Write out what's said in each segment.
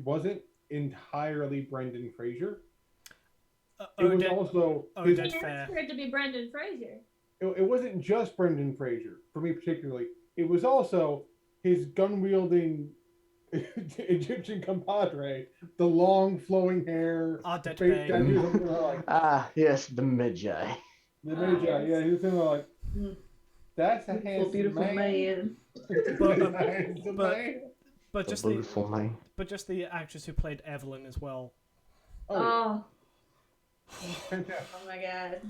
wasn't entirely Brendan Fraser. It was Odin. also his. Odin He asked Fair. for it to be Brendan Fraser. It wasn't just Brendan Fraser for me particularly. It was also his gun wielding Egyptian compadre, the long flowing hair, Ardent fake Bay. tattoos. Something like Yes, the Magi. the Magi. Yes. Yeah, he was thinking like, that's a Beautiful, handsome beautiful man. man. But, Handsome but- man. But The just the beautiful man. actress who played Evelyn as well. Oh, Oh, fantastic. oh my god.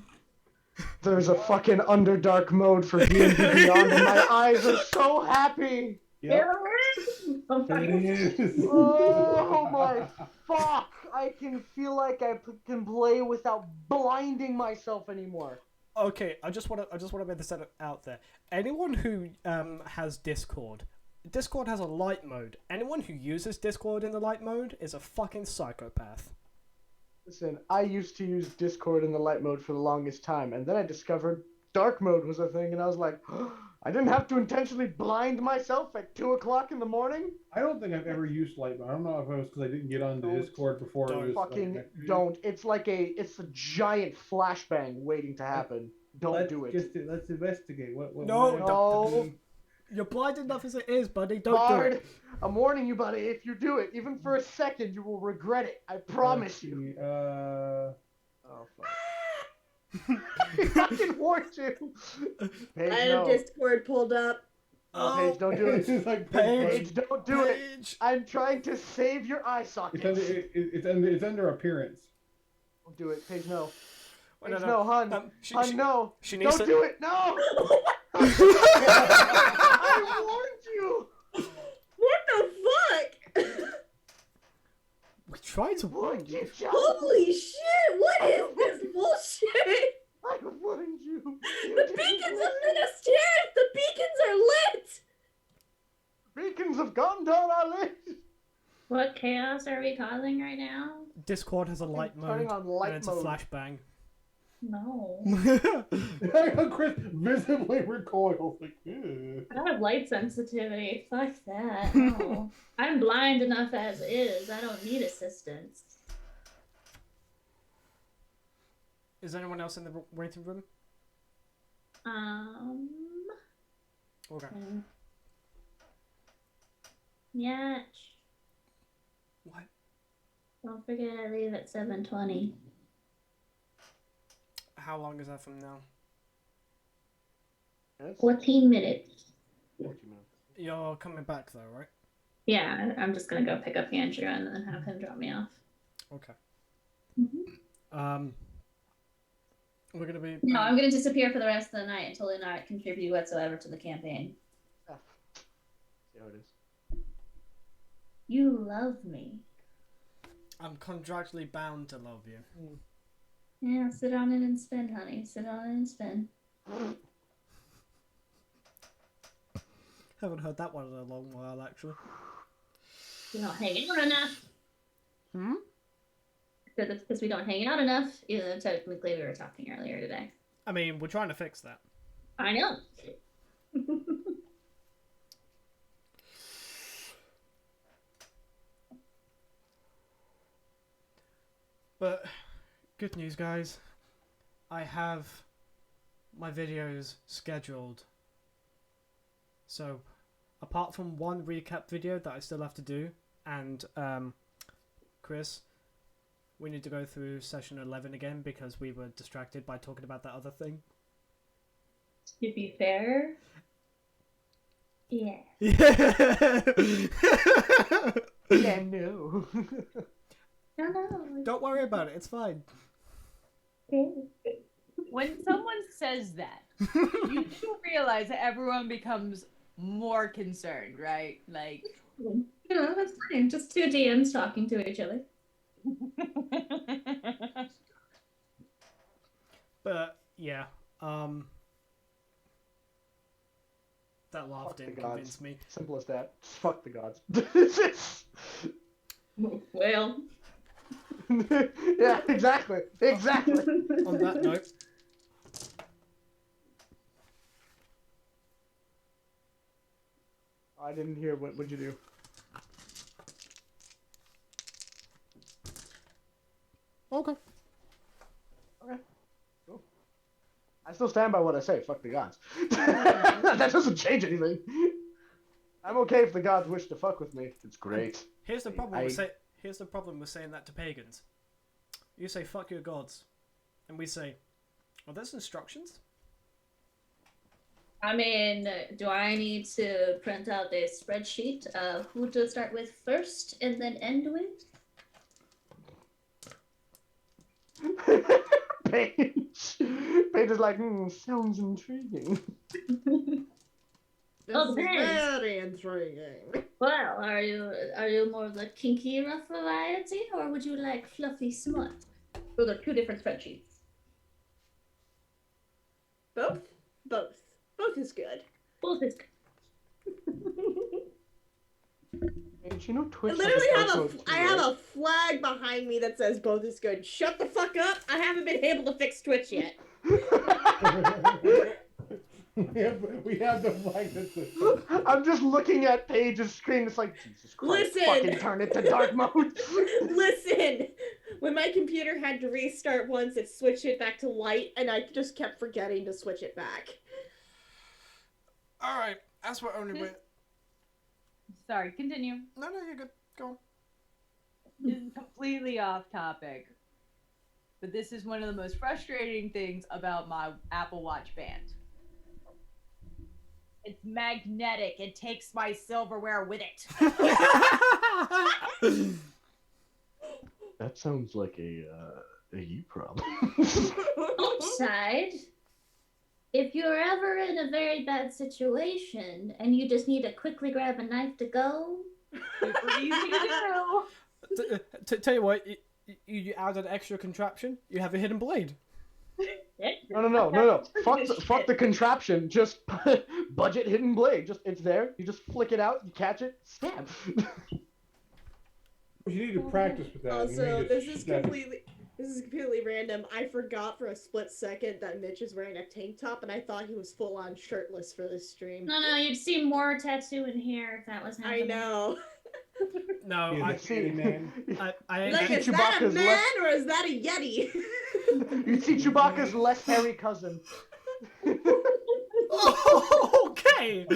There's a fucking Underdark mode for D&D Beyond, and my eyes are so happy. Yep. Oh my It god. is. Oh my fuck! I can feel like I can play without blinding myself anymore. Okay, I just want to make this out there. Anyone who has Discord has a light mode. Anyone who uses Discord in the light mode is a fucking psychopath. Listen, I used to use Discord in the light mode for the longest time, and then I discovered dark mode was a thing, and I was like, I didn't have to intentionally blind myself at 2 o'clock in the morning. I don't think I've ever used light mode. I don't know if it was because I didn't get on the Don't- Discord before it was. Fucking don't. It's a giant flashbang waiting to happen. Don't do it. Let's investigate. No, No. You're blind enough as it is, buddy. Don't Bard, do it. I'm warning you, buddy. If you do it, even for a second, you will regret it. I promise you. Oh fuck. I fucking warned you. Paige, I have no. Discord pulled up. No, Paige, don't do It's it. just like Paige, don't do it. Paige. I'm trying to save your eye It's sockets. it's under appearance. Don't do it, Paige. No. Wait, Paige, no, hun. Hun, no. She needs Don't to. do it. No. I warned you. What the fuck? We tried to warn Warned you. you, John. Holy shit! What is this bullshit? I warned you. The beacons up in the stairs! The beacons are lit! Beacons of Gondor are lit. What chaos are we causing right now? Discord has a light Turning mode, on light and it's mode. a flashbang. No. Chris visibly recoils like. Ew. I have light sensitivity. Fuck that. No. I'm blind enough as is. I don't need assistance. Is anyone else in the waiting room? Okay. Yeah. What? Don't forget I leave at 7:20. How long is that from now? 14 minutes. 40 minutes. You're coming back though, right? Yeah, I'm just gonna go pick up Andrew and then have him drop me off. Okay. Mm-hmm. We're gonna be. No, I'm gonna disappear for the rest of the night until they not contribute whatsoever to the campaign. See how it is. You love me. I'm contractually bound to love you. Yeah, sit on it and spin, honey. Sit on it and spin. Haven't heard that one in a long while, actually. We don't hang out enough. Hmm? Because we don't hang out enough, even though technically we were talking earlier today. I mean, we're trying to fix that. I know. But good news, guys. I have my videos scheduled. So, apart from one recap video that I still have to do, and Chris, we need to go through session 11 again because we were distracted by talking about that other thing. To be fair, yeah. Yeah, no. No. Don't worry about it, it's fine. When someone says that, you do realize that everyone becomes more concerned, right? Like, You know, that's fine. Just two DMs talking to each other. But, yeah, that laugh Fuck the didn't gods. convince me. Simple as that. Just fuck the gods. Well. Yeah, exactly. Exactly. On that note, I didn't hear. What'd you do? Okay. I still stand by what I say. Fuck the gods. That doesn't change anything. I'm okay if the gods wish to fuck with me. It's great. Here's the problem here's the problem with saying that to pagans. You say fuck your gods, and we say, "Are there's instructions?" I mean, do I need to print out a spreadsheet of who to start with first and then end with? Paige is like, sounds intriguing. This Oh, is thanks. very intriguing. Well, are you more the kinky rough variety, or would you like fluffy smut? Those are two different spreadsheets. Both? Both. Both is good. Both is Paige, you know I Twitch. literally has have a I have a flag behind me that says both is good. Shut the fuck up! I haven't been able to fix Twitch yet. we have the flag that says. I'm just looking at Paige's screen. It's like, Jesus Christ, Listen. fucking turn it to dark mode. Listen! When my computer had to restart once, it switched it back to light, and I just kept forgetting to switch it back. All right, that's what only way. Sorry, continue. No, you're good. Go on. This is completely off topic. But this is one of the most frustrating things about my Apple Watch band. It's magnetic. It takes my silverware with it. That sounds like a you problem. upside. If you're ever in a very bad situation and you just need to quickly grab a knife to go, Super easy to do. Tell you what, you add an extra contraption. You have a hidden blade. No. Fuck the contraption. Just budget hidden blade. Just it's there. You just flick it out. You catch it. Stab. You need to practice with that. Also, this is completely random. I forgot for a split second that Mitch is wearing a tank top, and I thought he was full on shirtless for this stream. no, you'd see more tattoo in here if that was happening. I know. No, He's I a shitty man. ain't. Like, see is that a Chewbacca's man left- or is that a Yeti? You see Chewbacca's less hairy cousin. Oh, okay.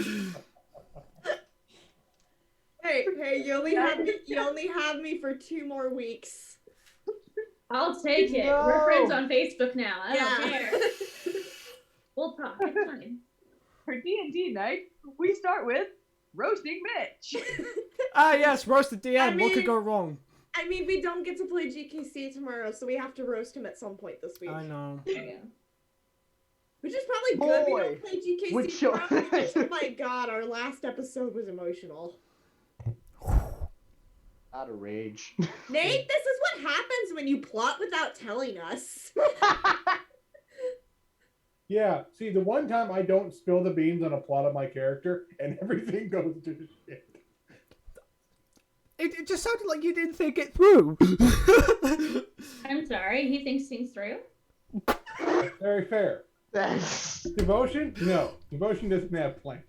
Hey, you only have me for 2 more weeks. I'll take it. No. We're friends on Facebook now. I don't Yeah. care. We'll talk. It's fine. For D&D night, we start with roasting Mitch. Yes, roasted DM. I What could mean- go wrong? I mean, we don't get to play GKC tomorrow, so we have to roast him at some point this week. I know. Yeah. Which is probably good we Boy. don't play GKC Which show- tomorrow because, oh my god, our last episode was emotional. Out of rage. Nate, this is what happens when you plot without telling us. Yeah, see, the one time I don't spill the beans on a plot of my character, and everything goes to shit. It just sounded like you didn't think it through. I'm sorry. He thinks things through. Very fair. That's- Devotion? No. Devotion doesn't have plans.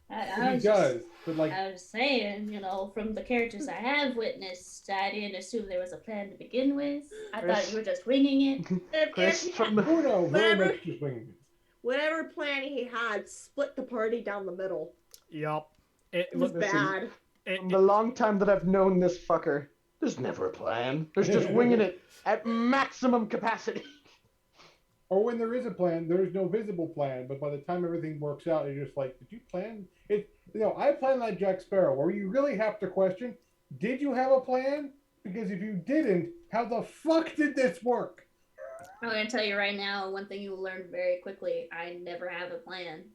I He was does, but like, I was saying, from the characters I have witnessed, I didn't assume there was a plan to begin with. I thought you were just winging it. Chris from the who knows? Very Whatever. much just winging it. Whatever plan he had, split the party down the middle. Yup. It It was looked. bad. the long time that I've known this fucker, there's never a plan. There's just winging it at maximum capacity. Or when there is a plan, there is no visible plan, but by the time everything works out, you're just like, did you plan? I planned like Jack Sparrow, where you really have to question, did you have a plan? Because if you didn't, how the fuck did this work? I'm going to tell you right now, one thing you will learn very quickly, I never have a plan.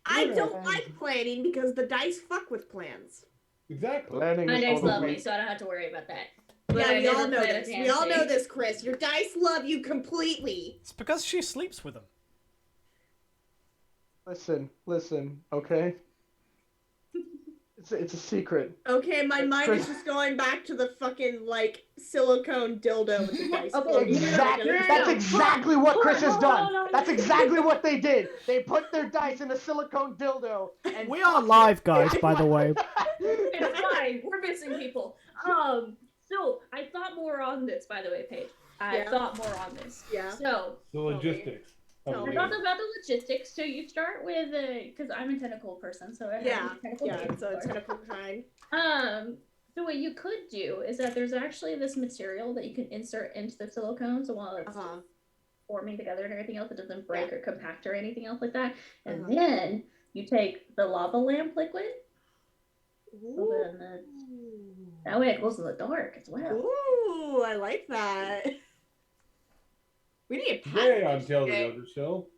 I Yeah. don't like planning because the dice fuck with plans. Exactly. Planning My is dice all the love me, way- so I don't have to worry about that. Yeah, But I we all never know plan a this. damn We all know thing. this, Chris. Your dice love you completely. It's because she sleeps with him. Listen, okay? It's a secret. Okay, my mind is Chris- just going back to the fucking, silicone dildo with the dice. Okay, floating Exactly. around. That's exactly what Chris has Hold on, done. hold on. That's exactly what they did. They put their dice in a silicone dildo and We are live, guys, by the way. It's fine. We're missing people. So on this, by the way, Paige. I Yeah. thought more on this. Yeah. So, The logistics. Tell of me. I it. thought about the logistics. So you start with because I'm a tentacle person, so I have Yeah. a tentacle Yeah. base, So of course. tentacle kind. So what you could do is that there's actually this material that you can insert into the silicone, so while it's forming together and everything else, it doesn't break or compact or anything else like that. And then you take the lava lamp liquid. That way it glows in the dark as well. Ooh, I like that. We need a Today patent. on Tales of Yggdrasil.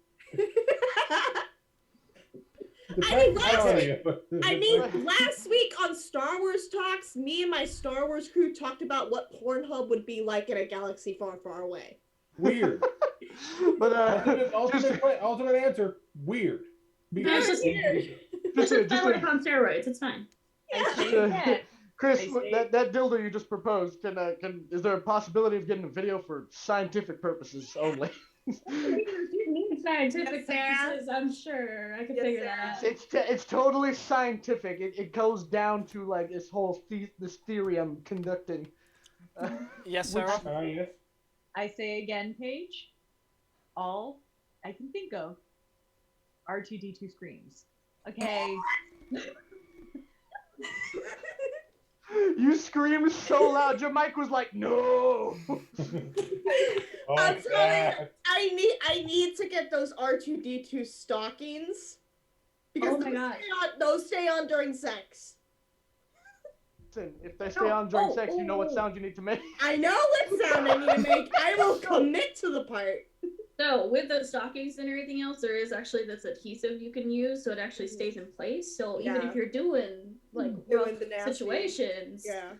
I mean, last week on Star Wars Talks, me and my Star Wars crew talked about what Pornhub would be like in a galaxy far, far away. Weird. But ultimate answer, weird. It's just weird. It's just like on steroids. It's fine. Chris, I see. that dildo you just proposed, is there a possibility of getting a video for scientific purposes only? Scientific Yes, purposes, I'm sure I could Yes, figure that out. It's totally scientific. It goes down to like this whole this theory I'm conducting. Yes, Which- Sarah? Yes. I say again, Paige. All I can think of R2D2 screams. Okay. You screamed so loud, your mic was like, no. I'm telling you, I need to get those R2D2 stockings because Oh my gosh. those stay on during sex. Listen, if they stay on during sex, you know what sound you need to make. I know what sound I need to make. I will commit to the part. So with the stockings and everything else, there is actually this adhesive you can use, so it actually stays in place. So even Yeah. if you're doing like Doing rough the nasty. situations, Yeah.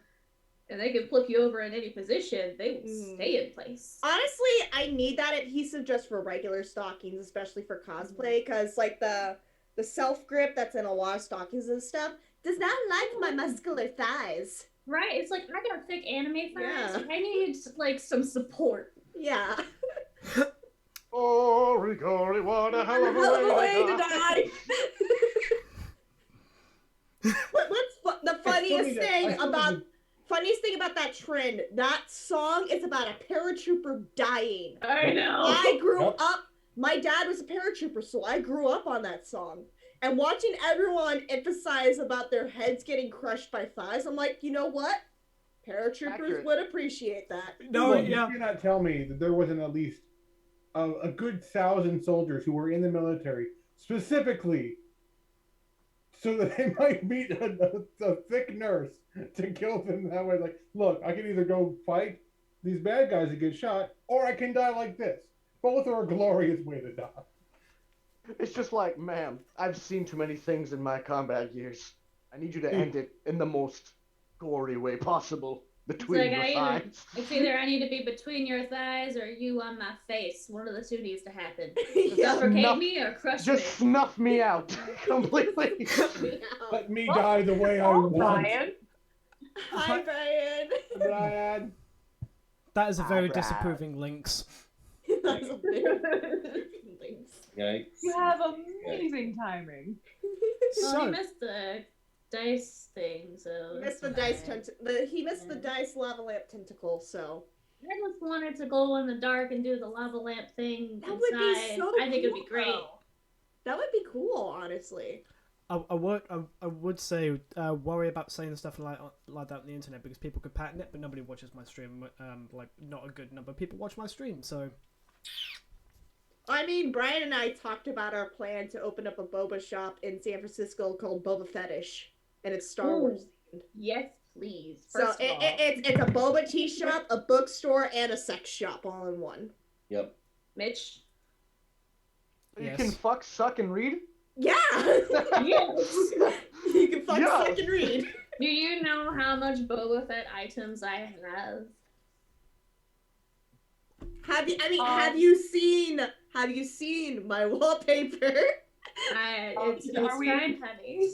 and they can flip you over in any position, they will stay in place. Honestly, I need that adhesive just for regular stockings, especially for cosplay, because like the self grip that's in a lot of stockings and stuff does not like my muscular thighs. Right? It's like I got thick anime thighs. Yeah. I need like some support. Yeah. Oh, Rigori, what a hell of a way to die. What's the funniest thing about that trend? That song is about a paratrooper dying. I know. I grew up. My dad was a paratrooper, so I grew up on that song. And watching everyone emphasize about their heads getting crushed by thighs, I'm like, you know what? Paratroopers Accurate. would appreciate that. No, Look, yeah. You cannot tell me that there wasn't at least a good 1,000 soldiers who were in the military specifically so that they might meet a thick nurse to kill them that way. Like, look, I can either go fight these bad guys that get shot, or I can die like this. Both are a glorious way to die. It's just like, ma'am, I've seen too many things in my combat years. I need you to end it in the most gory way possible between your thighs. It's either I need to be between your thighs or you on my face. One of the two needs to happen. Yeah. Suffocate me or crush Just me. snuff me out completely. Let me die the way I want. Brian. Hi, Brian. Brian. That is a very Brad. disapproving links. That's a big Yikes. You have amazing timing. Well, So, he missed the dice thing, so He missed the that's dice fine. he missed the dice lava lamp tentacle, so I just wanted to go in the dark and do the lava lamp thing that would be inside. so I think it'd be cool, great. though. That would be cool, honestly. I would say worry about saying stuff like that on the internet because people could patent it, but nobody watches my stream. Like not a good number of people watch my stream, so. I mean, Brian and I talked about our plan to open up a boba shop in San Francisco called Boba Fetish, and it's Star Ooh. Wars themed. Yes, please. So First of all, it's a boba tea shop, a bookstore, and a sex shop all in one. Yep. Mitch. You Yes. can fuck, suck, and read? Yeah! Yes. You can fuck, Yeah. suck, and read. Do you know how much Boba Fett items I have? Have you seen my wallpaper? It's Are we- kind, honey.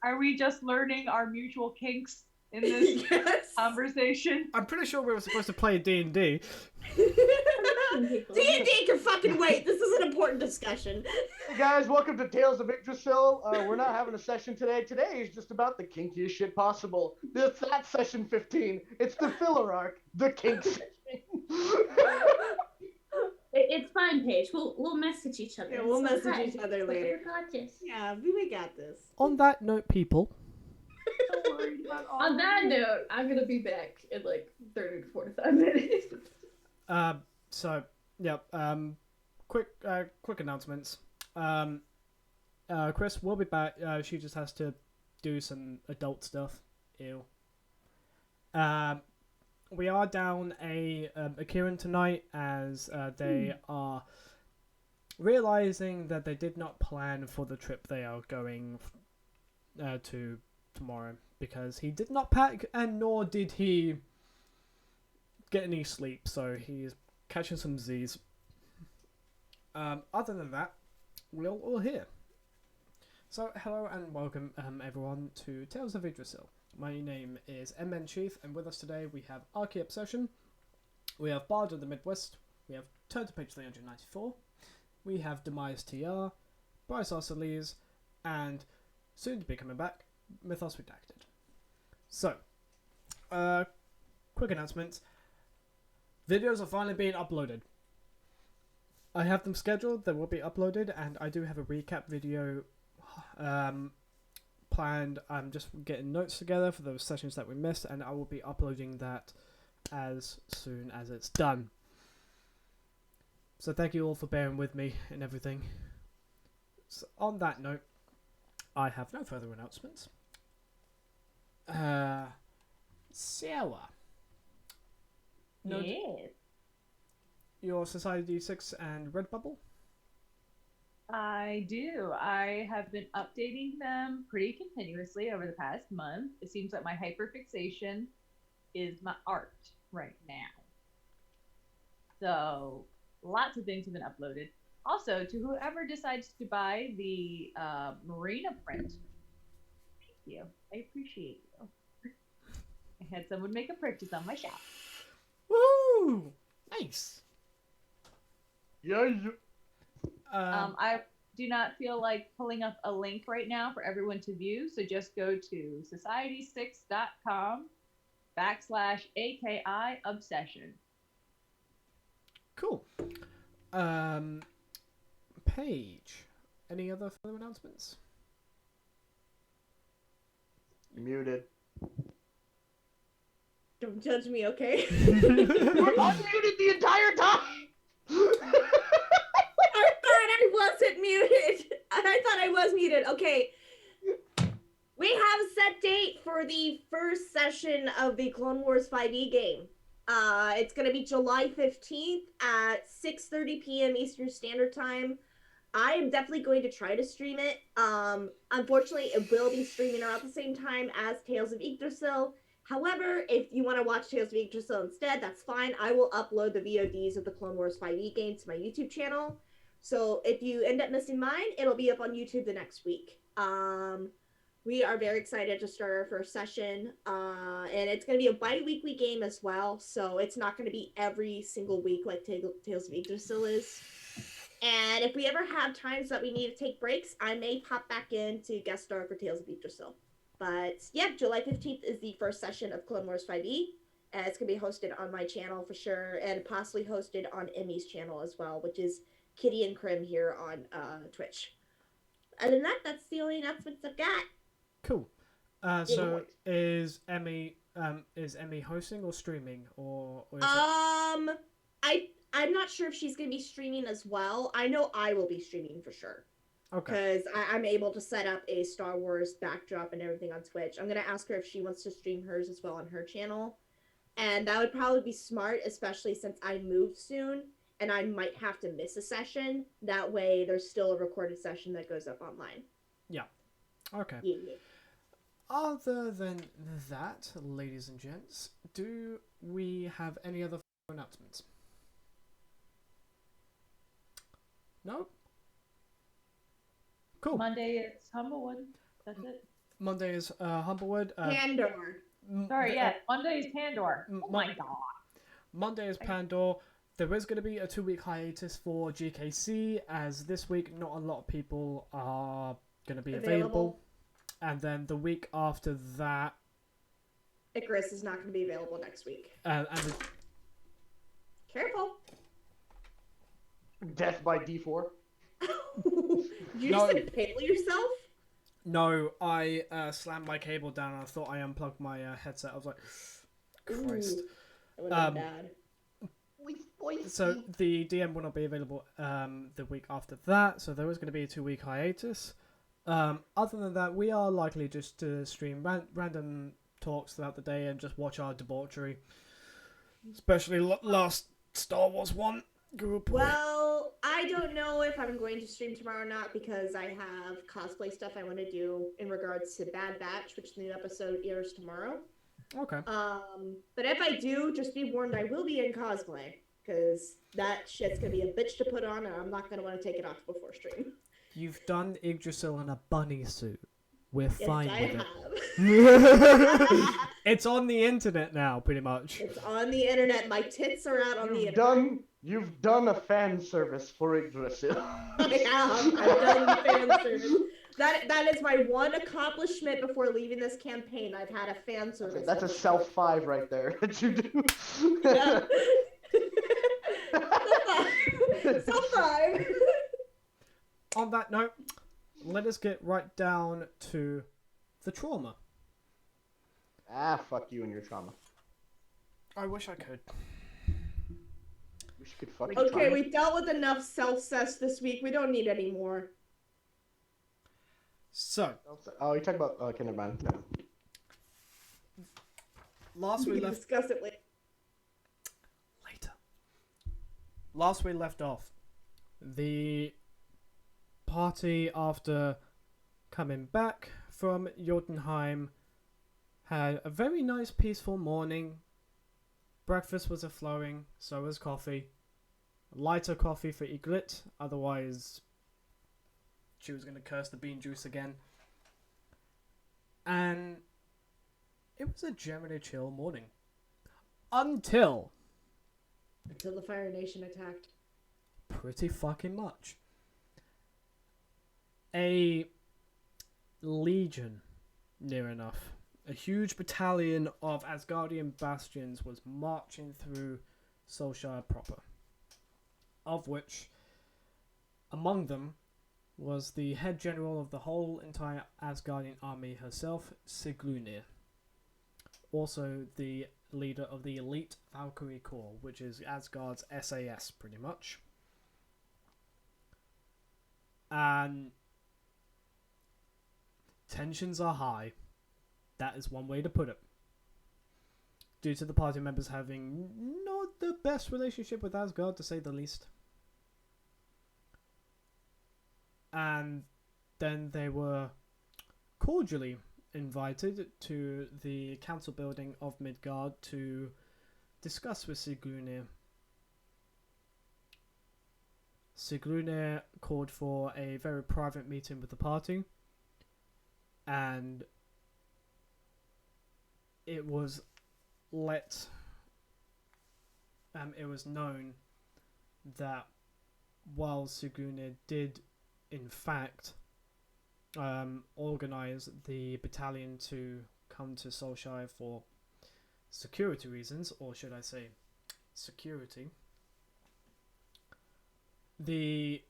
Are we just learning our mutual kinks in this Yes. conversation? I'm pretty sure we were supposed to play D&D. D&D can fucking wait. This is an important discussion. Hey guys, welcome to Tales of Yggdrasil. We're not having a session today. Today is just about the kinkiest shit possible. That's session 15. It's the filler arc, the kink session. It's fine, Paige. We'll message each other. Yeah, we'll It's message okay. each other But later. we got this. Yeah, we got this. On that note, people, So worried about all On of that this. note, I'm gonna be back in like 30 to 45 minutes. so yeah, quick announcements. Chris will be back. She just has to do some adult stuff. Ew. We are down a Kieran tonight as they are realizing that they did not plan for the trip they are going to tomorrow, because he did not pack and nor did he get any sleep, so he's catching some Z's. Other than that, we're all here. So hello and welcome everyone to Tales of Yggdrasil. My name is MN Chief, and with us today we have Archie Obsession, we have Bard of the Midwest, we have Turn to page 394, we have Demise TR, Bryce Arcelese, and soon to be coming back, Mythos Redacted. So, quick announcements. Videos are finally being uploaded. I have them scheduled, they will be uploaded, and I do have a recap video planned. I'm just getting notes together for those sessions that we missed, and I will be uploading that as soon as it's done. So thank you all for bearing with me and everything. So on that note, I have no further announcements. Sarah. No, Yes. your Society 6 and Redbubble? I do. I have been updating them pretty continuously over the past month. It seems like my hyperfixation is my art right now. So lots of things have been uploaded. Also, to whoever decides to buy the Marina print, thank you. I appreciate you. I had someone make a purchase on my shop. Woo! Nice. Yeah. I do not feel like pulling up a link right now for everyone to view, so just go to society6.com/AKI obsession. Cool. Paige, any other further announcements? You're muted. Don't judge me, okay? You're unmuted the entire time! I thought I wasn't muted. I thought I was muted. Okay. We have a set date for the first session of the Clone Wars 5e game. It's going to be July 15th at 6:30 p.m. Eastern Standard Time. I am definitely going to try to stream it. Unfortunately, it will be streaming around the same time as Tales of Yggdrasil. However, if you want to watch Tales of Yggdrasil instead, that's fine. I will upload the VODs of the Clone Wars 5e game to my YouTube channel. So if you end up missing mine, it'll be up on YouTube the next week. We are very excited to start our first session. And it's going to be a bi-weekly game as well. So it's not going to be every single week like Tales of Yggdrasil is. And if we ever have times that we need to take breaks, I may pop back in to guest star for Tales of Yggdrasil. But yeah, July 15th is the first session of Clone Wars 5e. And it's going to be hosted on my channel for sure, and possibly hosted on Emmy's channel as well, which is Kitty and Krim here on Twitch. Other than that, that's the only announcements I've got. Cool. So is Emmy hosting or streaming, or is I'm not sure if she's going to be streaming as well. I know I will be streaming for sure. okay? Because I'm able to set up a Star Wars backdrop and everything on Twitch. I'm going to ask her if she wants to stream hers as well on her channel. And that would probably be smart, especially since I move soon and I might have to miss a session. That way there's still a recorded session that goes up online. Yeah. Okay. Yeah. Other than that, ladies and gents, do we have any other announcements? No? Cool. Monday it's Humblewood. That's it. Monday is Humblewood. Pandor. Sorry, yeah, Monday is Pandora. Oh my god. Monday is Pandora. There is going to be a 2-week hiatus for GKC, as this week not a lot of people are going to be available. And then the week after that... Icarus is not going to be available next week. Careful. Death by D4. You just impale yourself? No, I slammed my cable down and I thought I unplugged my headset. I was like, Christ. Ooh, that would have been bad. So the DM will not be available the week after that, so there is going to be a 2-week hiatus. Other than that, we are likely just to stream random talks throughout the day and just watch our debauchery. Especially last Star Wars one. Well, I don't know if I'm going to stream tomorrow or not because I have cosplay stuff I want to do in regards to Bad Batch, which the new episode airs tomorrow. Okay. But if I do, just be warned, I will be in cosplay because that shit's gonna be a bitch to put on, and I'm not gonna want to take it off before stream. You've done Yggdrasil in a bunny suit. We're fine with it. It's on the internet now, pretty much. It's on the internet. My tits are out on the internet. You've done a fan service for Yggdrasil. I have. I've done fan service. That is my one accomplishment before leaving this campaign. I've had a fan service. That's a self 5 right there that you do. Yeah. Self 5. On that note, let us get right down to the trauma. Fuck you and your trauma. I wish I could. Wish you could fuck Okay, trauma. we've dealt with enough self-cess this week. We don't need any more. So. Oh, you talk about... Okay, never mind. No. Last we left... discuss it later. Last we left off, the party, after coming back from Jotunheim, had a very nice peaceful morning. Breakfast was a-flowing, so was coffee. Lighter coffee for Ygritte, otherwise she was going to curse the bean juice again. And it was a generally chill morning. Until the Fire Nation attacked. Pretty fucking much. A legion, near enough. A huge battalion of Asgardian bastions was marching through Solskjaer proper. Of which, among them, was the head general of the whole entire Asgardian army herself, Siglunir. Also the leader of the elite Valkyrie Corps, which is Asgard's SAS, pretty much. And tensions are high. That is one way to put it. Due to the party members having not the best relationship with Asgard, to say the least. And then they were cordially invited to the council building of Midgard to discuss with Siglunir. Siglunir called for a very private meeting with the party, and it was known that while Siglunir did in fact organize the battalion to come to Solskjaer for security reasons, or should I say security, the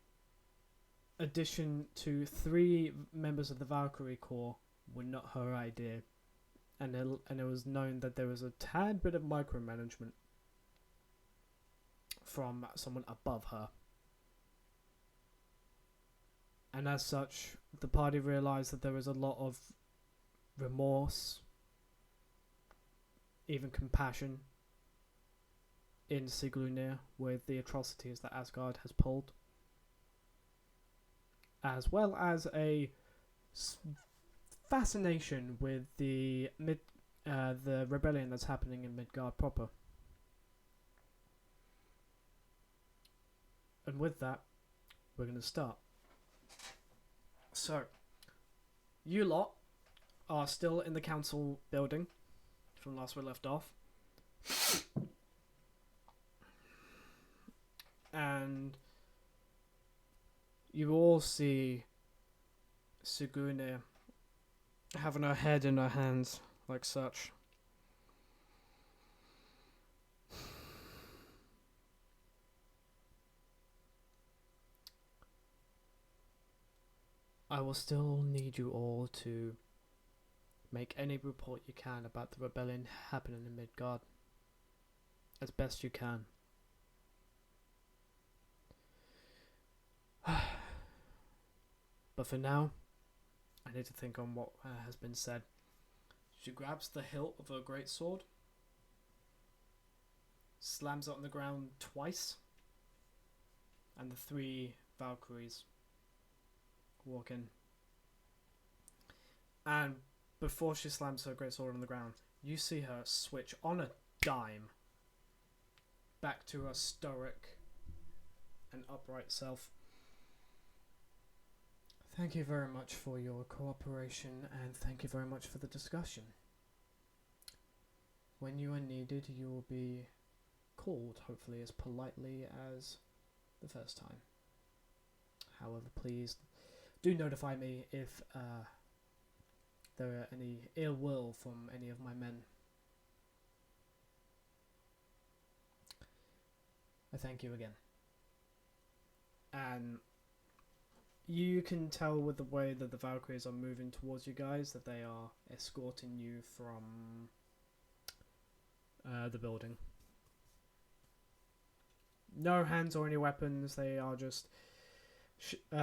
addition to 3 members of the Valkyrie Corps were not her idea, and it was known that there was a tad bit of micromanagement from someone above her. And as such, the party realised that there was a lot of remorse, even compassion, in Siglunir with the atrocities that Asgard has pulled, as well as a fascination with the rebellion that's happening in Midgard proper. And with that, we're going to start. So, you lot are still in the council building. from last we left off. And you all see Sugune having her head in her hands, like such. I will still need you all to make any report you can about the rebellion happening in Midgard, as best you can. But for now, I need to think on what has been said. She grabs the hilt of her greatsword, slams it on the ground twice, and the 3 Valkyries walk in. And before she slams her greatsword on the ground, you see her switch on a dime back to her stoic and upright self. Thank you very much for your cooperation, and thank you very much for the discussion. When you are needed, you will be called, hopefully as politely as the first time. However, please do notify me if there are any ill will from any of my men. I thank you again. And you can tell with the way that the Valkyries are moving towards you guys that they are escorting you from the building. No hands or any weapons, they are just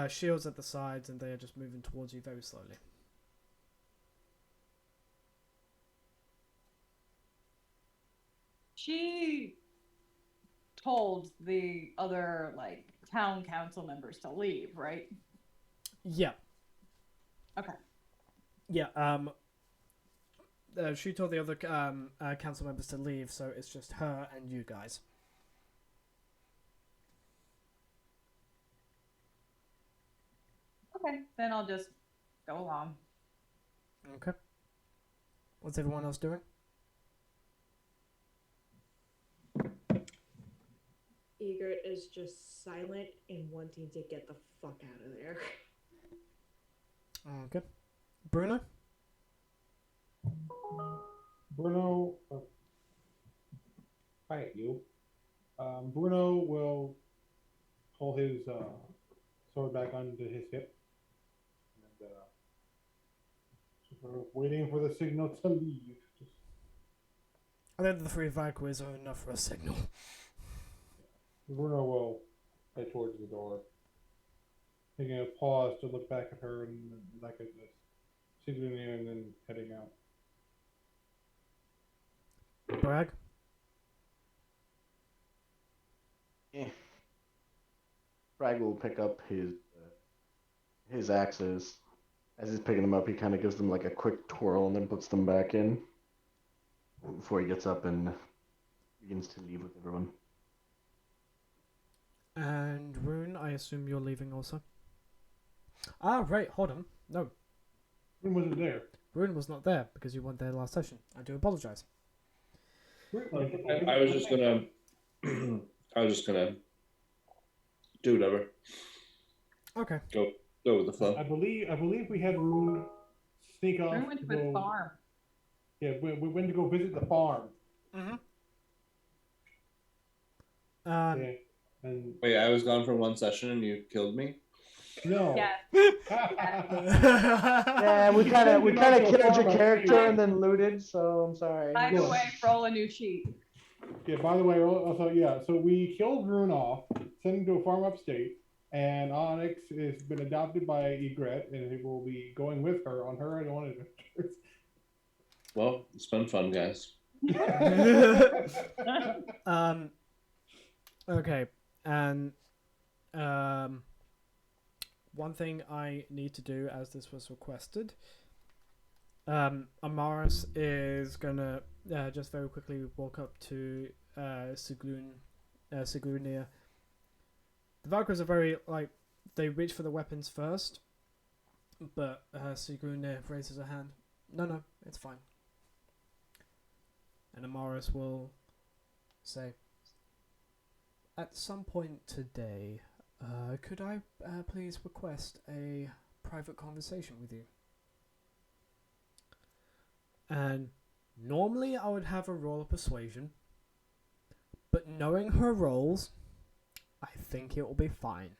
shields at the sides, and they are just moving towards you very slowly. She told the other, like, town council members to leave, right? Yeah. Okay. Yeah, she told the other council members to leave, so it's just her and you guys. Okay, then I'll just go along. Okay. What's everyone else doing? Egret is just silent and wanting to get the fuck out of there. Okay. Bruno? Bruno, hi, you. Bruno will pull his sword back onto his hip, and sort of waiting for the signal to leave. Just... I think the 3 Valkyries are enough for a signal. Bruno will head towards the door, taking a pause to look back at her and back at this Sigurd, and then heading out. Bragg? Bragg will pick up his axes. As he's picking them up, he kind of gives them like a quick twirl and then puts them back in before he gets up and begins to leave with everyone. And Rune, I assume you're leaving also? Ah, right, hold on. No, Rune wasn't there. Rune was not there because you weren't there last session. I do apologise. I was just gonna I was just gonna do whatever. Okay. Go with the flow. I believe we had Rune sneak off. Rune went to the farm. Yeah, we went to go visit the farm. Mm-hmm. Yeah, and Wait, I was gone for 1 session and you killed me? no. Yeah. Yeah, we kind of killed your character and then looted, so I'm sorry. By the way, roll a new sheet. Yeah, by the way, also, yeah, so we killed Rune off, sent him to a farm upstate, and Onyx has been adopted by Egret, and he will be going with her on her own adventures. Well, it's been fun, guys. Okay, and one thing I need to do, as this was requested, Amaris is gonna just very quickly walk up to Siglunia. The Valkyries are very, like, they reach for the weapons first, but Siglunia raises her hand. No, it's fine. And Amaris will say, at some point today, could I please request a private conversation with you? And normally I would have a roll of persuasion, but knowing her rolls, I think it will be fine.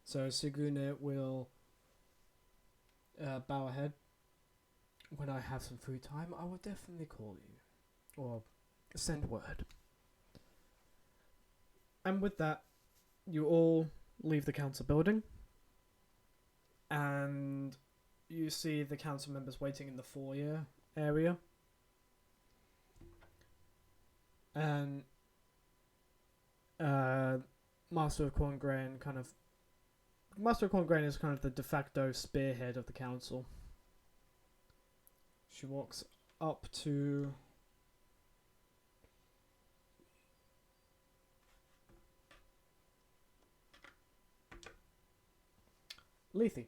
So Sigrune will bow ahead. When I have some free time, I will definitely call you. Or send word. And with that, you all leave the council building. And you see the council members waiting in the foyer area. And Master of Corngrain is kind of the de facto spearhead of the council. She walks up to Lethe.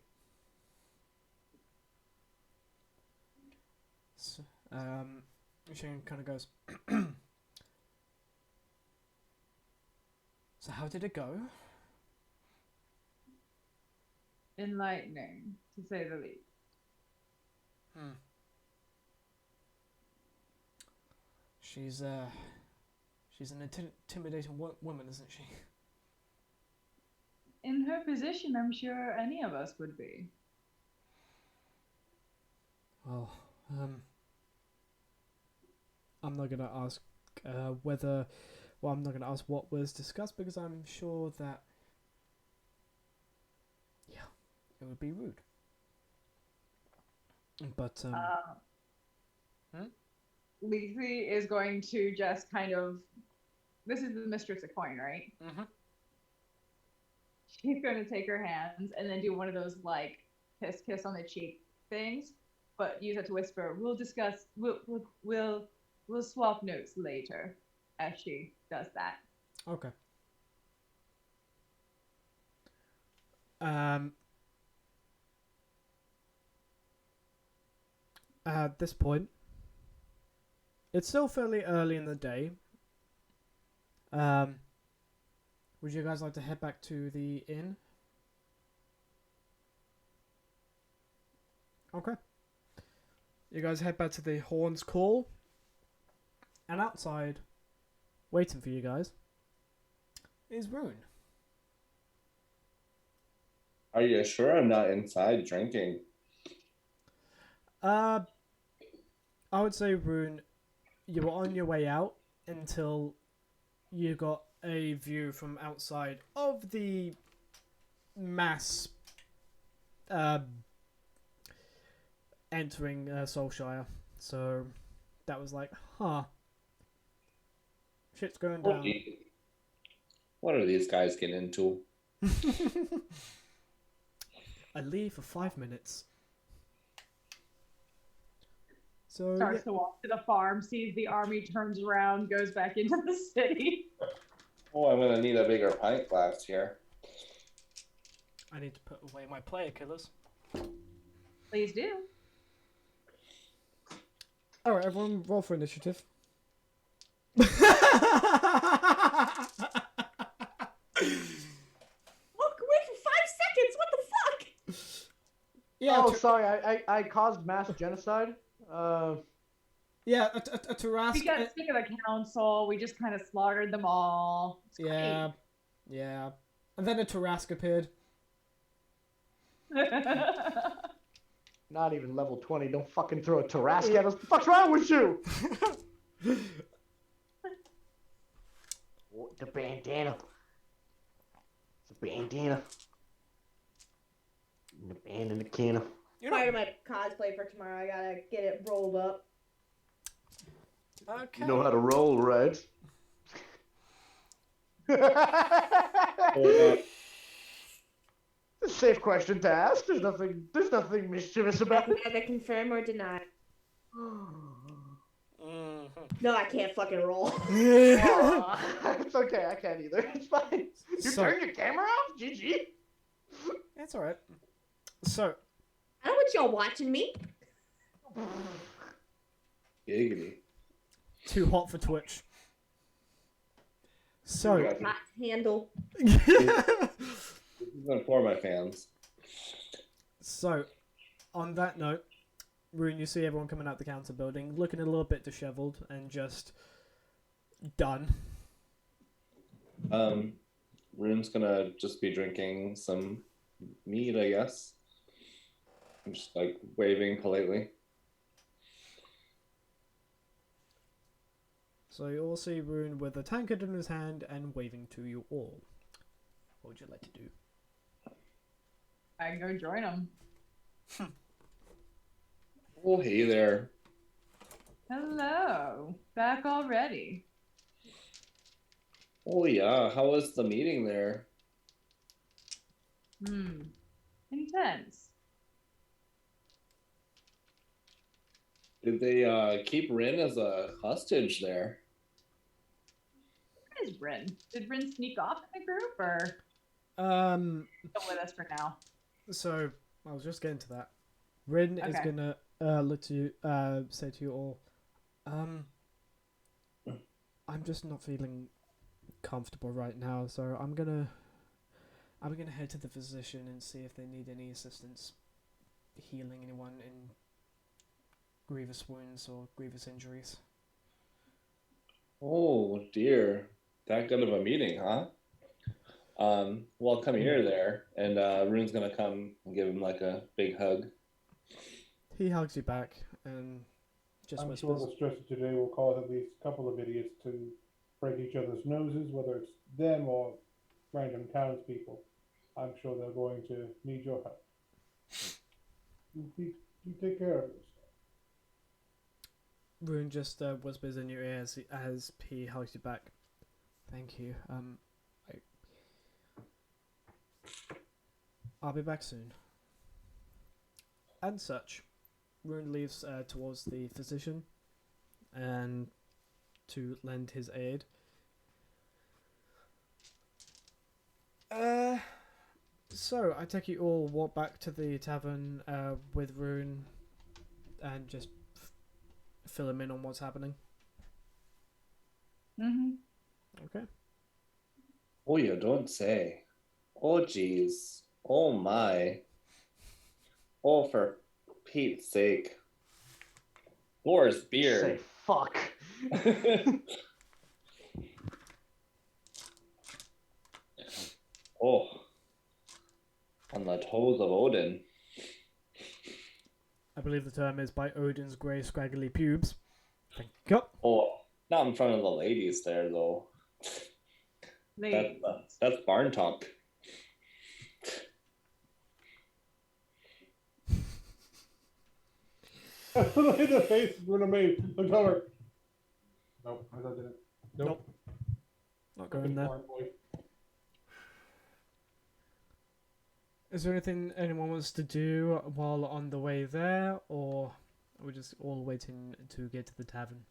So, she kind of goes, so how did it go? Enlightening, to say the least. She's an intimidating woman, isn't she? In her position, I'm sure any of us would be. Well, I'm not gonna ask I'm not gonna ask what was discussed because I'm sure that, yeah, it would be rude. But Lethe is going to just kind of. This is the Mistress of Coin, right? Mm-hmm. She's going to take her hands and then do one of those like kiss on the cheek things, but use it to whisper. We'll discuss. We'll swap notes later, as she does that. Okay. At this point, it's still fairly early in the day. Would you guys like to head back to the inn? Okay. You guys head back to the Horn's Call. And outside, waiting for you guys, is Rune. Are you sure I'm not inside drinking? I would say, Rune, you were on your way out until you got a view from outside of the mass entering Soulshire. So that was like, huh. Shit's going down. What are these guys getting into? I leave for 5 minutes. So Starts to walk to the farm, sees the army, turns around, goes back into the city. Oh, I'm gonna need a bigger pint glass here. I need to put away my player killers. Please do. Alright, everyone, roll for initiative. Look, wait for 5 seconds. What the fuck? Yeah. Oh, sorry. I caused mass genocide. Yeah, a Tarask. We got sick of the council. We just kind of slaughtered them all. It's Yeah, yeah. And then a Tarask appeared. great. Not even level 20. Don't fucking throw a Tarask at us. What the fuck's wrong with you? Oh, the bandana. It's a bandana. And the band and the canna. Part of my cosplay for tomorrow. I gotta get it rolled up. Okay. You know how to roll, right? It's a safe question to ask. There's nothing mischievous about it. Either confirm or deny. Mm-hmm. No, I can't fucking roll. It's okay, I can't either. It's fine. You So- turned your camera off? GG. It's alright. So, I don't want y'all watching me. Giggity. Too hot for Twitch. So, Hot handle. This is for my fans. so, on that note, Rune, you see everyone coming out the council building, looking a little bit disheveled and just done. Rune's gonna just be drinking some mead, I guess. I'm just like waving politely. So you all see Rune with a tankard in his hand and waving to you all. What would you like to do? I can go join them. Oh, hey there. Hello. Back already. Oh yeah, how was the meeting there? Intense. Did they keep Rin as a hostage there? Where is Bryn? Did Bryn sneak off in the group or still with us for now? So I was just getting to that. Rin is Okay. gonna look to you, say to you all, I'm just not feeling comfortable right now, so I'm gonna head to the physician and see if they need any assistance healing anyone in grievous wounds or grievous injuries. Oh dear, that good of a meeting, huh? Well, come here there, and Rune's gonna come and give him like a big hug. He hugs you back and just I'm sure whispers, the stress of today will cause at least a couple of idiots to break each other's noses, whether it's them or random townspeople. I'm sure they're going to need your help. You take care of yourself. Rune just whispers in your ear as he hugs you back. Thank you. I'll be back soon. And such, Rune leaves towards the physician and to lend his aid. So I take you all walk back to the tavern with Rune and just fill him in on what's happening. Okay. Oh, you don't say. Oh, geez. Oh, my. Oh, for Pete's sake. Boris Say beer. fuck. Oh. On the toes of Odin. I believe the term is by Odin's grey scraggly pubes. Thank you. Oh, not in front of the ladies there, though. That's barn talk. Look at the face Bruno made. Look over. Nope, I didn't. Nope. Not going there. Is there anything anyone wants to do while on the way there, or are we just all waiting to get to the tavern?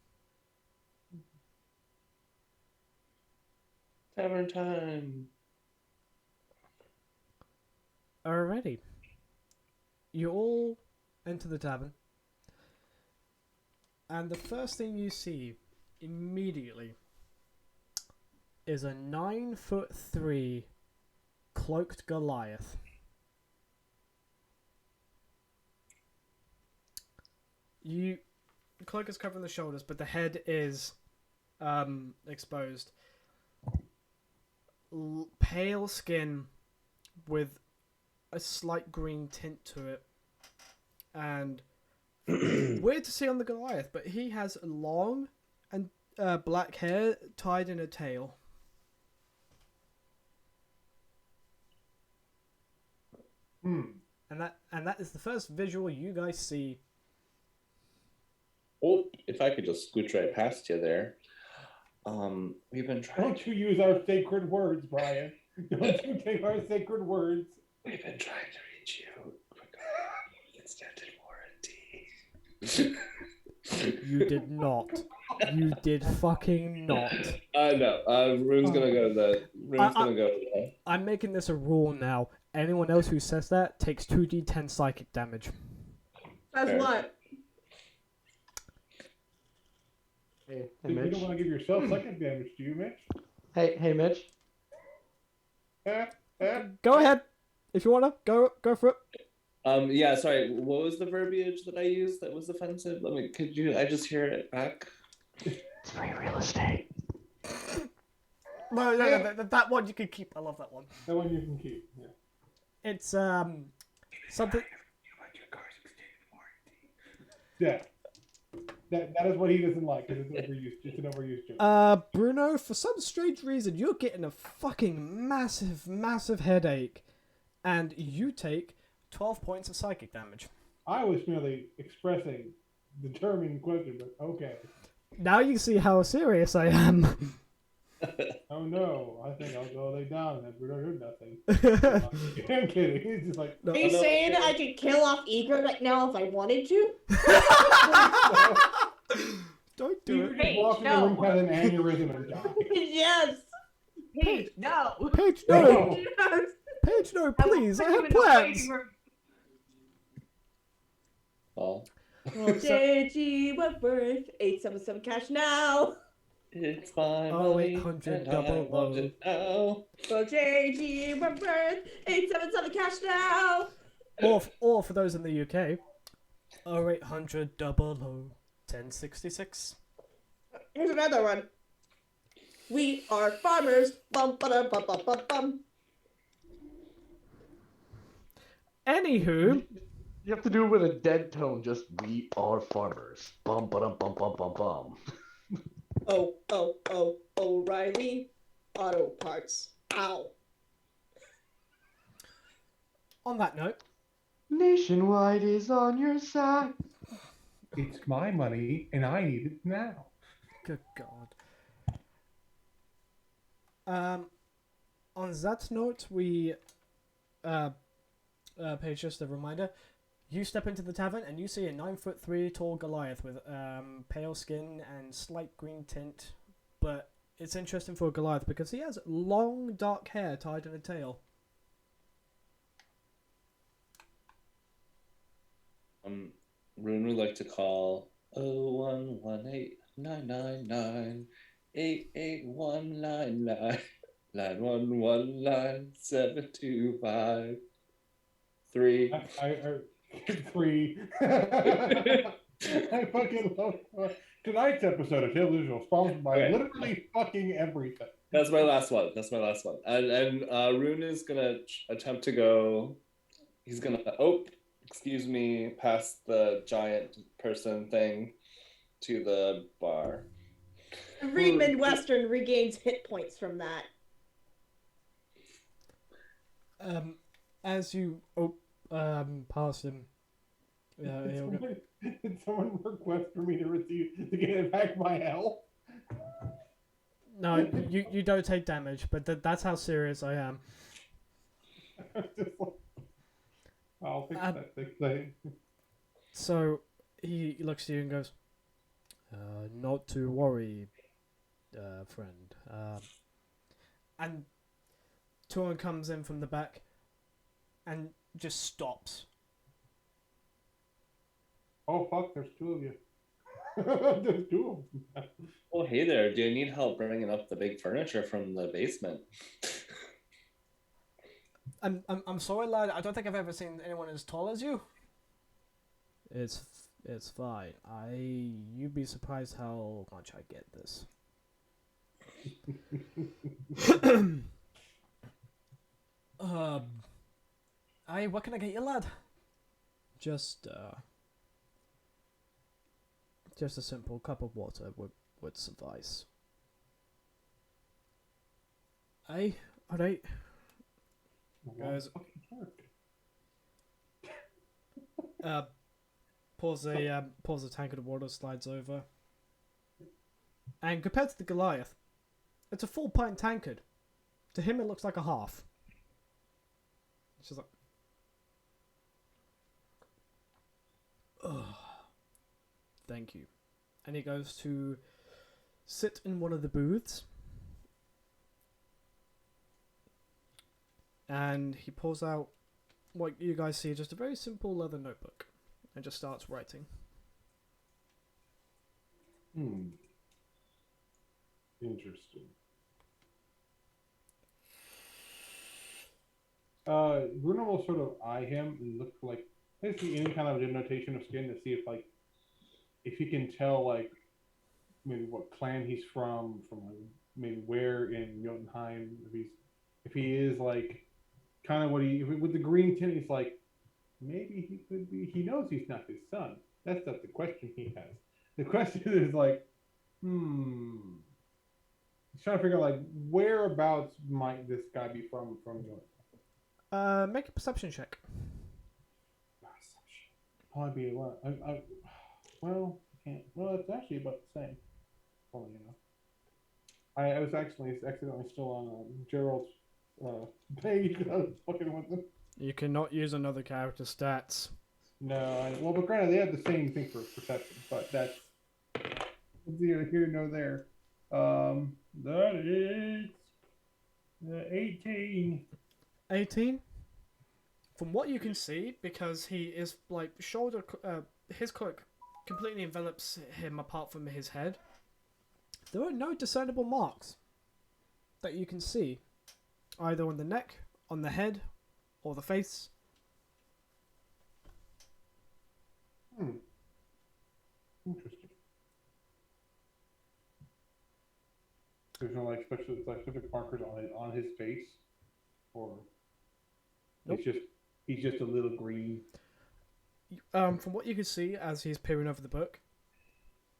Tavern time. Alrighty. You all enter the tavern, and the first thing you see immediately is a 9'3" cloaked Goliath. The cloak is covering the shoulders, but the head is exposed. Pale skin with a slight green tint to it, and weird to see on the Goliath, but he has long and black hair tied in a tail. And that is the first visual you guys see. Oh, if I could just scooch right past you there. We've been trying. Don't you use our sacred words, Brian. Don't you take our sacred words. We've been trying to reach you. Extended warranty. You did not. You did fucking not. No. Rune's gonna go to the. I'm making this a rule now. Anyone else who says that takes 2d10 psychic damage. That's Fair. what? Hey, You Mitch. don't want to give yourself second damage, do you, Mitch? Hey, Mitch. Go ahead. If you wanna, go for it. Yeah, sorry. What was the verbiage that I used that was offensive? I just hear it back? It's free real estate. No, that one you can keep. I love that one. That one you can keep. Yeah. It's something. Yeah. That is what he doesn't like, because it's overused. It's an overused joke. Bruno, for some strange reason, you're getting a fucking massive headache, and you take 12 points of psychic damage. I was merely expressing the term in question, but okay. Now you see how serious I am. Oh no, I think I'll go lay down and we don't hear nothing. I'm kidding. He's just like, No. Are you saying I could kill off Eager right now if I wanted to? Don't do it. Hey, walk in the room, had an aneurysm and die. Yes. Paige, no. Paige, no. Yes. Paige, no, I will please. I put you have in the plans. waiting room. Well, JG Wentworth, 877 cash now. it's my Oh, money, 800 and double I want low. it now. So JG Wentworth, 877 cash now. Or for those in the UK, 0800 double O 1066. Here's another one. We are farmers. Bum, ba-dum, bum, bum, bum, bum. Anywho, You have to do it with a dead tone. Just we are farmers. Bum ba dum bum bum bum bum. Oh, O'Reilly Auto Parts. Ow. on that note, Nationwide is on your side. It's my money and I need it now. good God. On that note, we, Paige, just a reminder, you step into the tavern and you see a 9'3" tall Goliath with pale skin and slight green tint, but it's interesting for a Goliath because he has long dark hair tied in a tail. Rune would like to call 0118-999-88199 911-725-3. I 3. I fucking love tonight's episode of Tales Visual sponsored by Okay. literally fucking everything. That's my last one. And Rune is gonna attempt to go. He's gonna excuse me, past the giant person thing to the bar. Every Midwestern regains hit points from that. As you pass him, he'll go, Did someone request for me to get back my health? no, you don't take damage, but that's how serious I am. I'll fix that thing. So he looks to you and goes, "Not to worry, friend." And Torin comes in from the back and just stops. Oh fuck! There's 2 of you. There's 2 of them. Oh, hey there. Do you need help bringing up the big furniture from the basement? I'm sorry, lad. I don't think I've ever seen anyone as tall as you. It's fine. You'd be surprised how much I get this. What can I get you, lad? Just a simple cup of water would suffice. Alright. Guys, pours a tankard of water, slides over, and compared to the Goliath, it's a full pint tankard. To him, it looks like a half. It's just like, oh, thank you. And he goes to sit in one of the booths. And he pulls out what you guys see, just a very simple leather notebook, and just starts writing. Interesting. Bruno will sort of eye him and look for like basically any kind of denotation of skin to see if he can tell like maybe what clan he's from like, maybe where in Jotunheim, if he is like kind of with the green tint, he's like maybe he could be. He knows he's not his son. That's not the question he has. The question is like, he's trying to figure out like whereabouts might this guy be from Jotunheim. Make a perception check. Probably be a lot. Well, I can't. Well, it's actually about the same. Well, you know, I was actually accidentally still on Gerald's page. I was fucking with them. You cannot use another character's stats. No, well, but granted, they have the same thing for perception, but that's neither here nor there. That is 18. 18? From what you can see, because he is like his cloak completely envelops him apart from his head. There are no discernible marks that you can see, either on the neck, on the head, or the face. Interesting. There's no like specific markers on his face, or nope. He's just a little green. From what you can see as he's peering over the book,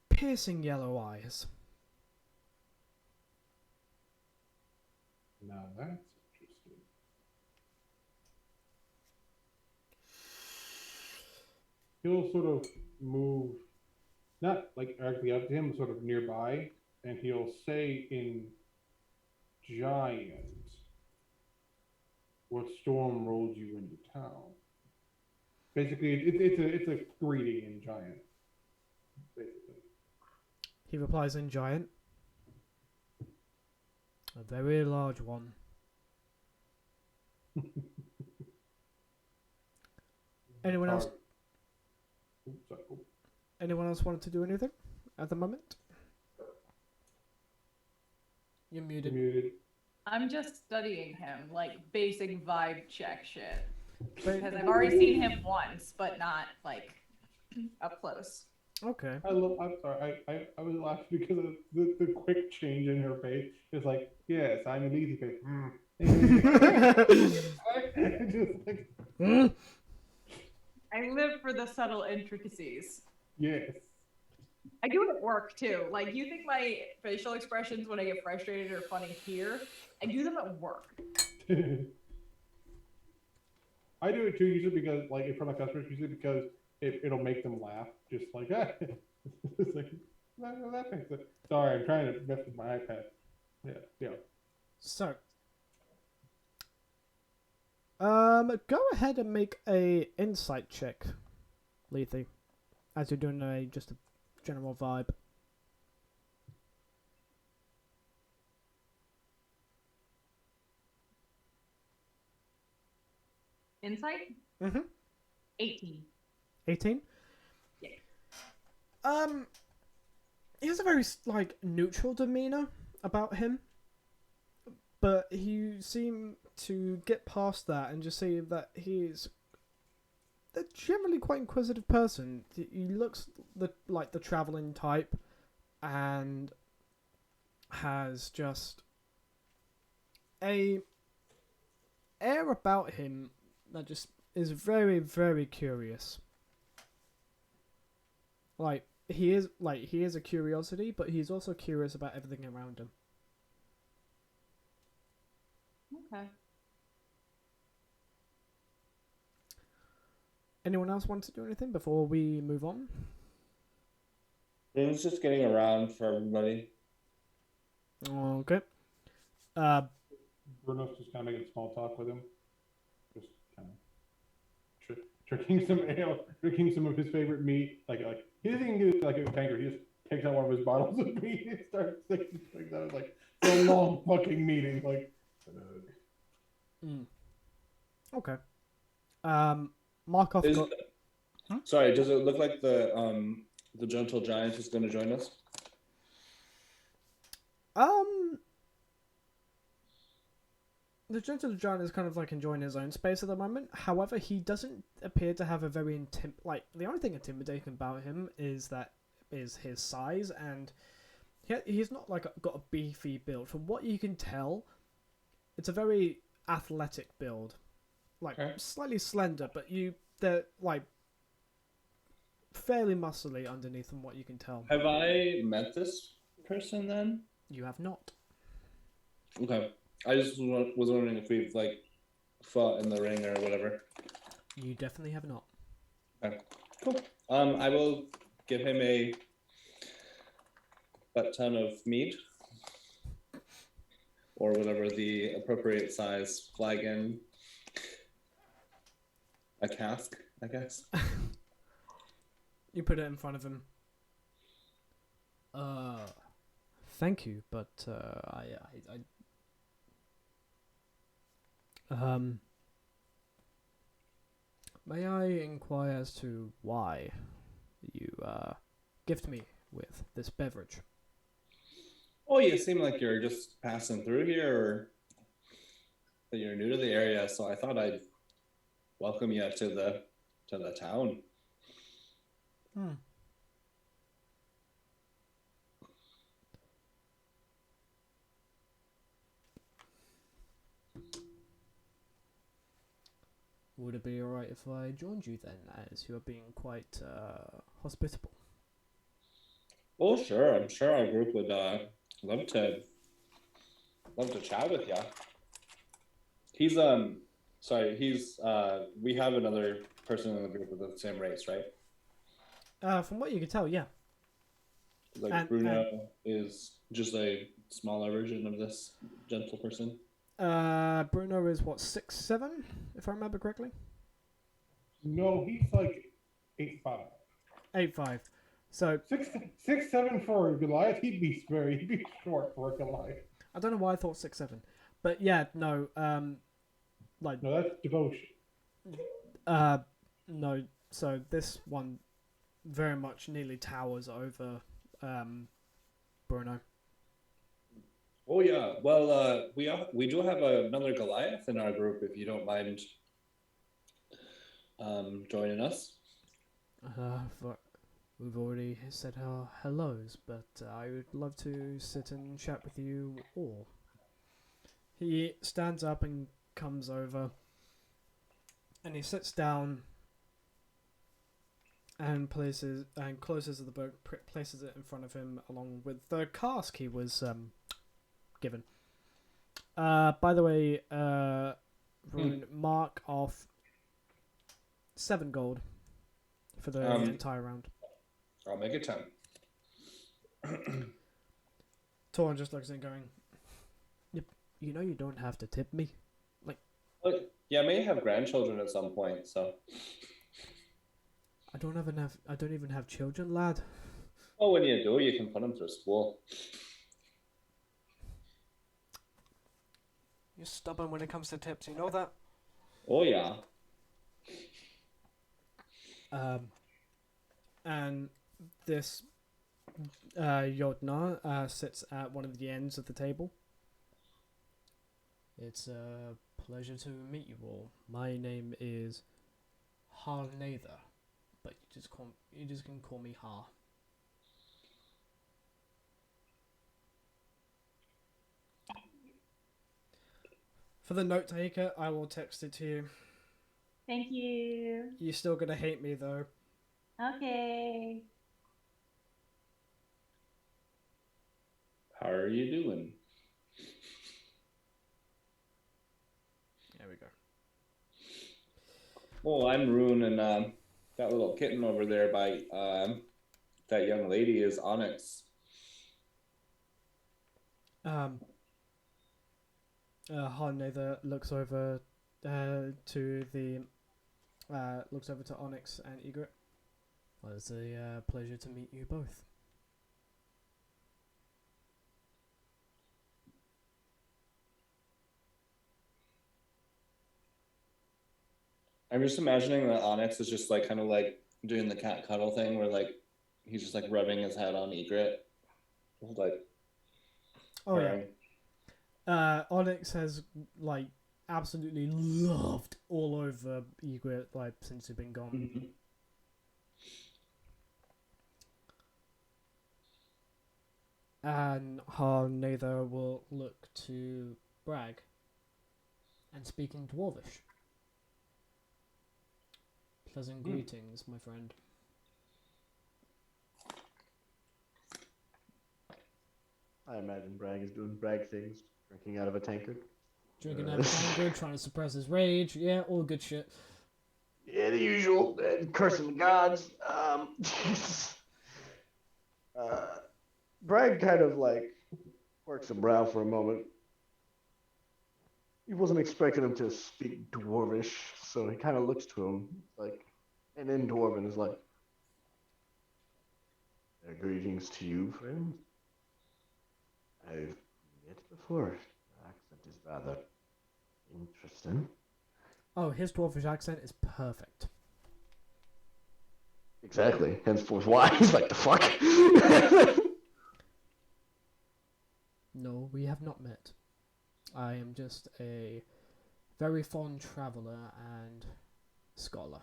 piercing yellow eyes. Now that's interesting. He'll sort of move, not like directly up to him, sort of nearby, and he'll say in Giant, "What storm rolled you into town?" Basically, it's a greeting in Giant. Basically, he replies in Giant. A very large one. Anyone else? Anyone else wanted to do anything at the moment? You're muted. I'm just studying him, like basic vibe check shit. Because I've already seen him once, but not like up close. Okay. I'm sorry. I was laughing because of the quick change in her face. It's like, yes, I'm a Lethe face. Just like, I live for the subtle intricacies. yes. I do it at work too. Like, you think my facial expressions when I get frustrated are funny here? I do them at work. I do it too, usually because, like, in front of customers, usually because it'll make them laugh. Just like, it's like, that makes it. Sorry, I'm trying to mess with my iPad. Yeah. So, go ahead and make a insight check, Lethe, as you're doing just a general vibe. Insight? Mm-hmm. 18. 18? Yeah. He has a very, like, neutral demeanor about him. But you seem to get past that and just see that he's a generally quite inquisitive person. He looks like the traveling type and has just a air about him that just is very, very curious. He is a curiosity, but he's also curious about everything around him. Okay. Anyone else want to do anything before we move on? Rune's just getting around for everybody. Okay. Bruno's just kind of making small talk with him. Just kind of drinking some of his favorite meat. Like he doesn't even get like a tanker. He just takes out one of his bottles of meat and starts sticking like that. Like it's a long fucking meeting. Like. Okay. Markov got... Sorry, does it look like the gentle giant is going to join us? The gentle giant is kind of like enjoying his own space at the moment. However, he doesn't appear to have a very the only thing intimidating about him is his size, and he's not like got a beefy build. From what you can tell, it's a very athletic build, like slightly slender, but they're like fairly muscly underneath from what you can tell. Have I met this person then? You have not. Okay. I just was wondering if we've like fought in the ring or whatever. You definitely have not. Okay. Cool. I will give him a butt ton of meat or whatever the appropriate size flagon. A cask, I guess. You put it in front of him. Thank you, but may I inquire as to why you gift me with this beverage? Oh, you seem like you're just passing through here, or that you're new to the area, so I thought I'd welcome you to the town. Would it be alright if I joined you then, as you are being quite hospitable? Oh, sure. I'm sure our group would love to chat with you. He's we have another person in the group with the same race, right? From what you can tell, yeah. Like Bruno is just a smaller version of this gentle person. Bruno is what, 6'7", if I remember correctly? No, he's like 8'5". 8'5". So 6'7" for a Goliath. He'd be short for a Goliath. I don't know why I thought 6'7", but yeah, no. No, that's devotion. No. So this one very much nearly towers over Bruno. Oh yeah. Well, we do have another Goliath in our group. If you don't mind joining us. We've already said our hellos, but I would love to sit and chat with you all. He stands up and comes over, and he sits down and closes the book, places it in front of him along with the cask he was given. By the way, mark off 7 gold for the entire round. I'll make it 10. Torin just looks in going, you know you don't have to tip me. Look, yeah, I may have grandchildren at some point, so. I don't even have children, lad. Well, when you do, you can put them through school. You're stubborn when it comes to tips, you know that? Oh, yeah. And this Yodna sits at one of the ends of the table. It's a pleasure to meet you all. My name is Harnather, but you just can call me Har. For the note taker, I will text it to you. Thank you. You're still gonna hate me though. Okay. How are you doing? There we go. Oh, I'm Rune, and that little kitten over there by that young lady is Onyx. Harnather looks over to Onyx and Egret. Well, it's a pleasure to meet you both. I'm just imagining that Onyx is just like kind of like doing the cat cuddle thing where like he's just like rubbing his head on Egret. Like, Oh yeah. purring. Onyx has like absolutely loved all over Egret like since he's been gone. Mhm. And her neither will look to Bragg and speak in Dwarvish. Pleasant greetings, my friend. I imagine Bragg is doing Bragg things, drinking out of a tankard. Drinking out of tankard, trying to suppress his rage. Yeah, all good shit. Yeah, the usual. Cursing the gods. Bragg kind of like quirks a brow for a moment. He wasn't expecting him to speak Dwarvish, so he kind of looks to him like, and in Dwarven is like, greetings to you, friend. I've met before. The accent is rather interesting. Oh, his Dwarvish accent is perfect. Exactly. Henceforth, why? He's like, the fuck? No, we have not met. I am just a very fond traveller and scholar.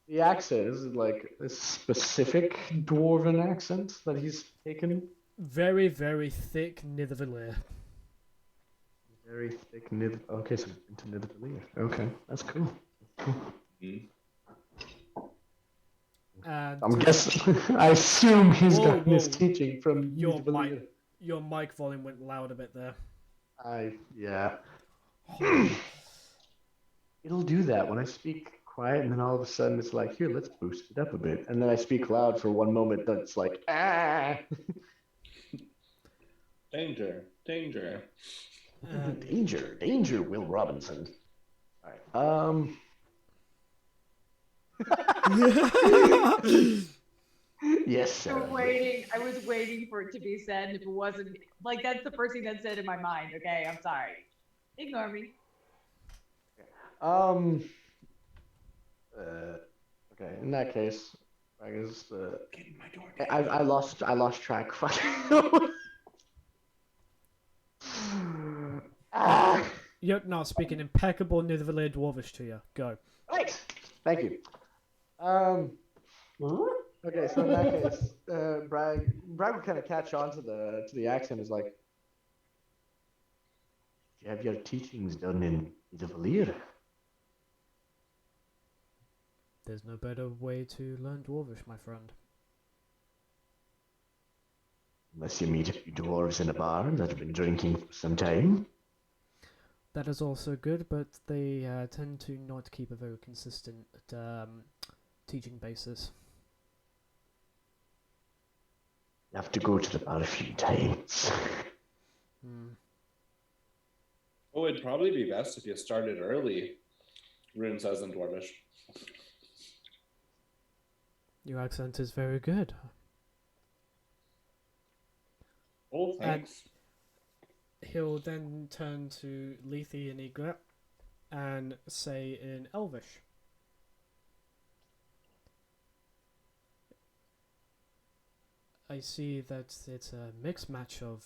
The accent, is it like a specific Dwarven accent that he's taken? Very, very thick Nidavellir. Very thick Okay, so into Nidavellir. Okay, that's cool. Mhm. And I'm guessing. I assume he's Whoa, gotten his whoa. teaching from Your Nidavellir. your mic volume went loud a bit there. Yeah. It'll do that when I speak quiet, and then all of a sudden it's like, here, let's boost it up a bit. And then I speak loud for one moment, that's like, ah! Danger, danger. Danger, Will Robinson. All right. Yes, sir. I was waiting for it to be said, and if it wasn't, like, that's the first thing that said in my mind. Okay, I'm sorry. Ignore me. Okay, in that case, I guess Get in my door. I lost track. Ah, You're now speaking impeccable Nidavellir Dwarvish to you. Go. right. Thank you. Okay, so in that case, Bragg would kind of catch on to the accent. Is like, you have your teachings done in Nidavellir. There's no better way to learn Dwarvish, my friend. Unless you meet a few dwarves in a bar that have been drinking for some time. That is also good, but they tend to not keep a very consistent teaching basis. You have to go to the bar a few times. Oh, it'd probably be best if you started early. Rune says in Dwarvish. Your accent is very good. Oh, thanks. He'll then turn to Lethe and Egret and say in Elvish. I see that it's a mixed match of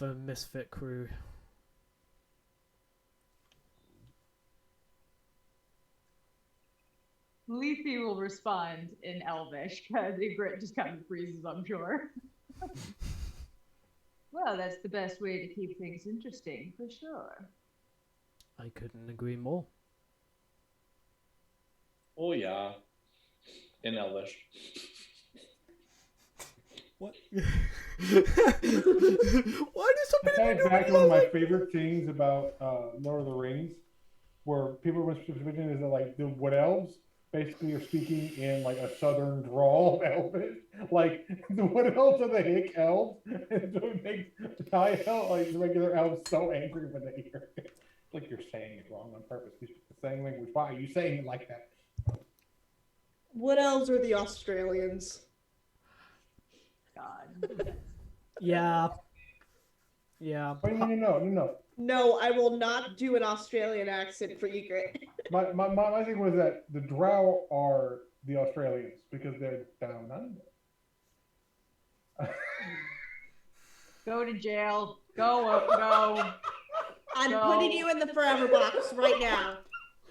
a misfit crew. Lethe will respond in Elvish because Ygritte just kind of freezes, I'm sure. Well, that's the best way to keep things interesting, for sure. I couldn't agree more. Oh, yeah. In Elvish. What? Why do so many That's exactly one of my favorite things about Lord of the Rings, where people with vision is that like the Wood Elves basically are speaking in like a southern drawl of Elvish. Like the Wood Elves are the Hick Elves, and so it makes High Elf, like regular elves, so angry when they hear it. Like you're saying it wrong on purpose. You speak the same language. Why are you saying it like that? Wood elves are the Australians. God. Yeah. Yeah. Oh, no. No, I will not do an Australian accent for Egret. My thing was that the Drow are the Australians because they're down under. Go to jail. Go. I'm No. putting you in the forever box right now.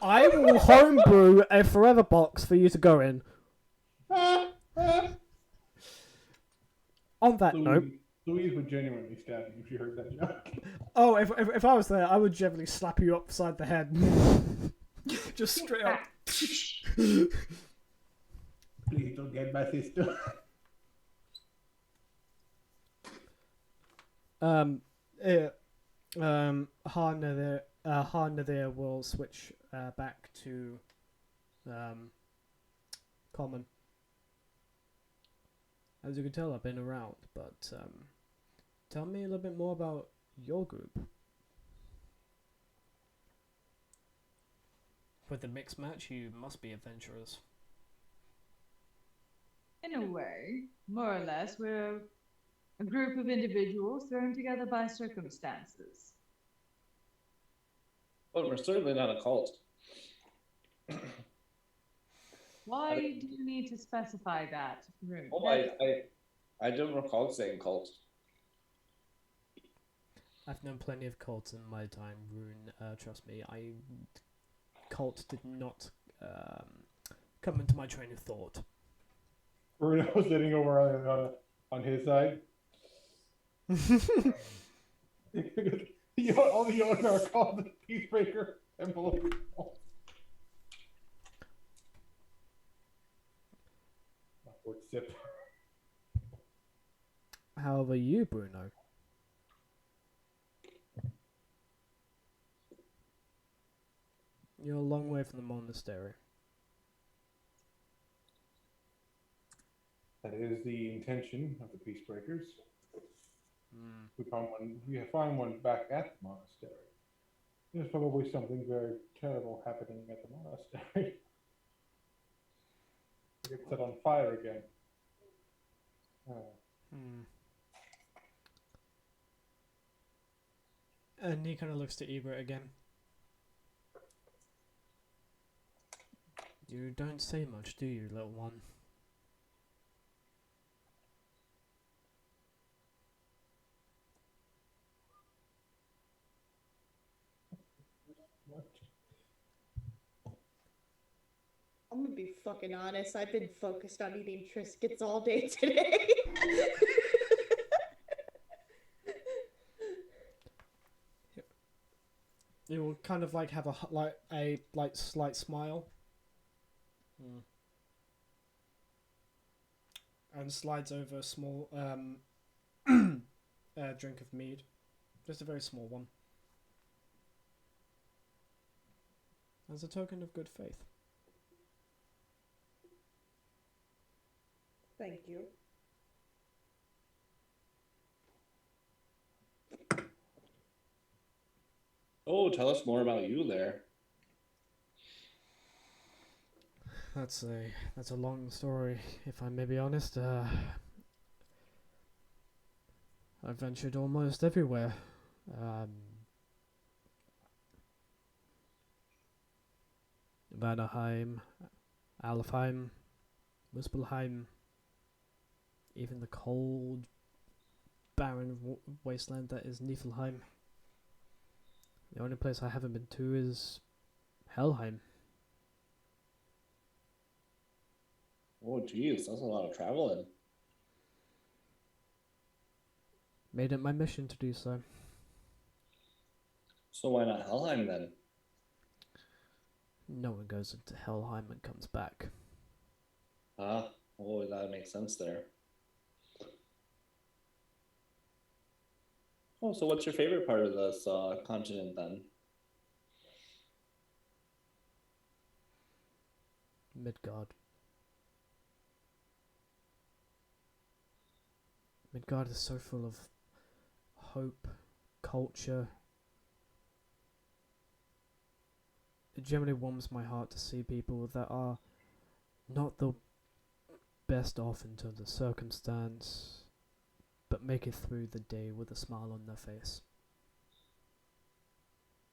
I will homebrew a forever box for you to go in. On that note, Louise would genuinely stab you if she heard that joke. oh, if I was there, I would generally slap you upside the head. Just straight up. Please don't get my sister. Harnathir will switch back to common. As you can tell, I've been around, but tell me a little bit more about your group. With the mixed match, you must be adventurers. In a way, more or less, we're a group of individuals thrown together by circumstances. But we're certainly not a cult. Why do you need to specify that, Rune? Oh, I don't recall saying cult. I've known plenty of cults in my time, Rune. Trust me, cult did not come into my train of thought. Bruno sitting over on his side. All the Yoda are called the Peacemaker Temple. Sip. How about you, Bruno? You're a long way from the monastery. That is the intention of the Peacebreakers. Mm. We find one back at the monastery. There's probably something very terrible happening at the monastery. It gets set on fire again. And he kind of looks to Ebert again. You don't say much, do you, little one? What? I'm gonna be fucking honest. I've been focused on eating Triscuits all day today. You will kind of like have a slight smile, and slides over a small drink of mead, just a very small one, as a token of good faith. Thank you. Oh, tell us more about you there. That's a long story, if I may be honest. I ventured almost everywhere. Vanaheim, Alfheim, Muspelheim, even the cold, barren wasteland that is Niflheim. The only place I haven't been to is Helheim. Oh, geez, that's a lot of traveling. Made it my mission to do so. So why not Helheim then? No one goes into Helheim and comes back. Oh, that makes sense there. Oh, so what's your favorite part of this continent then? Midgard. Midgard is so full of hope, culture. It generally warms my heart to see people that are not the best off in terms of circumstance, but make it through the day with a smile on their face.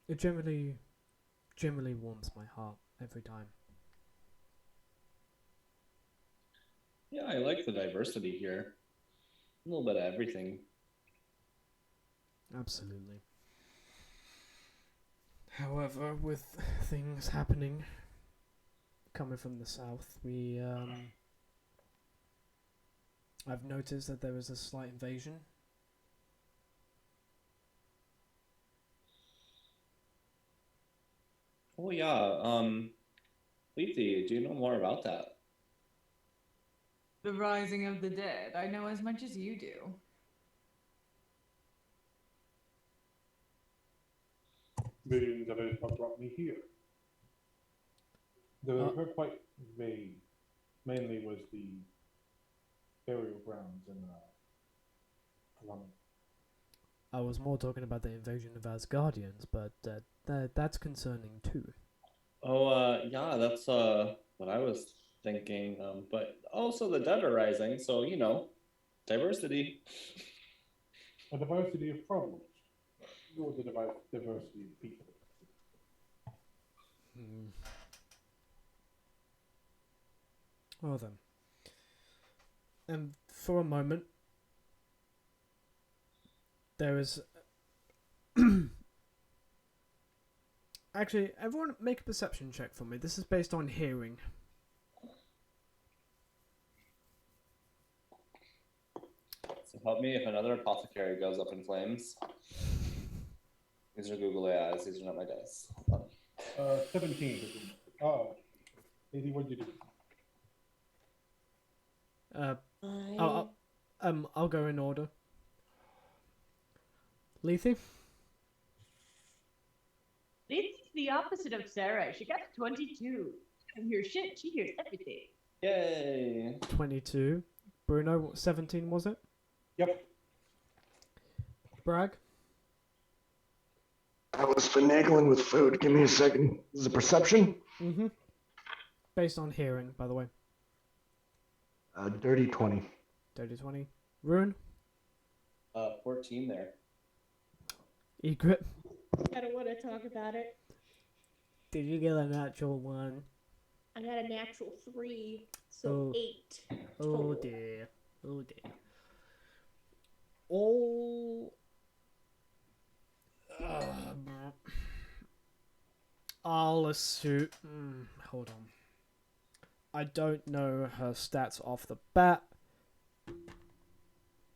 It generally warms my heart every time. Yeah, I like the diversity here. A little bit of everything. Absolutely. However, with things happening coming from the south, I've noticed that there was a slight invasion. Oh yeah, Lethe, do you know more about that? The rising of the dead. I know as much as you do. Visions of it is what brought me here. They were quite vague. Mainly was the burial grounds in London. I was more talking about the invasion of Asgardians, but that's concerning too. Oh, yeah, that's what I was thinking. But also the dead are rising, so you know, diversity. A diversity of problems. Nor the diversity of people. Well then. And for a moment, there is... Actually, everyone make a perception check for me. This is based on hearing. So help me if another apothecary goes up in flames. These are Google AIs. These are not my dice. 17. Uh-oh. Lady, what'd you do? I'll go in order. Lethe? It's the opposite of Sarah. She got 22. She doesn't hear shit. She hears everything. Yay! 22. Bruno, 17 was it? Yep. Bragg? I was finagling with food. Give me a second. This is a perception? Mm-hmm. Based on hearing, by the way. Dirty 20. Dirty 20. Rune? 14 there. Egret? I don't want to talk about it. Did you get a natural 1? I got a natural 3, so 8. Oh total. dear. Oh dear. All... I'll assume... hold on. I don't know her stats off the bat.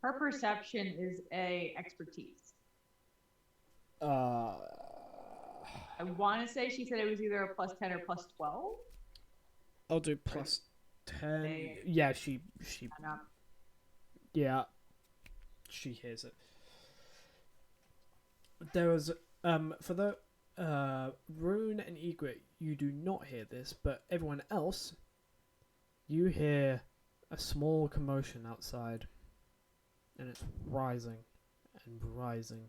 Her perception is a expertise. I want to say she said it was either a plus 10 or plus 12. I'll do plus 10. They- Yeah, she No. yeah. She hears it. There was for the Rune and Egret, you do not hear this, but everyone else, you hear a small commotion outside, and it's rising and rising.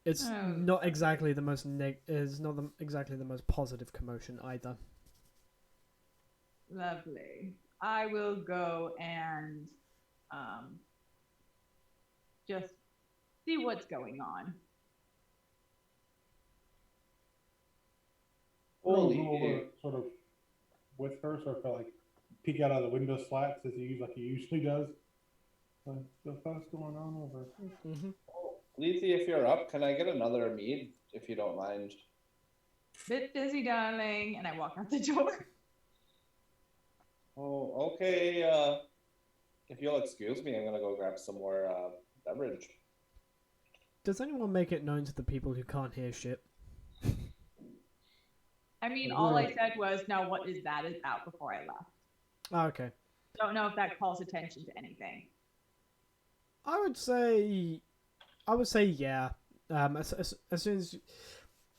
It's not exactly the most exactly the most positive commotion either. Lovely. I will go and just see what's going on. Or go over sort of with her, sort of like peek out of the window slats as he usually does. So what's going on over? Mm-hmm. Lethe, if you're up, can I get another mead, if you don't mind? Bit busy, darling, and I walk out the door. Oh, okay. If you'll excuse me, I'm gonna go grab some more beverage. Does anyone make it known to the people who can't hear shit? I mean, all I said was, now what is that is out before I left. Oh, okay. Don't know if that calls attention to anything. I would say yeah. As soon as,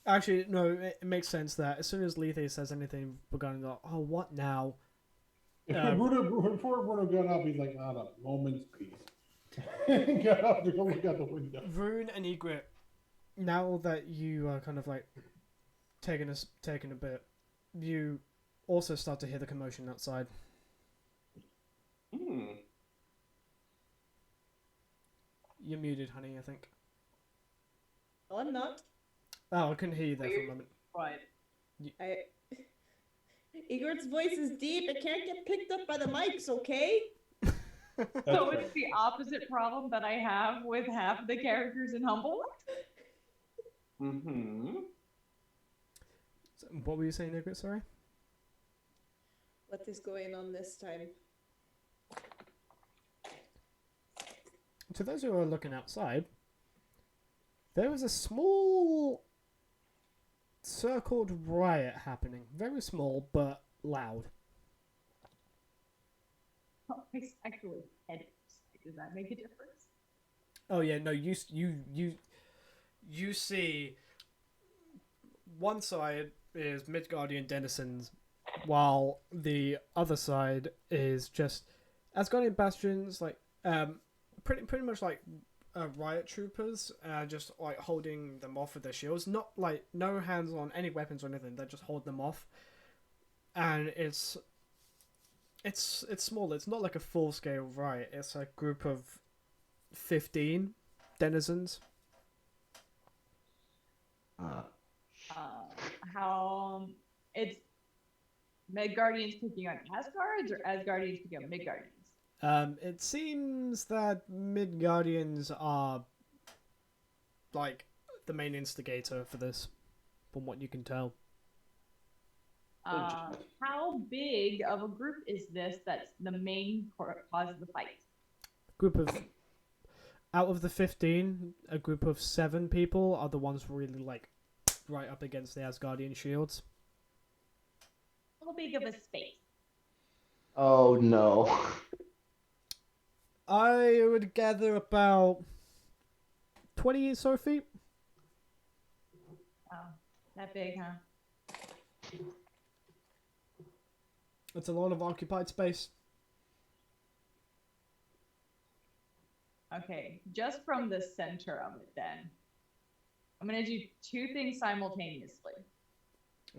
actually no, it makes sense that as soon as Lethe says anything, we're going to go, oh, what now? Before Bruno got up, he's like, not a moment's peace. Got up to go look out the window. Rune and Egret, now that you are kind of like taking a bit, you also start to hear the commotion outside. You're muted, honey, I think. No, I'm not. Oh, I couldn't hear you there for a moment. What? Egort's voice is deep. It can't get picked up by the mics, okay? So it's the opposite problem that I have with half of the characters in Humble. Mm-hmm. What were you saying, Nigrit? Sorry. What is going on this time? To those who are looking outside, there is a small circled riot happening. Very small, but loud. Oh, it's actually head. Does that make a difference? Oh yeah, no. You see, one side is Midgardian denizens, while the other side is just Asgardian bastions, like pretty much like riot troopers, just like holding them off with their shields. Not like no hands on any weapons or anything. They just hold them off, and it's small. It's not like a full scale riot. It's a group of 15 denizens. How it's Midgardians picking on Asgards or Asgardians picking on Midgardians? It seems that Midgardians are like the main instigator for this, from what you can tell. How big of a group is this that's the main cause of the fight? Group of out of the 15, a group of 7 people are the ones really like right up against the Asgardian shields. How big of a space? Oh no. I would gather about 20 or so feet. Oh, that big, huh? It's a lot of occupied space. Okay, just from the center of it then. I'm gonna do 2 things simultaneously.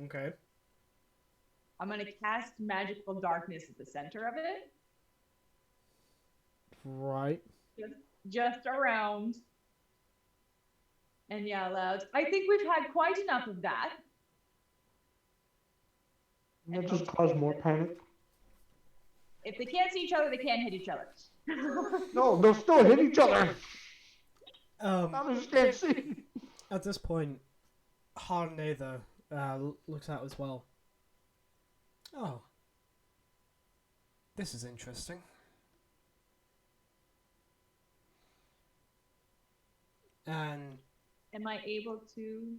Okay. I'm gonna cast magical darkness at the center of it. Right. Just around. And yell out. I think we've had quite enough of that. That just caused more panic. If they can't see each other, they can't hit each other. No, they'll still hit each other. Um, Others can't see. At this point, Harnather looks out as well. Oh. This is interesting. And Am I able to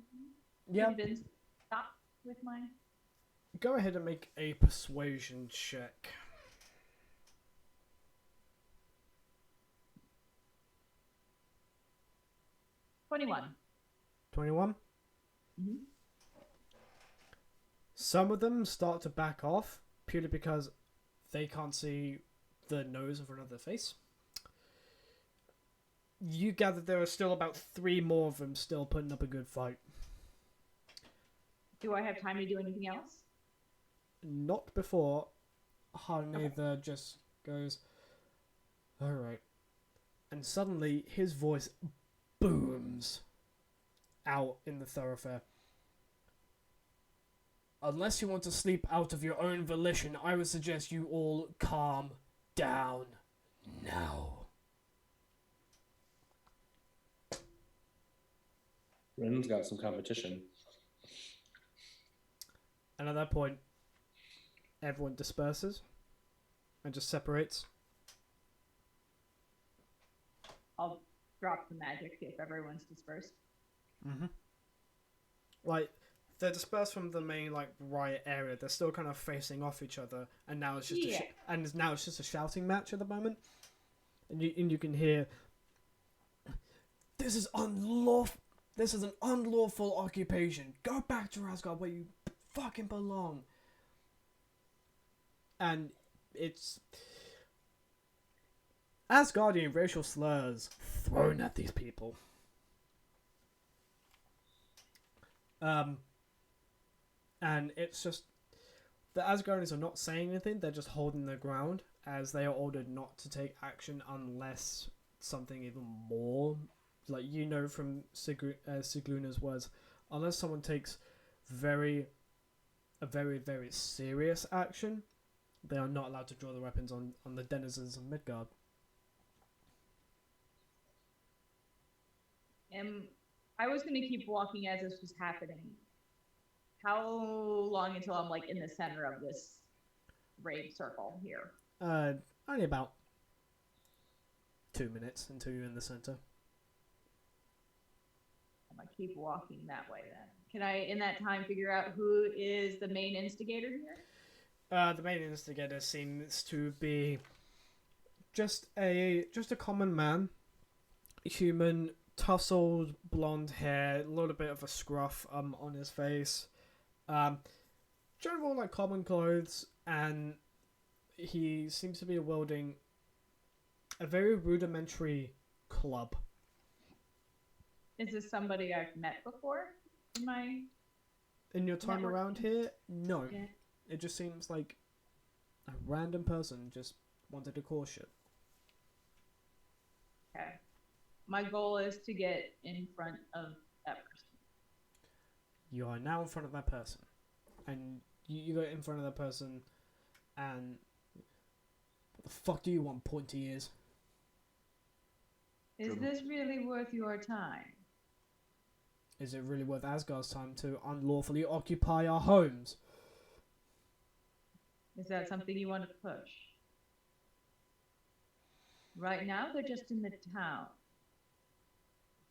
yeah, convince stop with my... go ahead and make a persuasion check. 21. 21? Mm-hmm. Some of them start to back off purely because they can't see the nose of another face. You gather there are still about 3 more of them still putting up a good fight. Do I have time to do anything else? Not before Harnather just goes, alright. And suddenly his voice booms out in the thoroughfare. Unless you want to sleep out of your own volition, I would suggest you all calm down now. Rin's got some competition. And at that point, everyone disperses and just separates. I'll drop the magic if everyone's dispersed. Mm-hmm. Like, they're dispersed from the main like riot area. They're still kind of facing off each other, and now it's just now it's just a shouting match at the moment. And you can hear, "This is unlawful. This is an unlawful occupation. Go back to Asgard where you fucking belong." And it's Asgardian racial slurs thrown at these people. And it's just the Asgardians are not saying anything. They're just holding their ground as they are ordered not to take action unless something even more, like from Sigluna's words, unless someone takes very a very, very serious action, they are not allowed to draw the weapons on the denizens of Midgard. I was gonna keep walking as this was happening. How long until I'm like in the center of this raid circle here? Only about 2 minutes until you're in the center. I'm gonna keep walking that way then. Can I, in that time, figure out who is the main instigator here? The main instigator seems to be just a common man, human, tousled blonde hair, a little bit of a scruff on his face, general like common clothes, and he seems to be wielding a very rudimentary club. Is this somebody I've met before? In your time network? around here, no. Yeah. It just seems like a random person just wanted to cause shit. Okay. My goal is to get in front of that person. You are now in front of that person. And you go in front of that person, and what the fuck do you want, pointy ears? Is this really worth your time? Is it really worth Asgard's time to unlawfully occupy our homes? Is that something you want to push? Right now, they're just in the town.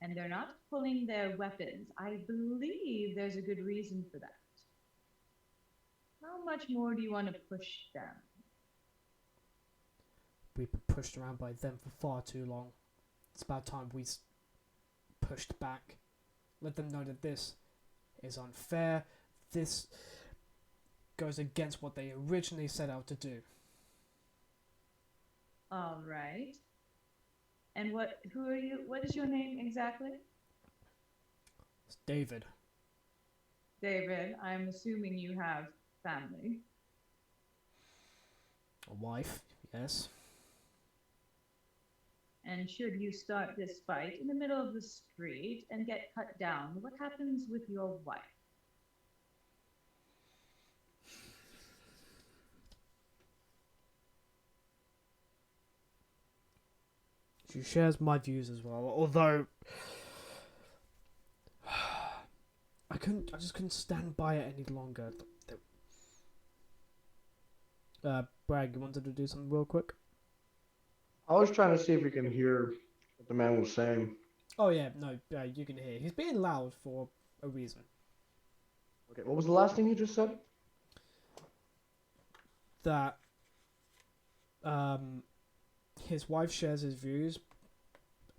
And they're not pulling their weapons. I believe there's a good reason for that. How much more do you want to push them? We've been pushed around by them for far too long. It's about time we pushed back. Let them know that this is unfair. This goes against what they originally set out to do. All right. And who are you? What is your name exactly? It's David. David, I'm assuming you have family. A wife, yes. And should you start this fight in the middle of the street and get cut down, what happens with your wife? She shares my views as well, although I just couldn't stand by it any longer. Bragg, you wanted to do something real quick? I was trying to see if we can hear what the man was saying. Oh yeah, no, you can hear. He's being loud for a reason. Okay, what was the last thing you just said? That his wife shares his views,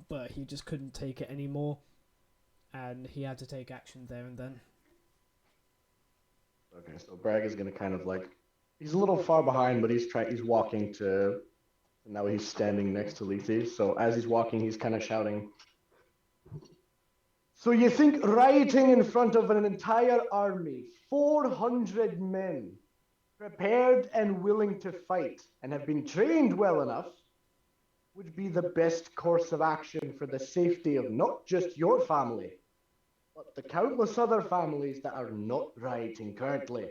but he just couldn't take it anymore, and he had to take action there and then. Okay, so Bragg is gonna kind of like, he's a little far behind, but he's walking to. Now he's standing next to Lethe. So as he's walking, he's kind of shouting. So you think rioting in front of an entire army, 400 men, prepared and willing to fight, and have been trained well enough, would be the best course of action for the safety of not just your family, but the countless other families that are not rioting currently?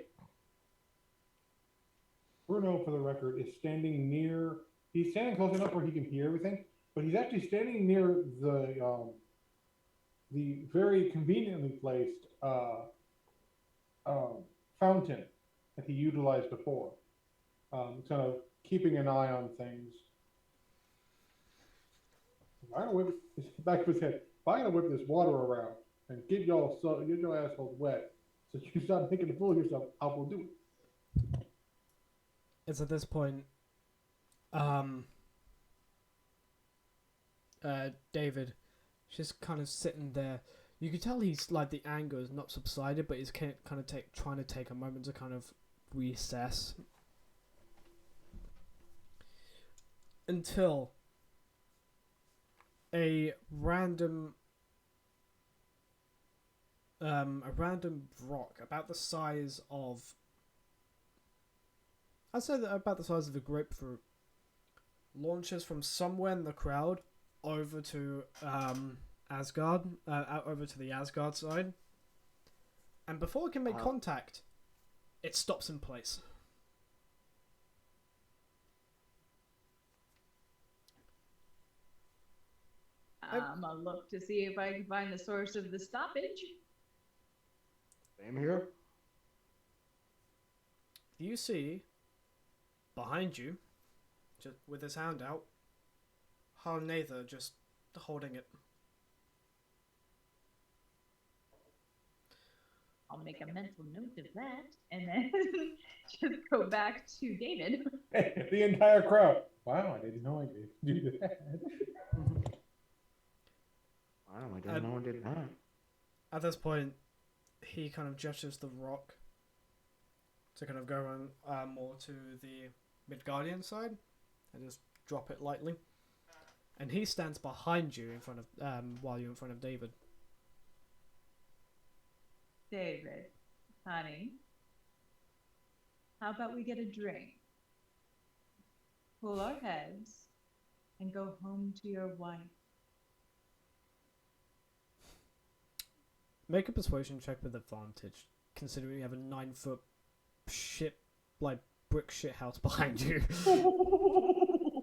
Bruno, for the record, is standing near. He's standing close enough where he can hear everything, but he's actually standing near the very conveniently placed fountain that he utilized before. Kind of keeping an eye on things. I'm gonna whip back of his head. If I'm gonna whip this water around and get your assholes wet, so you stop making a fool of yourself, I will do it. It's at this point, David, just kind of sitting there. You can tell he's like the anger is not subsided, but he's kind of trying to take a moment to kind of reassess until a random rock about the size of, I'd say that about the size of a grapefruit, launches from somewhere in the crowd over to Asgard, over to the Asgard side, and before it can make contact, it stops in place. I'm gonna look to see if I can find the source of the stoppage. Same here. You see, behind you, just with his hand out, Lethe just holding it. I'll make a mental note of that, and then just go back to David. The entire crowd. Wow, I didn't know I did do that. Wow, I didn't know I did that. At this point, he kind of gestures the rock to kind of go on more to the Midgardian side and just drop it lightly. And he stands behind you in front of while you're in front of David. David, honey, how about we get a drink, cool our heads, and go home to your wife? Make a persuasion check with advantage, considering you have a 9-foot shit, like brick shit house behind you.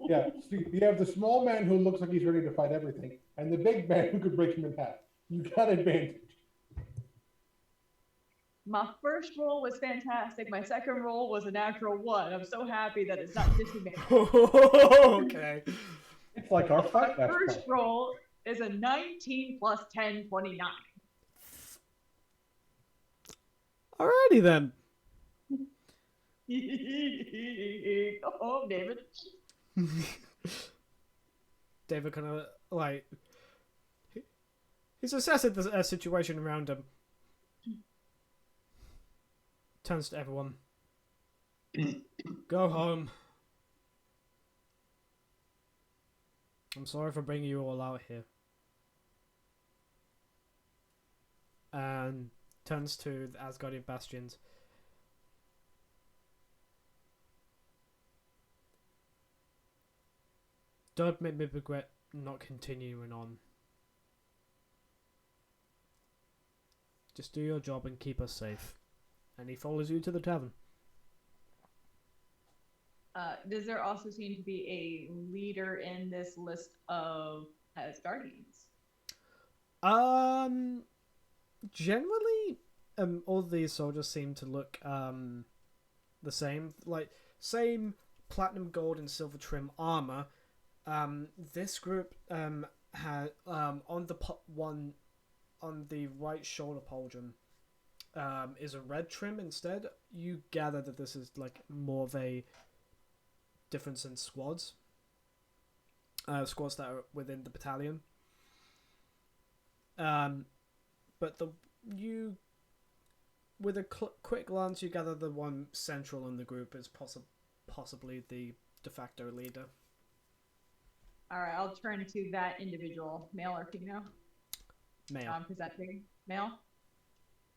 Yeah, so you have the small man who looks like he's ready to fight everything, and the big man who could break him in half. You got advantage. My first roll was fantastic. My second roll was a natural 1. I'm so happy that it's not disadvantage. Okay. It's like our fight My last first time. roll is a 19 plus 10, 29. Alrighty then. Go home, David. David kind of like he's assessing the situation around him. Turns to everyone. Go home. I'm sorry for bringing you all out here. And turns to the Asgardian Bastions. Don't make me regret not continuing on. Just do your job and keep us safe. And he follows you to the tavern. Does there also seem to be a leader in this list of Asgardians? Generally, all these soldiers seem to look the same, like same platinum, gold, and silver trim armor. This group had on the one on the right shoulder pauldron is a red trim instead. You gather that this is like more of a difference in squads. Squads that are within the battalion. But with a quick glance, you gather the one central in the group is possibly the de facto leader. All right, I'll turn to that individual, male or female. Male. I'm presenting male.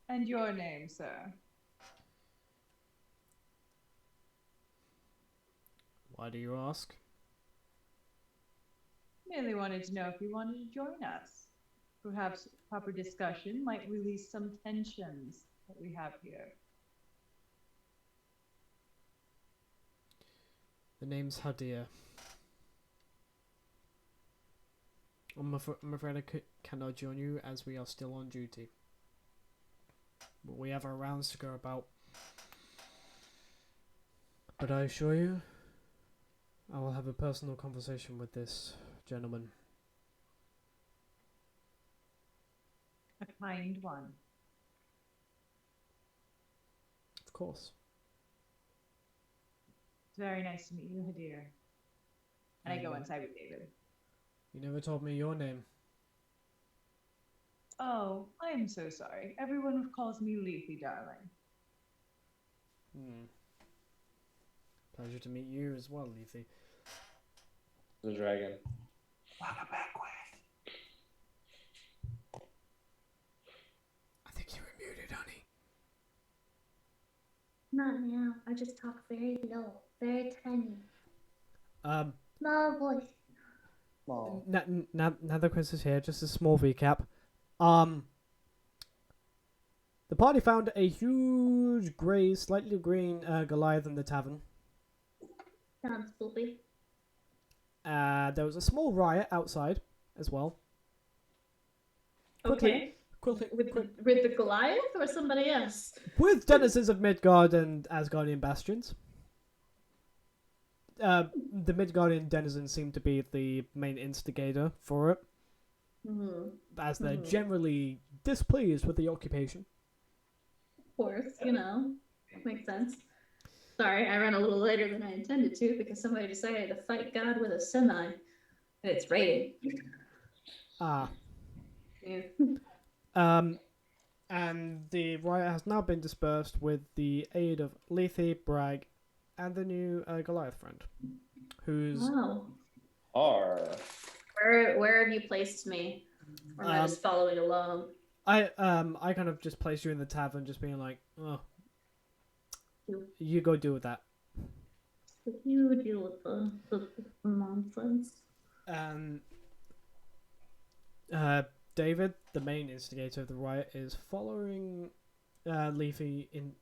And your name, sir? Why do you ask? Merely wanted to know if you wanted to join us. Perhaps proper discussion might release some tensions that we have here. The name's Hadir. I'm afraid I cannot join you as we are still on duty. But we have our rounds to go about. But I assure you, I will have a personal conversation with this gentleman. A kind one. Of course. It's very nice to meet you, Hadir. And I go inside with David. You never told me your name. Oh, I am so sorry. Everyone calls me Lethe, darling. Pleasure to meet you as well, Lethe. The dragon. Welcome back, I think you were muted, honey. Not now. I just talk very low, very tiny. Small voice. Now the quiz is here. Just a small recap. The party found a huge grey, slightly green Goliath in the tavern. Sounds spoopy. There was a small riot outside as well. Okay. Quickly, With the Goliath or somebody else? with denizens of Midgard and Asgardian bastions. The Midgardian denizens seem to be the main instigator for it, as they're generally displeased with the occupation. Of course, makes sense. Sorry, I ran a little later than I intended to because somebody decided to fight God with a semi. And it's raining. Ah. Yeah. And the riot has now been dispersed with the aid of Lethe, Bragg, and the new Goliath friend, who's Wow. R. Where have you placed me? Or am I just following along? I kind of just placed you in the tavern, just being like, oh, you go deal with that. You deal with the nonsense. David, the main instigator of the riot, is following Lethe in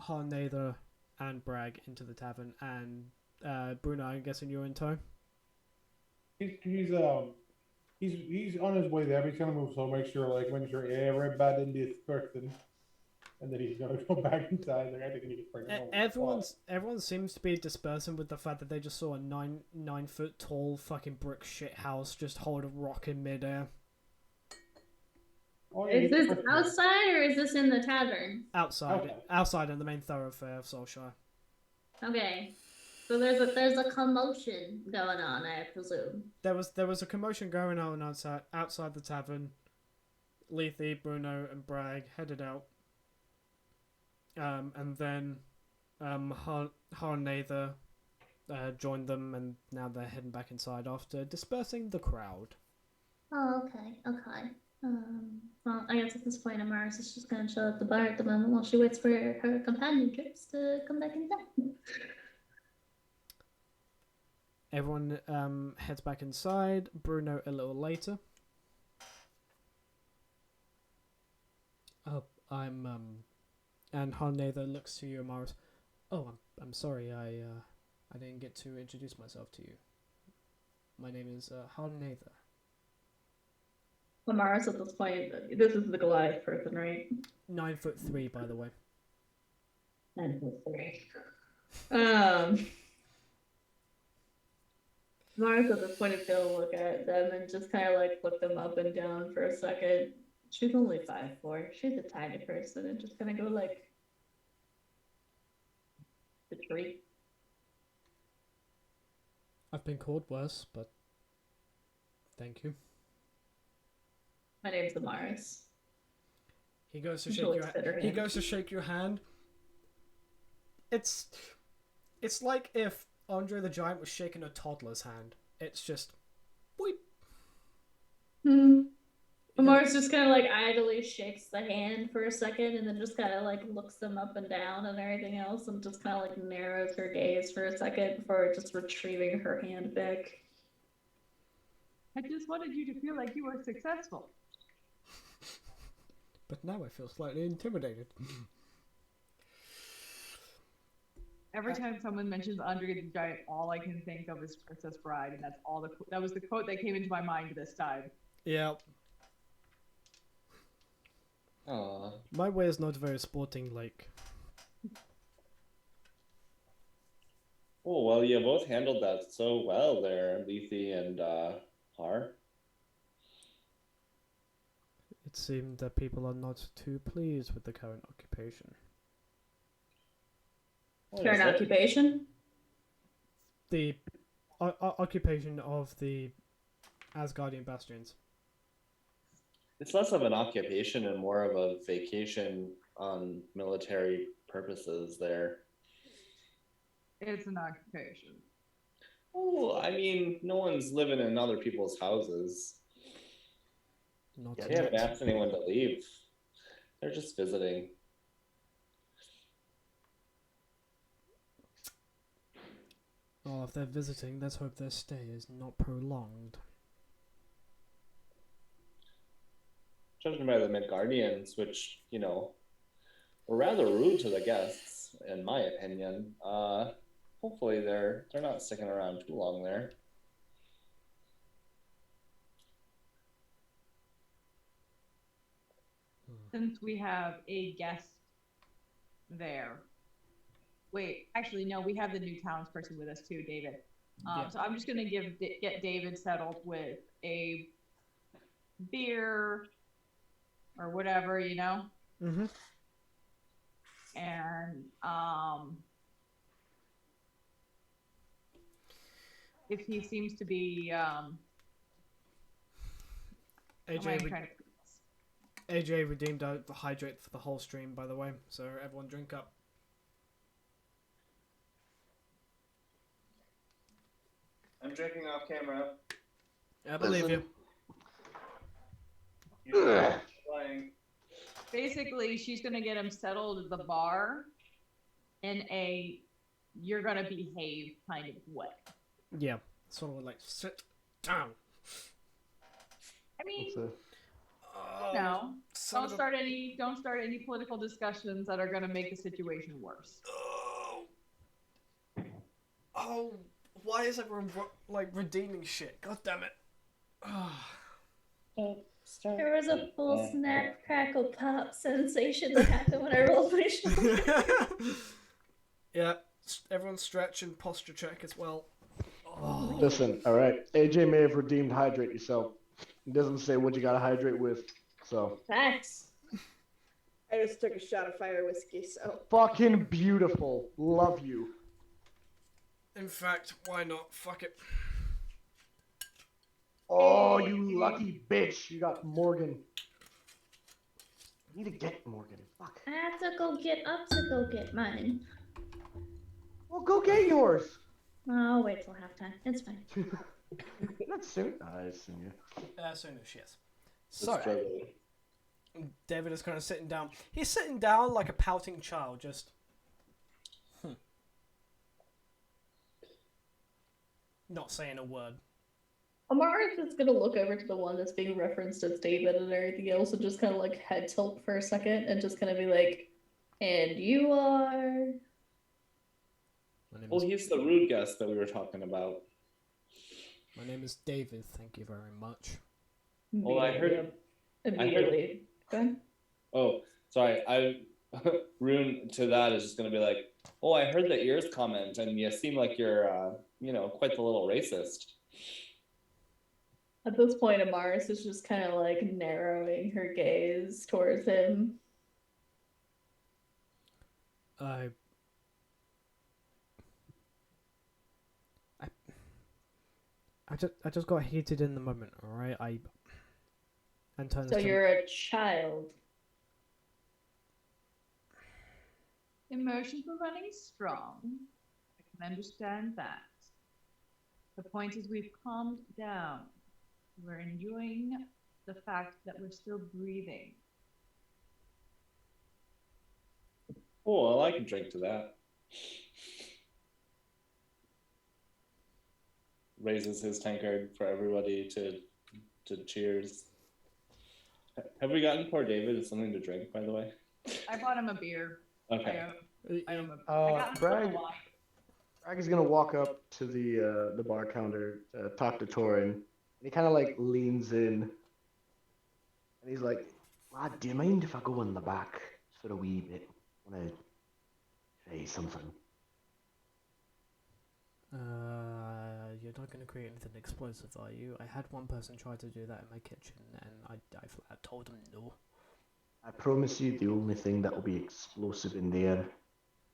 Harnather and Bragg into the tavern, and Bruno, I'm guessing you're in tow. He's on his way there. But he's gonna move slow, make sure everybody is person, and then he's gonna go back inside. I think he needs to bring him home. Everyone seems to be dispersing with the fact that they just saw a 9 foot tall fucking brick shit house just hold a rock in midair. Oh, yeah, Is this outside or is this in the tavern? Outside in the main thoroughfare of Soulshire. Okay. So there's a commotion going on, I presume. There was a commotion going on outside the tavern. Lethe, Bruno, and Bragg headed out. And then Harnather joined them, and now they're heading back inside after dispersing the crowd. Oh, okay. Well, I guess at this point, Amaris is just gonna chill at the bar at the moment while she waits for her companion trips to come back inside. Everyone heads back inside. Bruno a little later. And Harnather looks to you, Amaris. Oh, I'm sorry. I didn't get to introduce myself to you. My name is Harnather. Amaris at this point, this is the Goliath person, right? 9'3", by the way. 9'3". Amaris at this point is gonna look at them and just kind of like look them up and down for a second. She's only 5'4". She's a tiny person, and just gonna go like the tree. I've been called worse, but thank you. My name's Amaris. He goes to shake your hand. It's like if Andre the Giant was shaking a toddler's hand. It's just, boop. Amaris just kind of like idly shakes the hand for a second, and then just kind of like looks them up and down and everything else, and just kind of like narrows her gaze for a second before just retrieving her hand back. I just wanted you to feel like you were successful. But now I feel slightly intimidated. Every time someone mentions Andre the Giant, all I can think of is Princess Bride, and that was the quote that came into my mind this time. Yeah. Aww. My way is not very sporting like. Oh, well, you both handled that so well there, Lethe and Har. It seemed that people are not too pleased with the current occupation. Current occupation? The occupation of the Asgardian bastions. It's less of an occupation and more of a vacation on military purposes there. It's an occupation. Oh, I mean, no one's living in other people's houses. Not They haven't asked anyone to leave. They're just visiting. Oh, if they're visiting, let's hope their stay is not prolonged. judging by the Midgardians, which, you know, were rather rude to the guests, in my opinion. Hopefully they're not sticking around too long there. Since we have a guest there. Wait, actually, no, we have the new townsperson with us too, David. Yeah. So I'm just gonna get David settled with a beer or whatever, you know. Mm-hmm. And if he seems to be how am I AJ, trying to- AJ redeemed out the hydrate for the whole stream, by the way. So everyone drink up. I'm drinking off camera. I believe you. basically she's gonna get him settled at the bar in a you're gonna behave kind of way. Yeah, sort of like sit down. I mean, Oh, no. son Don't of a- start any political discussions that are gonna make the situation worse. Oh, why is everyone like redeeming shit? God damn it. There was a full snap, crackle, pop sensation that happened when I rolled my shoulder. Yeah, everyone stretch and posture check as well. Oh. Listen, all right. AJ may have redeemed hydrate yourself. It doesn't say what you gotta hydrate with, so. Facts. I just took a shot of fire whiskey, so. Fucking beautiful. Love you. In fact, why not? Fuck it. Oh, you lucky bitch. You got Morgan. I need to get Morgan. Fuck. I have to go get up to go get mine. Well, go get yours. I'll wait till halftime. It's fine. Not soon. I assume you. Soon as yes. So, Struggling. David is kind of sitting down. He's sitting down like a pouting child, just. Not saying a word. Amara is just gonna look over to the one that's being referenced as David and everything else and just kind of like head tilt for a second and just kind of be like, and you are. My name Well, is, he's the rude guest that we were talking about. my name is David. Thank you very much. Well, I heard. Immediately. Okay. Oh, sorry. Rune to that is just gonna be like, oh, I heard the ears comment, and you seem like you're, you know, quite the little racist. At this point, Amaris is just kind of like narrowing her gaze towards him. I just got heated in the moment. All right, and turns So to you're a child. Emotions were running strong. I can understand that. The point is we've calmed down. We're enjoying the fact that we're still breathing. Oh, well, I can drink to that. Raises his tankard for everybody to cheers. Have we gotten poor David something to drink, by the way? I bought him a beer. Okay. I got him a Bragg, wine. Bragg is gonna walk up to the bar counter, talk to Torin, and he kind of like leans in, and he's like, "Lad, do you mind if I go in the back for a wee bit? I want to say something." You're not going to create anything explosive, are you? I had one person try to do that in my kitchen, and I flat out told him no. I promise you, the only thing that will be explosive in there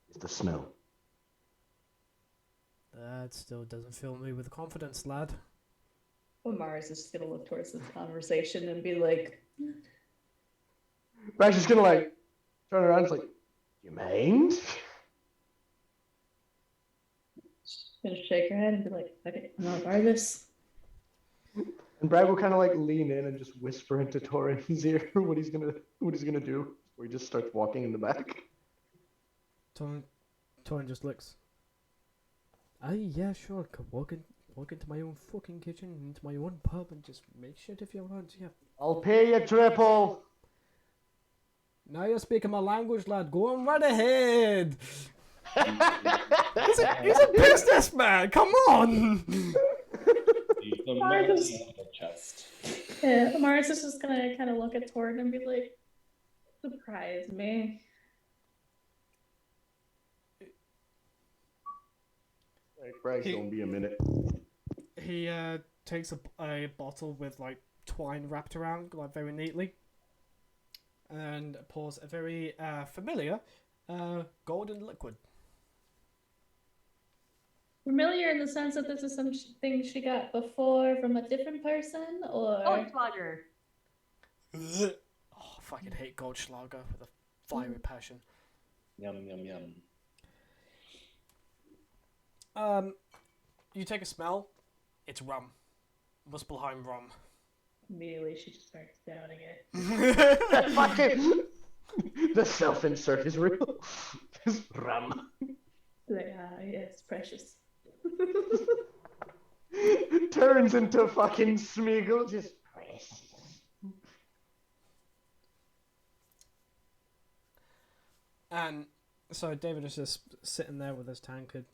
is the smell. That still doesn't fill me with confidence, lad. Amaris is just gonna look towards this conversation and be like, Bragg's just gonna like turn around, and it's like, "You mind?" gonna shake her head and be like, okay, I'm gonna buy this. And Bragg will kind of like lean in and just whisper into Torin's ear what he's gonna do, or he just starts walking in the back. Torin just looks. Yeah, sure. Walk into my own fucking kitchen, into my own pub, and just make shit if you want. Yeah, I'll pay you triple. Now you're speaking my language, lad. Go on right ahead. He's a businessman. Come on. Leave the Mars money is- in the chest. Yeah, Mars is just gonna kind of look at Tord and be like, surprise me. Bryce, don't be a minute. He takes a bottle with like twine wrapped around, like very neatly, and pours a very familiar golden liquid. Familiar in the sense that this is something she got before from a different person, or Goldschlager. Oh, I fucking hate Goldschlager with a fiery passion. Yum yum yum. You take a smell. It's rum. Muspelheim rum. immediately she just starts doubting it. Fucking the self-insert is real. It's rum. Like, yes, precious. Turns into fucking Smeagol. Just And so David is just sitting there with his tankard.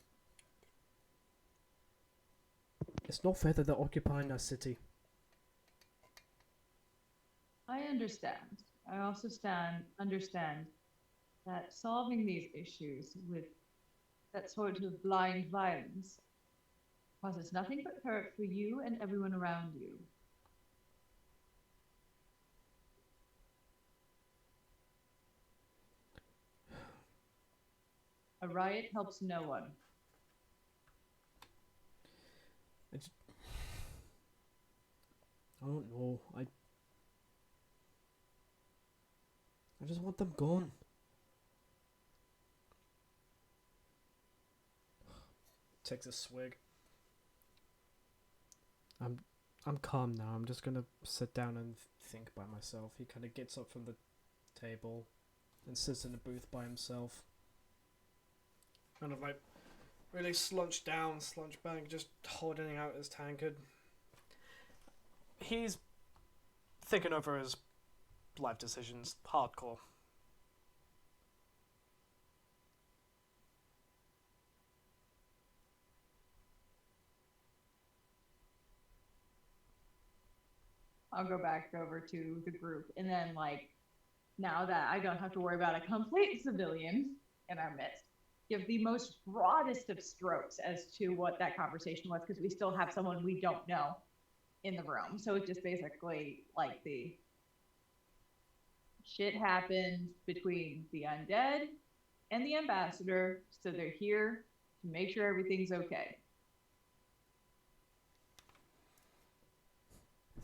It's not fair that they're occupying our city. I understand. I also understand that solving these issues with that sort of blind violence causes nothing but hurt for you and everyone around you. A riot helps no one. I don't know. I just want them gone. Takes a swig. I'm calm now. I'm just gonna sit down and think by myself. He kind of gets up from the table and sits in the booth by himself. Kind of like really slunched down, slunched back, just holding out his tankard. He's thinking over his life decisions hardcore. I'll go back over to the group, and then like now that I don't have to worry about a complete civilian in our midst, give the most broadest of strokes as to what that conversation was, because we still have someone we don't know in the room. So it's just basically like the shit happened between the undead and the ambassador, so they're here to make sure everything's okay.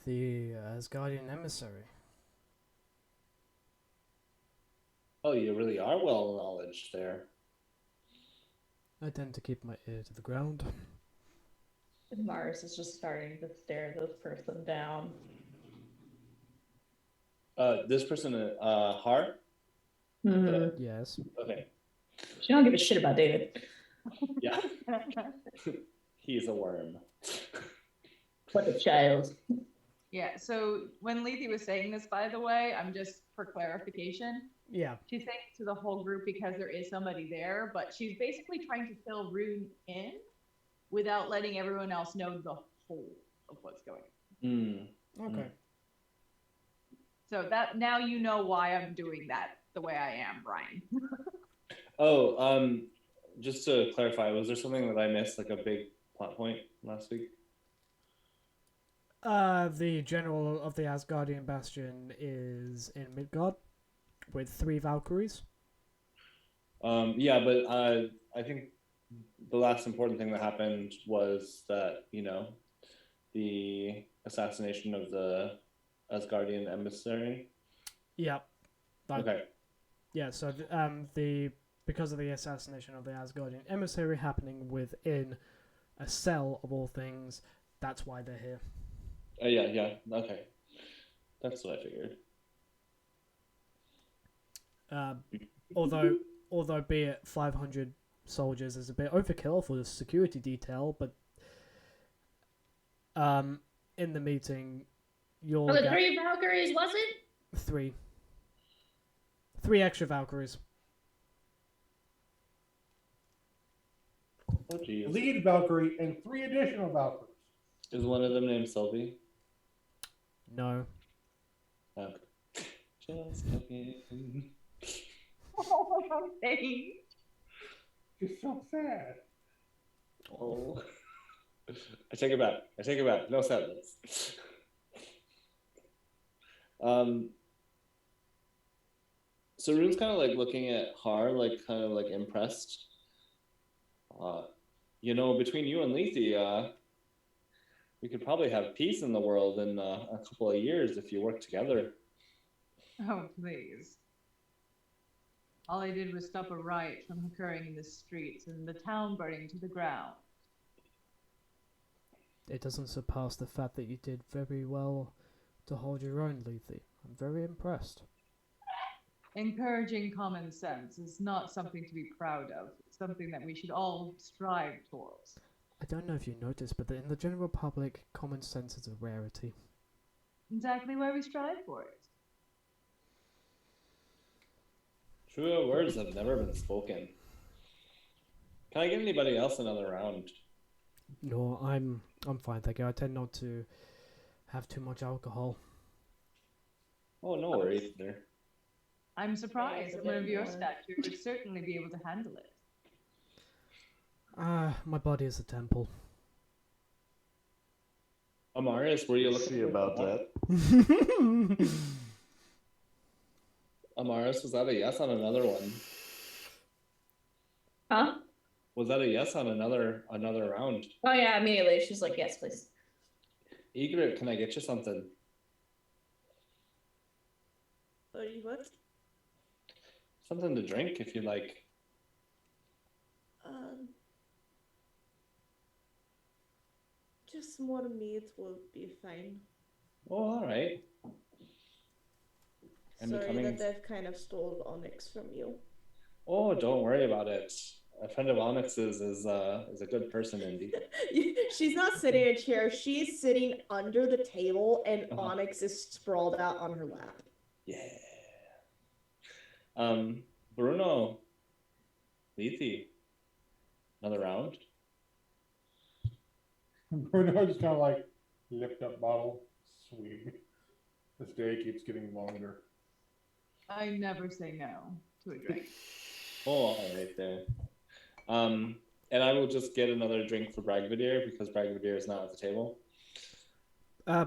The Asgardian emissary. Oh, you really are well knowledge there. I tend to keep my ear to the ground. Mars is just starting to stare this person down. This person, Har? Mm-hmm. Yes. Okay. She don't give a shit about David. Yeah. He's a worm. What a child. Yeah, so when Lethe was saying this, by the way, I'm just for clarification, Yeah. she's saying to the whole group because there is somebody there, but she's basically trying to fill Rune in without letting everyone else know the whole of what's going on. Okay. So that now you know why I'm doing that the way I am, Brian. Oh, just to clarify, was there something that I missed, like a big plot point last week? The general of the Asgardian Bastion is in Midgard with 3 Valkyries. Yeah, but I think the last important thing that happened was that, you know, the assassination of the Asgardian emissary. Yeah. Okay. Yeah, so because of the assassination of the Asgardian emissary happening within a cell of all things, that's why they're here. Yeah, okay. That's what I figured. Although be it 500 soldiers is a bit overkill for the security detail, but in the meeting, You'll Oh, the get 3 Valkyries, was it? 3. 3 extra Valkyries. Oh, geez. Lead Valkyrie and 3 additional Valkyries. Is one of them named Sylvie? No. Okay. Just joking. Oh, thanks. Just so sad. Oh. I take it back. I take it back. No sadness. So Rune's kind of like looking at Har, like kind of like impressed. You know, between you and Lethe, we could probably have peace in the world in a couple of years if you work together. Oh, please. All I did was stop a riot from occurring in the streets and the town burning to the ground. It doesn't surpass the fact that you did very well to hold your own, Lethe. I'm very impressed. Encouraging common sense is not something to be proud of. It's something that we should all strive towards. I don't know if you noticed, but in the general public, common sense is a rarity. Exactly why we strive for it. Truer words have never been spoken. Can I get anybody else another round? No, I'm fine, thank you. I tend not to have too much alcohol. Oh, no worries there. I'm surprised it's a that one bit of your more. stature would certainly be able to handle it. My body is a temple. Amaris, were you We'll looking see about that. Amaris, was that a yes on another one? Huh? Was that a yes on another round? Oh yeah, immediately. She's like, yes, please. Egret, can I get you something? Sorry, what? Something to drink if you like. Just more meat will be fine. Oh, all right. And Sorry becoming- that I've kind of stole Onyx from you. Oh, don't worry about it. A friend of Onyx's is a good person, indeed. She's not sitting in a chair. She's sitting under the table, and Uh-huh. Onyx is sprawled out on her lap. Yeah. Bruno, Lethe, another round. Bruno just kind of like lift up bottle, swig. This day keeps getting longer. I never say no to a drink. Oh, all right there. And I will just get another drink for Bragvadir because Bragvadir is not at the table.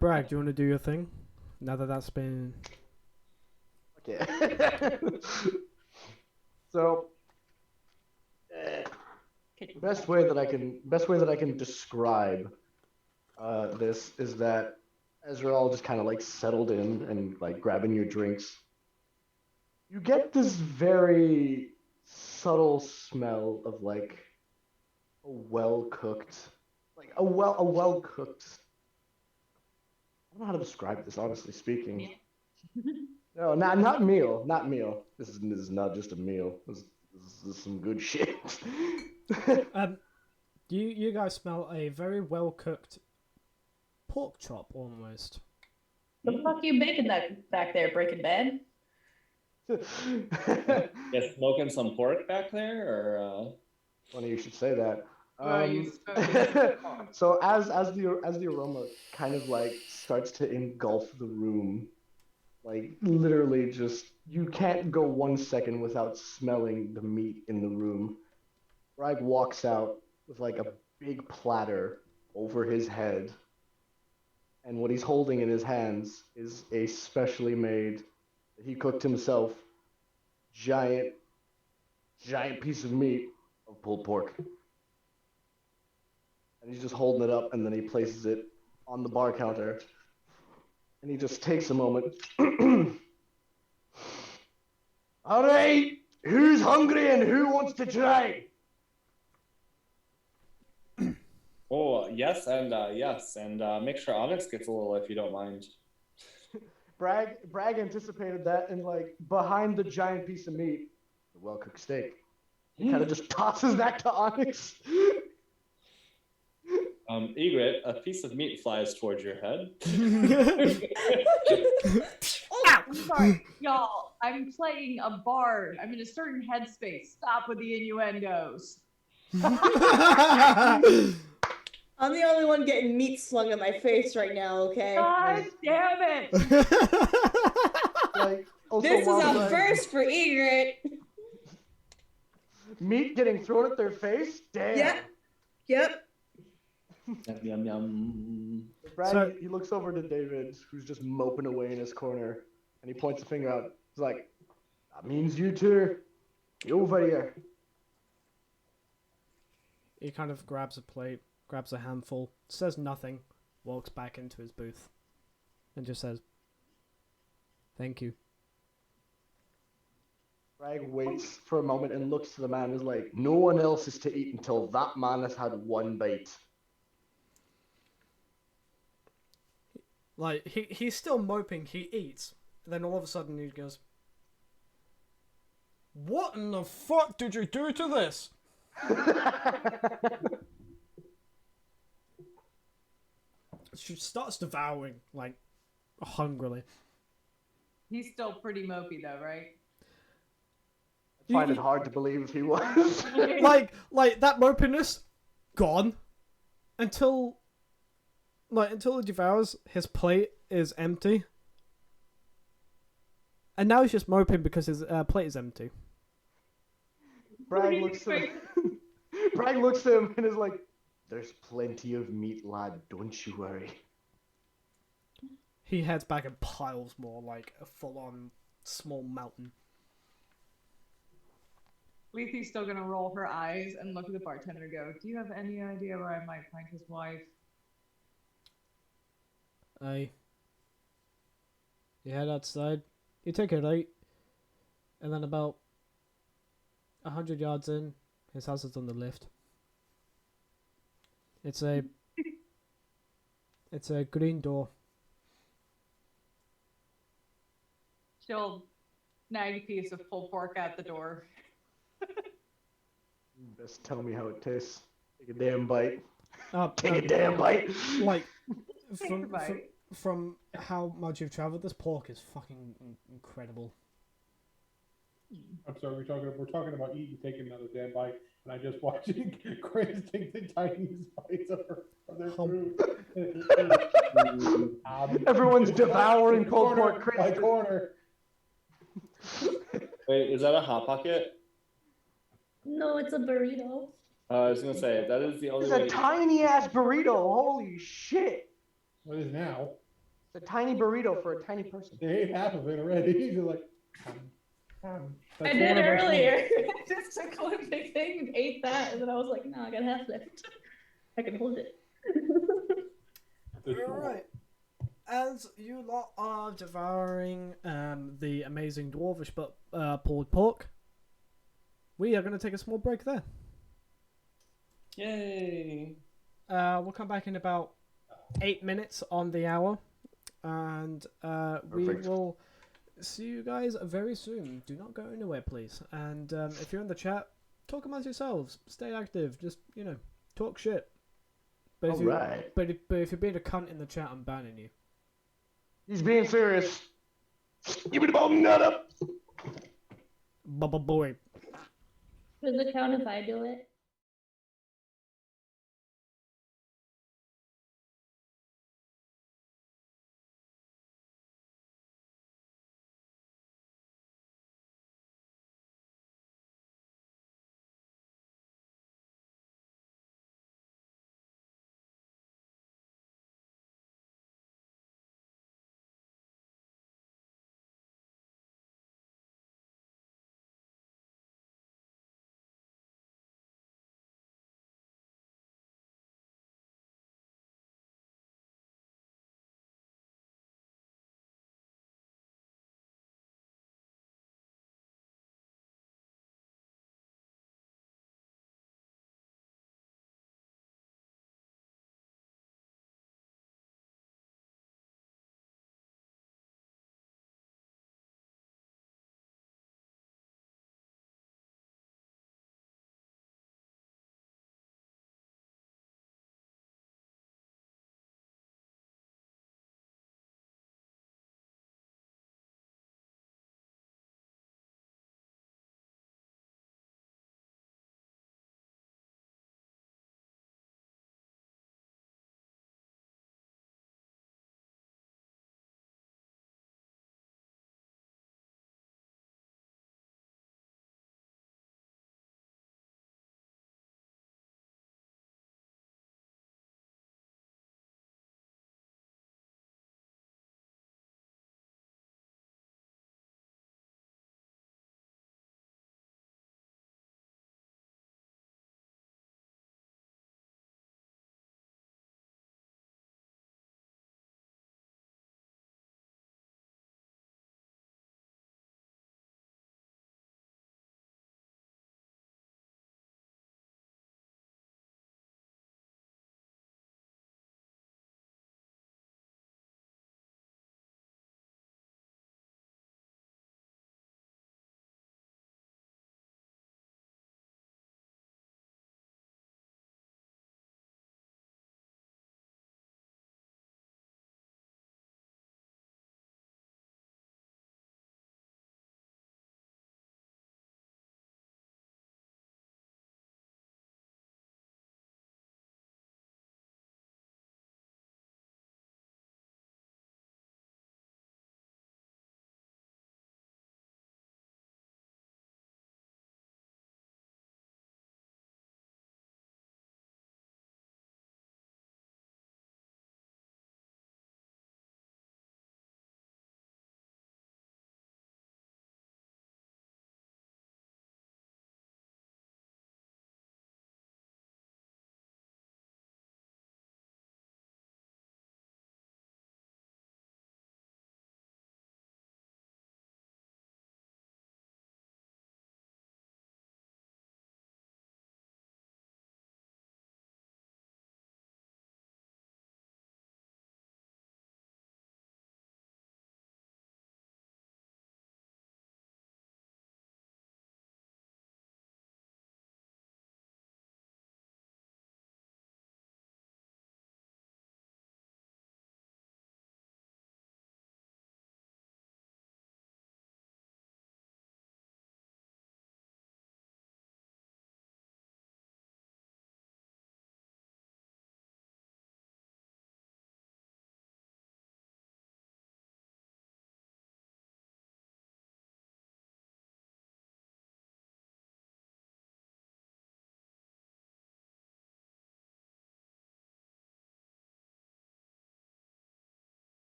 Bragg, do you want to do your thing? Now that that's been... Okay. So, best way that I can describe this is that as you're all just kind of like settled in and like grabbing your drinks, you get this very subtle smell of like a well cooked. I don't know how to describe this, honestly speaking. No, not meal, not meal. This is not just a meal. This is some good shit. You guys smell a very well cooked pork chop almost. The fuck you making that back there, Breaking Bad? Yeah, smoking some pork back there, or Funny you should say that. Well, you spoke- So as the aroma kind of like starts to engulf the room, like literally just you can't go 1 second without smelling the meat in the room. Bragg walks out with like a big platter over his head, and what he's holding in his hands is a specially made, he cooked himself, giant piece of meat of pulled pork. And he's just holding it up, and then he places it on the bar counter. And he just takes a moment. All right, who's hungry and who wants to try? oh yes, and make sure Onyx gets a little if you don't mind. Bragg anticipated that, and like behind the giant piece of meat, the well-cooked steak. He kind of just tosses that to Onyx. Egret, a piece of meat flies towards your head. I'm sorry, y'all. I'm playing a bard. I'm in a certain headspace. Stop with the innuendos. I'm the only one getting meat slung in my face right now, okay? God damn it! Like, also This is while a first for Egret. meat getting thrown at their face? Damn. Yep. Yum, yum, yum. Brad, So- he looks over to David, who's just moping away in his corner, and he points a finger out. He's like, that means you two. You over here. He kind of grabs a plate, grabs a handful, says nothing, walks back into his booth, and just says, "Thank you." Bragg waits for a moment and looks to the man and is like, no one else is to eat until that man has had one bite. Like, he's still moping, he eats, and then all of a sudden he goes, "What in the fuck did you do to this?" She starts devouring, like, hungrily. He's still pretty mopey though, right? I find it hard to believe if he was. like that mopiness, gone. Until he devours, his plate is empty. And now he's just moping because his plate is empty. Bragg looks at Bragg looks at him and is like, there's plenty of meat, lad, don't you worry. He heads back and piles more, like a full-on small mountain. Lethe's still gonna roll her eyes and look at the bartender and go, do you have any idea where I might find his wife? You head outside, you take a right, and then about 100 yards in, his house is on the left. It's a green door. She'll snag a piece of pulled pork at the door. Best tell me how it tastes. Take a damn bite. Uh, Take a damn bite. Like, Take a bite. from how much you've traveled, this pork is fucking incredible. I'm sorry, we're talking about eating, taking another damn bite, and I just watching Chris take the tiniest bites of their food. Everyone's devouring pulled corner, pork crisps. my corner. Wait, is that a hot pocket? No, it's a burrito. I was gonna say that is the only It's way. a tiny ass burrito. Holy shit. What is now? It's a tiny burrito for a tiny person. They ate half of it already. He's like, I did earlier. I just took one big thing and ate that, and then I was like, no, I got half left. I can hold it. Alright. As you lot are devouring the amazing dwarvish but pulled pork, we are going to take a small break there. Yay! We'll come back in about 8 minutes on the hour, and we Perfect. will see you guys very soon. Do not go anywhere, please. And if you're in the chat, talk amongst yourselves. Stay active. Just, talk shit. But if Alright. but if you're being a cunt in the chat, I'm banning you. He's being serious. Give me the ball, nut up. Bubba boy. Does it count if I do it?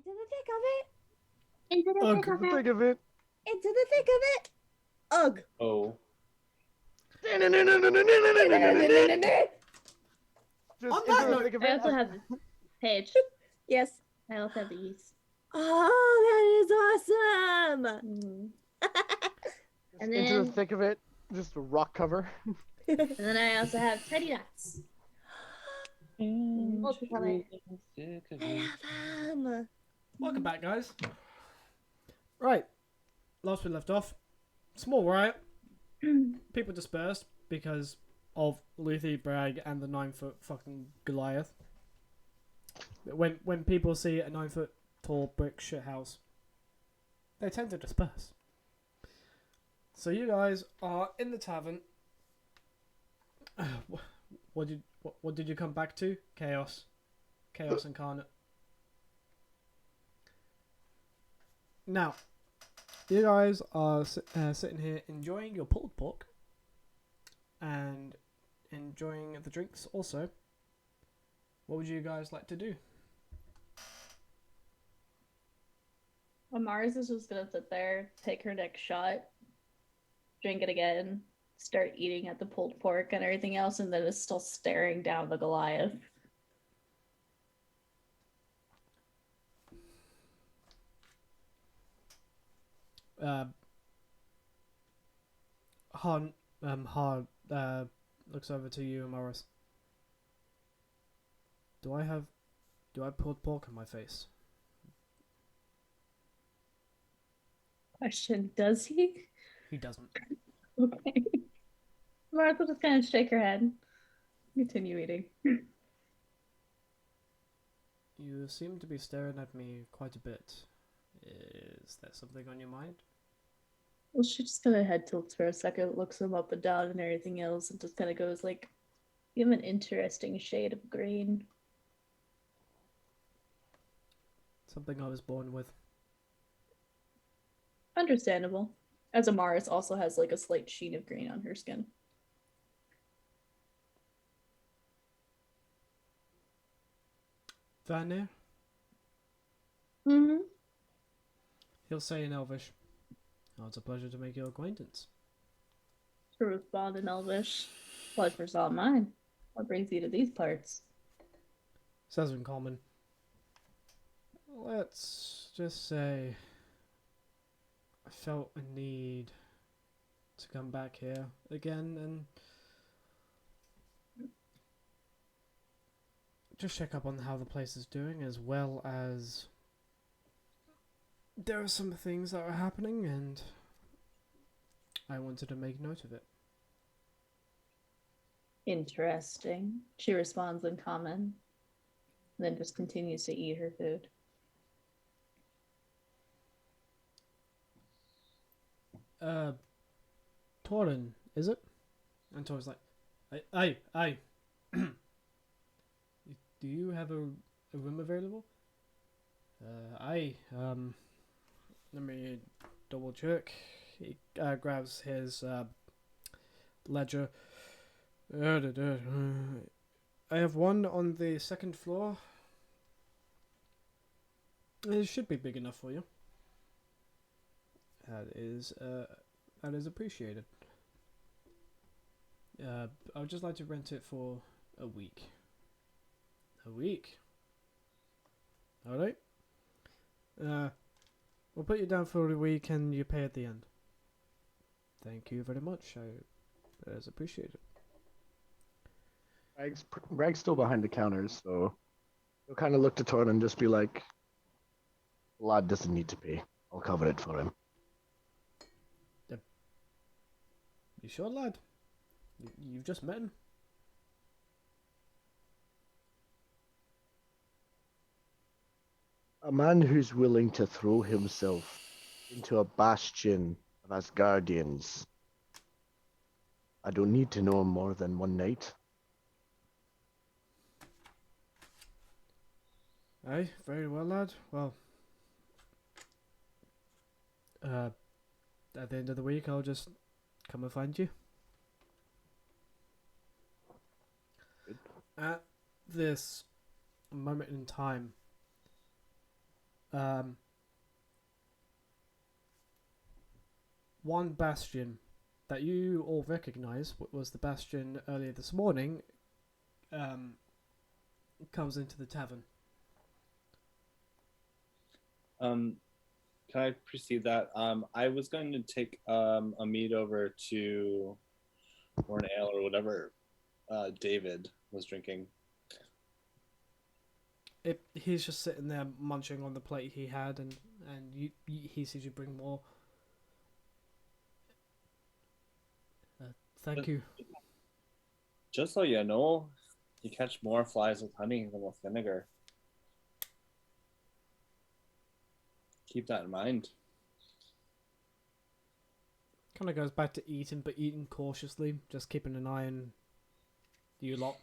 Into the thick of it. Into the Ugh. thick of The it. thick of it. Into the thick of it. Ugh. Oh. Just On into that the note, thick of I it. also have Paige. Yes. I also have the yeast. Oh, that is awesome. Mhm. Just And into the then- thick of it. Just a rock cover. And then I also have teddy nuts. Multicolored. Have welcome back, guys. Right, last we left off, small riot. People dispersed because of Lethe, Bragg, and the 9-foot fucking Goliath. When people see a 9-foot tall brick shithouse, they tend to disperse. So you guys are in the tavern. What did you come back to? Chaos incarnate. Now, you guys are sitting here enjoying your pulled pork and enjoying the drinks also. What would you guys like to do? Well, Mars is just gonna sit there, take her next shot, drink it again, start eating at the pulled pork and everything else, and then is still staring down the Goliath. Han looks over to you, Morris. Do I pulled pork on my face? Question: does he? He doesn't. Okay. Mars will just kind of shake her head, continue eating. You seem to be staring at me quite a bit. Is there something on your mind? Well, she just kind of head tilts for a second, looks him up and down and everything else, and just kind of goes like, "You have an interesting shade of green." Something I was born with. Understandable. As Amaris also has like a slight sheen of green on her skin. Vanir? Mm-hmm. He'll say in Elvish. Oh, it's a pleasure to make your acquaintance. To respond in Elvish. Pleasure's all mine. What brings you to these parts? Says in common. Let's just say I felt a need to come back here again and just check up on how the place is doing, as well as there are some things that are happening and I wanted to make note of it. Interesting. She responds in common, and then just continues to eat her food. Torin, is it? And Torin's like, I. Do you have a room available? Let me double check. He grabs his ledger. I have one on the second floor. It should be big enough for you. That is appreciated. I would just like to rent it for a week. A week? Alright. We'll put you down for a week and you pay at the end. Thank you very much. That is appreciated. Rag's still behind the counters, so he'll kind of look to Torn and just be like, "Lad doesn't need to pay. I'll cover it for him." You sure, lad? You've just met him? A man who's willing to throw himself into a bastion of Asgardians. I don't need to know him more than one night. Aye, very well, lad. Well, at the end of the week, I'll just come and find you. Good. At this moment in time, one bastion that you all recognize was the bastion earlier this morning. Comes into the tavern. Can I precede that? I was going to take a mead over to, or an ale or whatever David was drinking. He's just sitting there munching on the plate he had, and he sees you bring more. Thank you. Just so you know, you catch more flies with honey than with vinegar. Keep that in mind. Kind of goes back to eating, but eating cautiously, just keeping an eye on you lot.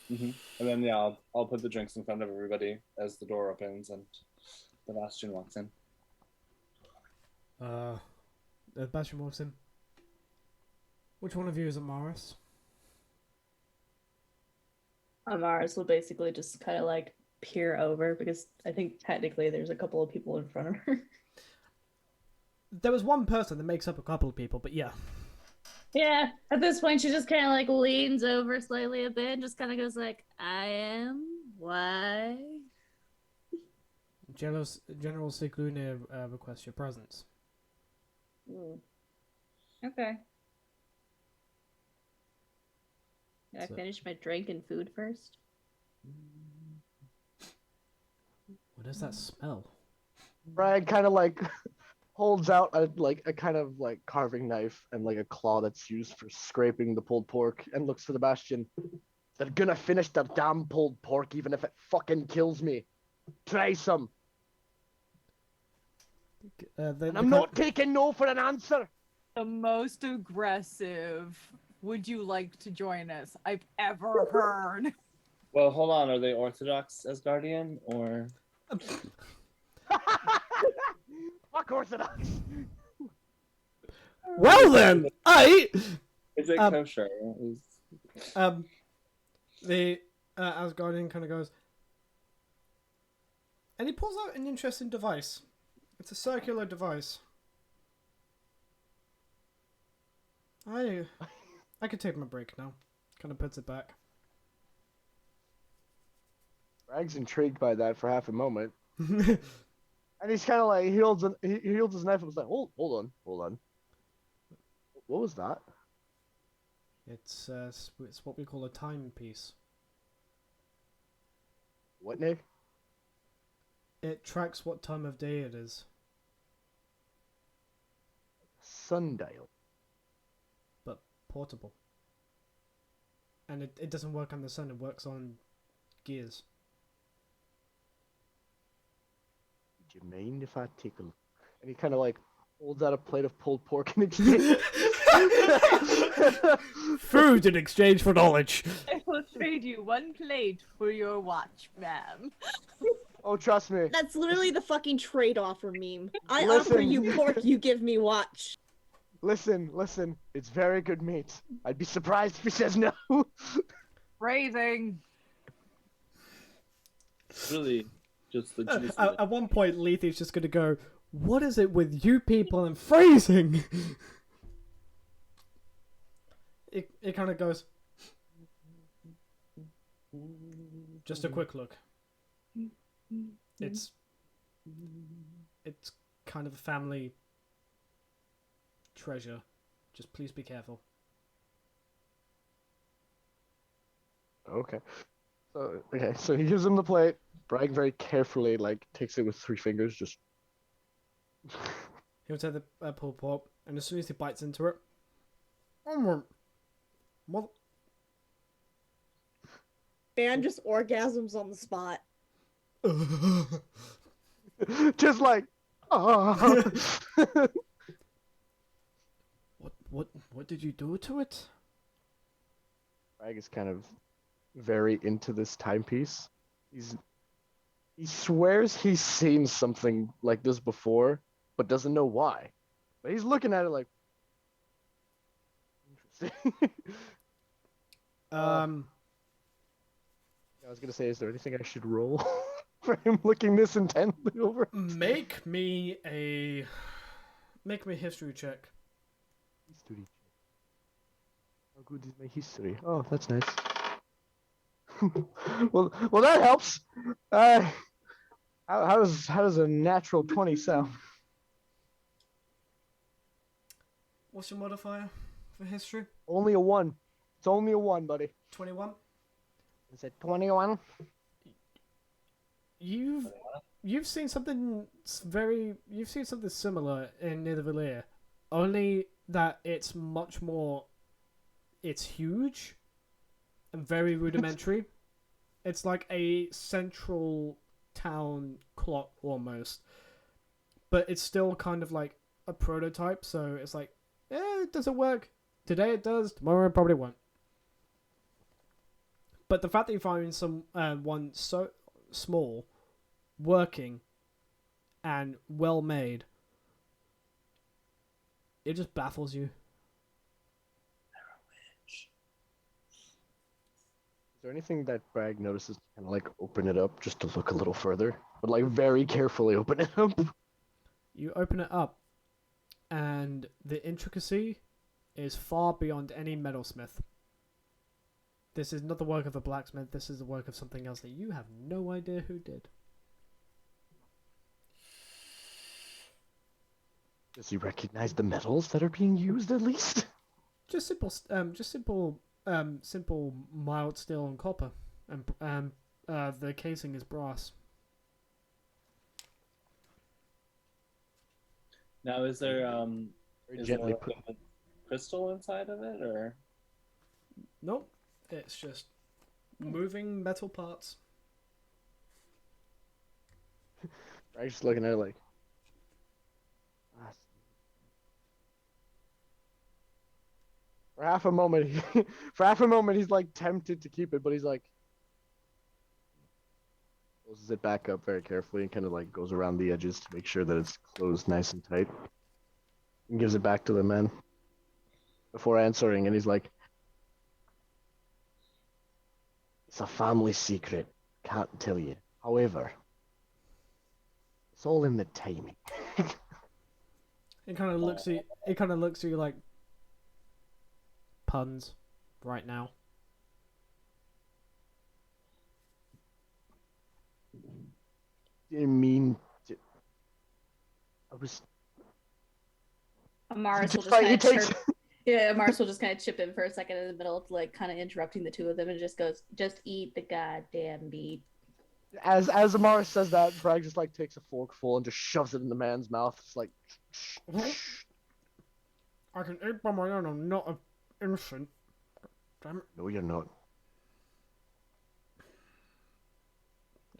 And then I'll put the drinks in front of everybody as the door opens and the Bastion walks in. The Bastion walks in. Which one of you is it, Morris? Amaris will basically just kind of like peer over because I think technically there's a couple of people in front of her. There was one person that makes up a couple of people, but yeah. Yeah, at this point she just kind of like leans over slightly a bit and just kind of goes like, I am, why? General Siglune requests your presence. Okay. Can I So- finish my drink and food first? What does that smell? Bragg kind of like holds out a kind of like carving knife and like a claw that's used for scraping the pulled pork and looks to the Bastion. They're gonna finish their damn pulled pork even if it fucking kills me. Try some. And I'm not taking no for an answer. The most aggressive. Would you like to join us? I've ever heard. Well, hold on. Are they Orthodox as Guardian or? Fuck Orthodox. Well then, Is it kosher? the Asgardian kind of goes, and he pulls out an interesting device. It's a circular device. I could take my break now. Kind of puts it back. Bragg's intrigued by that for half a moment, and he's kind of like he holds his knife and was like, hold on. What was that? It's what we call a timepiece. What, Nick? It tracks what time of day it is. Sundial. But portable. And it doesn't work on the sun, it works on gears. Do you mind if I take a look? And he kind of like holds out a plate of pulled pork in exchange. Food in exchange for knowledge. I will trade you one plate for your watch, ma'am. Oh, trust me. That's literally the fucking trade offer meme. I Listen. offer you pork, you give me watch. Listen. It's very good meat. I'd be surprised if he says no. Phrasing. Really, just the juice. of it. At one point, Lethe's just gonna go, what is it with you people and phrasing? It kind of goes, just a quick look. It's kind of a family treasure. Just please be careful. Okay. So he gives him the plate. Bragg very carefully takes it with 3 fingers. Just. He'll take the pulled pork, and as soon as he bites into it, Man just orgasms on the spot. Just like. What did you do to it? Bragg is kind of very into this timepiece. He swears he's seen something like this before, but doesn't know why. But he's looking at it like interesting. I was gonna say, is there anything I should roll? for him looking this intently over. Make me a history check. History. How good is my history? Oh, that's nice. well, that helps. How does a natural 20 sound? What's your modifier for history? Only a 1. It's only a 1, buddy. 21. Is it 21? You've seen something similar in Nidavellir, only that it's much more. It's huge and very rudimentary. It's like a central town clock almost, but it's still kind of like a prototype. So it's like, it doesn't work today. It does. Tomorrow it probably won't. But the fact that you find one so small, working, and well made, it just baffles you. Is there anything that Bragg notices to kind of like open it up just to look a little further? But like very carefully open it up. You open it up, and the intricacy is far beyond any metalsmith. This is not the work of a blacksmith, this is the work of something else that you have no idea who did. Does he recognize the metals that are being used at least? Just simple mild steel and copper, and the casing is brass. Now, is there Gently put a crystal inside of it, or? Nope, it's just moving metal parts. Bragg's just looking at it like. For half a moment, he's like tempted to keep it, but he's like closes it back up very carefully and kind of like goes around the edges to make sure that it's closed nice and tight, and gives it back to the man before answering. And he's like, "It's a family secret. Can't tell you. However, it's all in the timing." It kind of looks at you like, puns right now. Didn't mean to... I was. Amaris will Just just like, kind he of takes- chirp. Yeah, Amaris will just kind of chip in for a second in the middle, like kind of interrupting the two of them, and just goes, "Just eat the goddamn meat." As Amaris says that, Bragg just like takes a forkful and just shoves it in the man's mouth. It's like, I can eat by my own. I'm not an infant. Damn it. no, you're not.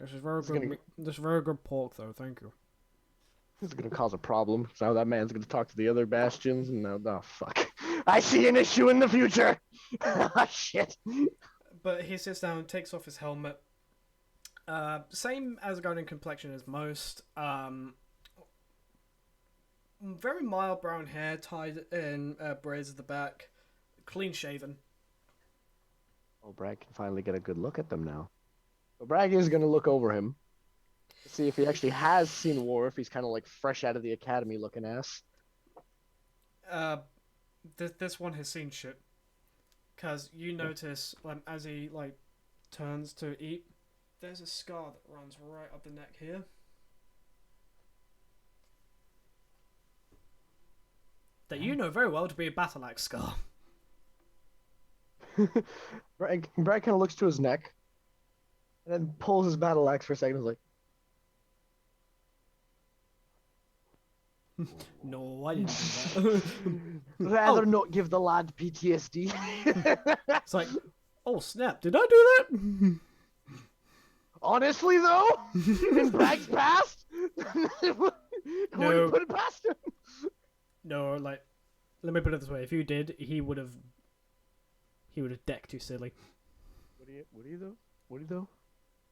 This is very It's good. gonna- This is very good pork, though. Thank you. This is gonna cause a problem. So now that man's gonna talk to the other bastions, and now, oh fuck, I see an issue in the future. Ah, shit. But he sits down, takes off his helmet. Same as a guardian complexion as most. Very mild brown hair tied in braids at the back. Clean shaven. Oh, Bragg can finally get a good look at them now. But Bragg is gonna look over him to see if he actually has seen war, if he's kind of like fresh out of the academy looking ass. This one has seen shit. Because you notice, as he turns to eat, there's a scar that runs right up the neck here. That you know very well to be a battle axe scar. Bragg kind of looks to his neck, and then pulls his battle axe for a second. And is like, No, I didn't do that. rather not give the lad PTSD. It's like, oh snap, did I do that? Honestly, though, in Bragg's past, who No. would put it past him? No, let me put it this way: if you did, he would have decked you silly. Would he though?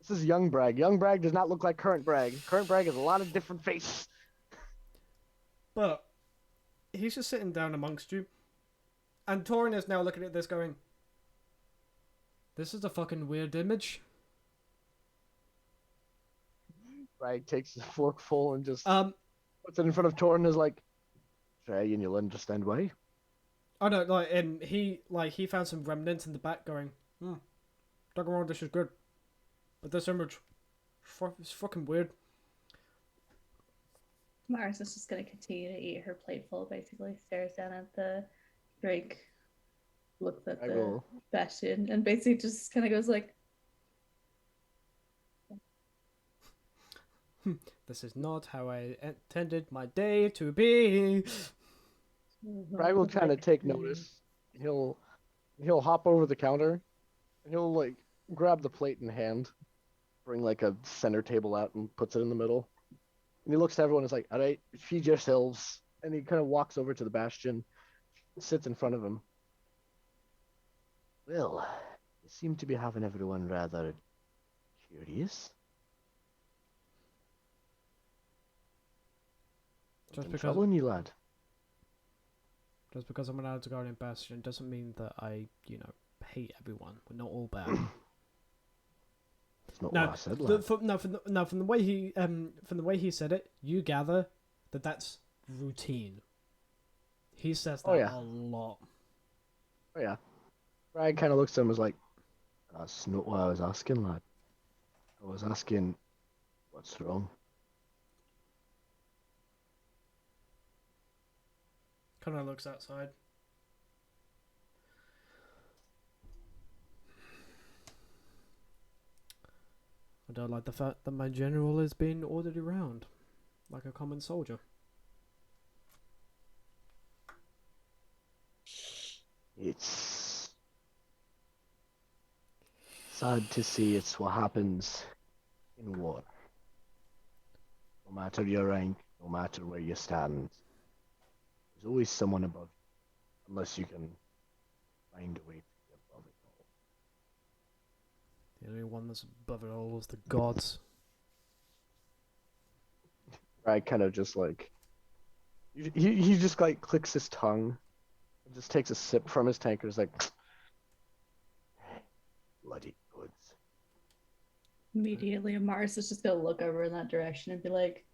This is young Bragg. Young Bragg does not look like current Bragg. Current Bragg has a lot of different faces. But he's just sitting down amongst you, and Torin is now looking at this, going, "This is a fucking weird image." Bragg takes his fork full and just Um, puts it in front of Tor and is like, "Try and you'll understand why." I know, he found some remnants in the back, going, don't get me wrong, this is good, but this image, it's fucking weird. Mars is just gonna continue to eat her plateful, basically stares down at the drink, looks at the bastion, and basically just kind of goes like, This is not how I intended my day to be. Bragg will kind of take notice. He'll hop over the counter, and he'll like grab the plate in hand, bring like a center table out and puts it in the middle. And he looks at everyone and is like, "All right, feed yourselves." And he kind of walks over to the bastion, sits in front of him. Well, you seem to be having everyone rather curious. Just because troubling you, lad. Just because I'm allowed to go in Bastion doesn't mean that I, hate everyone. We're not all bad. That's not what I said, lad. From the way he said it, you gather that that's routine. He says that a lot. Oh yeah. Bragg kind of looks at him and is like, "That's not what I was asking, lad. I was asking, what's wrong?" Kind of looks outside. I don't like the fact that my general is being ordered around like a common soldier. It's sad to see it's what happens in war. No matter your rank, no matter where you stand, there's always someone above you, unless you can find a way to be above it all. The only one that's above it all is the gods. Bragg kind of just like he just like clicks his tongue and just takes a sip from his tankard. Is like, bloody goods. immediately Mars is just gonna look over in that direction and be like,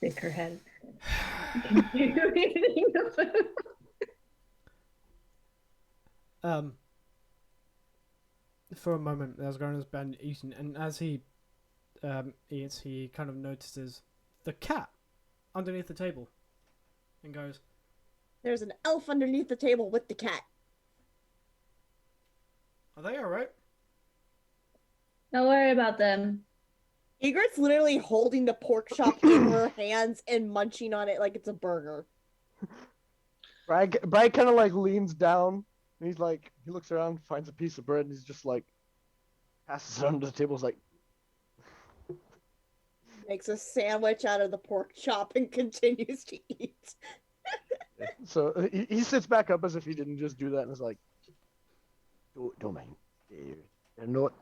shake her head. For a moment, Asgardian's been eating, and as he eats, he kind of notices the cat underneath the table, and goes, There's an elf underneath the table with the cat. "Are they all right?" Don't worry about them. Egret's literally holding the pork chop in her hands and munching on it like it's a burger. Bragg kind of like leans down and he's like, he looks around, finds a piece of bread, and he's just like, passes it under the table. He's like, Makes a sandwich out of the pork chop and continues to eat. so he sits back up as if he didn't just do that and is like, don't mind. They're not.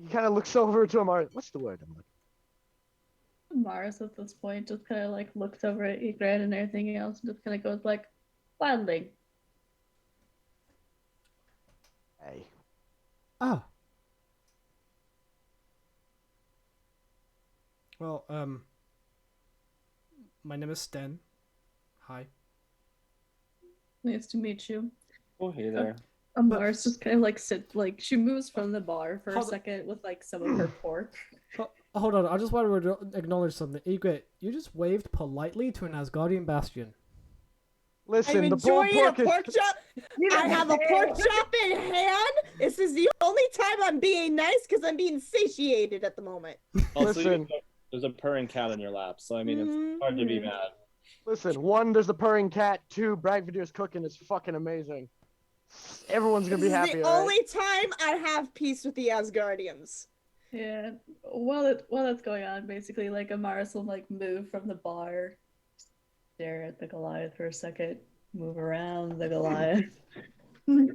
He kind of looks over to Amar. What's the word I'm looking? Mars at this point just kind of like looks over at Egret and everything else and just kind of goes like, wildling. Hey. Ah. Well, my name is Sten. Hi. Nice to meet you. Oh, hey there. Mars just kind of like she moves from the bar for a second with like some of her pork. Hold on, I just want to acknowledge something. Egret, you just waved politely to an Asgardian bastion. Listen, I'm the pulled enjoying pork a pork chop. I have a pork chop in hand. This is the only time I'm being nice because I'm being satiated at the moment. Also, Listen, there's a purring cat in your lap, so I mean, it's hard to be mad. Listen, 1, there's a purring cat. 2, Bragg Video's cooking is fucking amazing. Everyone's gonna be happy. This is the only time I have peace with the Asgardians. Yeah. While that's going on, basically, like Amaris will like move from the bar, stare at the Goliath for a second, move around the Goliath, and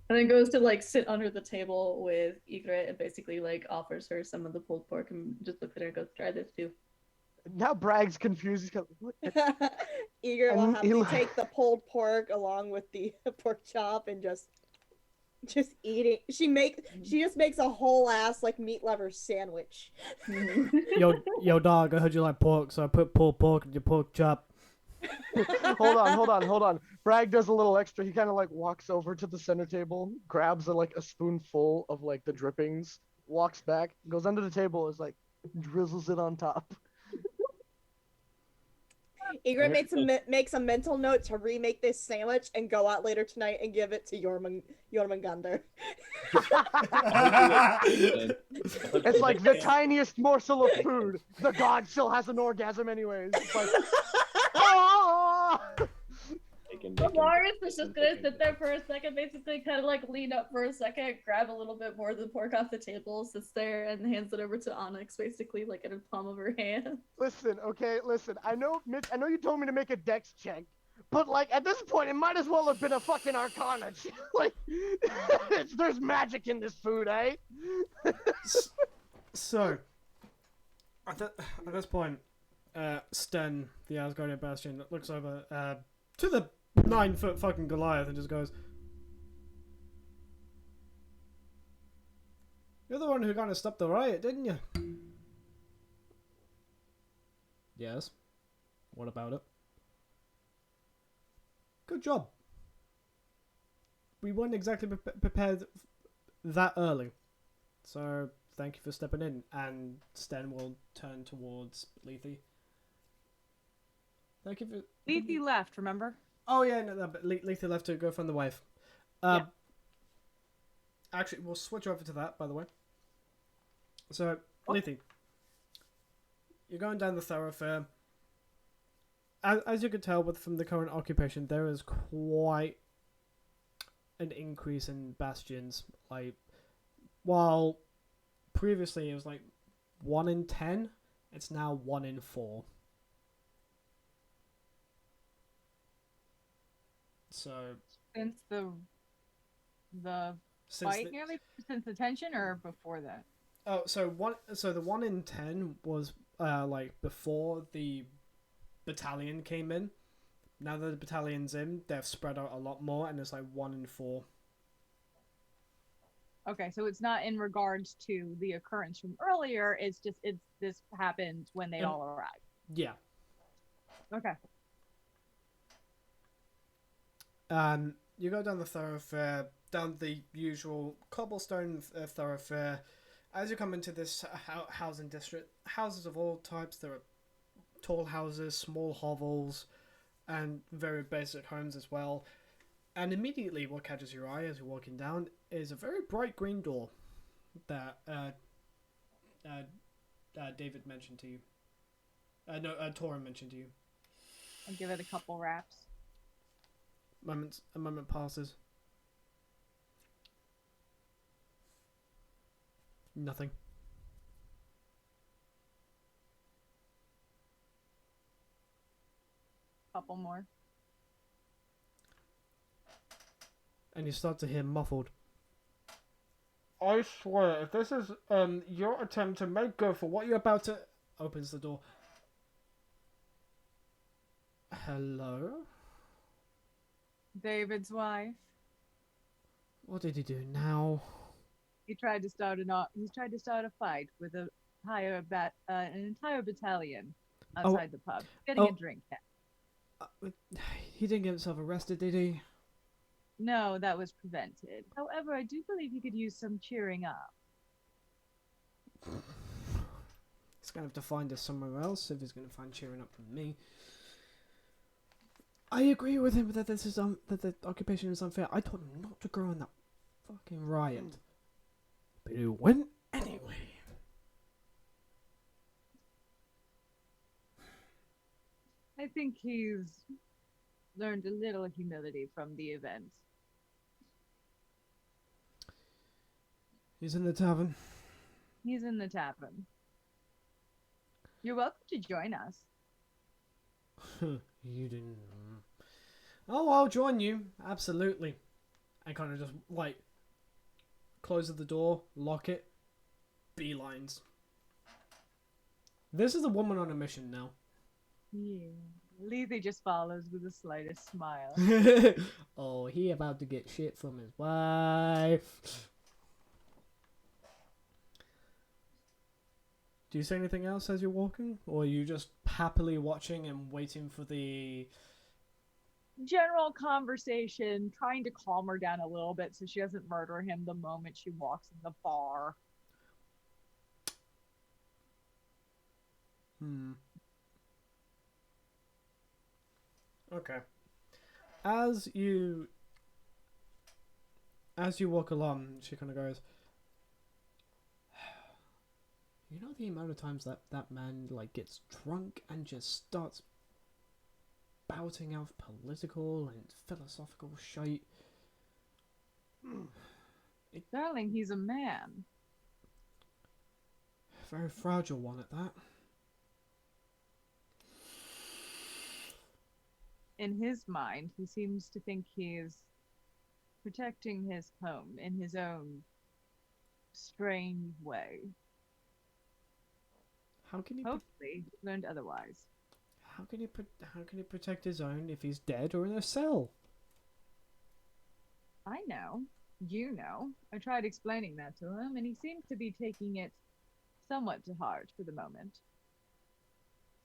then goes to like sit under the table with Egret and basically like offers her some of the pulled pork and just looks at her and goes, "Try this too." Now Bragg's confused. He's kind of, what? Egret will happily take the pulled pork along with the pork chop and just Just eating. She just makes a whole ass like meat lover sandwich. Yo, dog, I heard you like pork, so I put pulled pork in your pork chop. hold on. Bragg does a little extra. He kind of like walks over to the center table, grabs a spoonful of like the drippings, walks back, goes under the table, is like drizzles it on top. Egret makes a mental note to remake this sandwich and go out later tonight and give it to Jormungandr. It's like the tiniest morsel of food. The god still has an orgasm anyways. It's like, oh! Morris is just gonna sit there for a second, basically kind of like lean up for a second, grab a little bit more of the pork off the table, sits there and hands it over to Onyx, basically like in the palm of her hand. Listen. I know, Mitch. I know you told me to make a dex check, but like at this point, it might as well have been a fucking Arcana. Like, there's magic in this food, eh? So, at this point, Sten, the Asgardian Bastion, looks over to the 9-foot fucking Goliath and just goes, "You're the one who kind of stopped the riot, didn't you?" "Yes. What about it?" "Good job. We weren't exactly prepared that early. So, thank you for stepping in." And Sten will turn towards Lethe. "Thank you for..." Lethe left, remember? Oh yeah, no, but Lethe left to go find the wife. Yeah. Actually, we'll switch over to that, by the way. So, Lethe, you're going down the thoroughfare. As you can tell from the current occupation, there is quite an increase in bastions. Like, while previously it was like 1 in 10, it's now 1 in 4. So Since the fight, nearly since the tension, or before that? Oh, so the 1 in 10 was like before the battalion came in. Now that the battalion's in, they've spread out a lot more, and it's like 1 in 4. Okay, so it's not in regards to the occurrence from earlier. It's just this happened when they all arrived. Yeah. Okay. You go down the thoroughfare, down the usual cobblestone thoroughfare. As you come into this housing district, houses of all types. There are tall houses, small hovels, and very basic homes as well. And immediately what catches your eye as you're walking down is a very bright green door that David mentioned to you. Tora mentioned to you. I'll give it a couple wraps. A moment passes. Nothing. Couple more. And you start to hear muffled. "I swear, if this is your attempt to make good for what you're about to..." Opens the door. "Hello? David's wife. What did he do now?" He tried to start a fight with an entire battalion outside the pub, getting a drink. He didn't get himself arrested, did he? No, that was prevented. However, I do believe he could use some cheering up. He's gonna have to find us somewhere else if he's gonna find cheering up from me. I agree with him that that the occupation is unfair. I told him not to go in that fucking riot, but he went anyway. I think he's learned a little humility from the event. He's in the tavern. He's in the tavern. You're welcome to join us. You didn't. Oh, I'll join you. Absolutely. And kind of just, like, closes the door, lock it, beelines. This is a woman on a mission now. Yeah. Lethe just follows with the slightest smile. Oh, he about to get shit from his wife. Do you say anything else as you're walking? Or are you just happily watching and waiting for the... General conversation, trying to calm her down a little bit so she doesn't murder him the moment she walks in the bar. Okay. As you walk along, she kind of goes, you know the amount of times that man like gets drunk and just starts spouting out political and philosophical shite. Darling, he's a man. Very fragile one at that. In his mind, he seems to think he is protecting his home in his own strange way. How can he? Hopefully, learned otherwise. How can he protect his own if he's dead or in a cell? I know. You know. I tried explaining that to him, and he seems to be taking it somewhat to heart for the moment.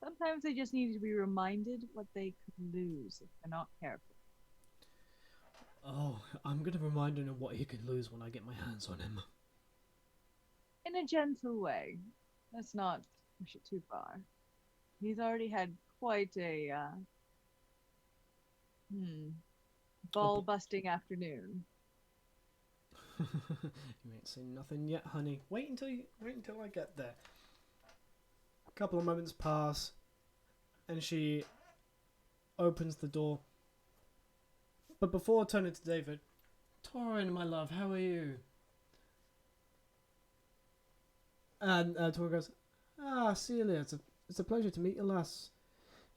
Sometimes they just need to be reminded what they could lose if they're not careful. Oh, I'm gonna remind him of what he could lose when I get my hands on him. In a gentle way. Let's not push it too far. He's already had quite a ball-busting afternoon. You ain't seen nothing yet, honey. Wait until I get there. A couple of moments pass, and she opens the door. But before turning to David, Torin, my love, how are you? And Torin goes, Celia, it's a pleasure to meet you, lass.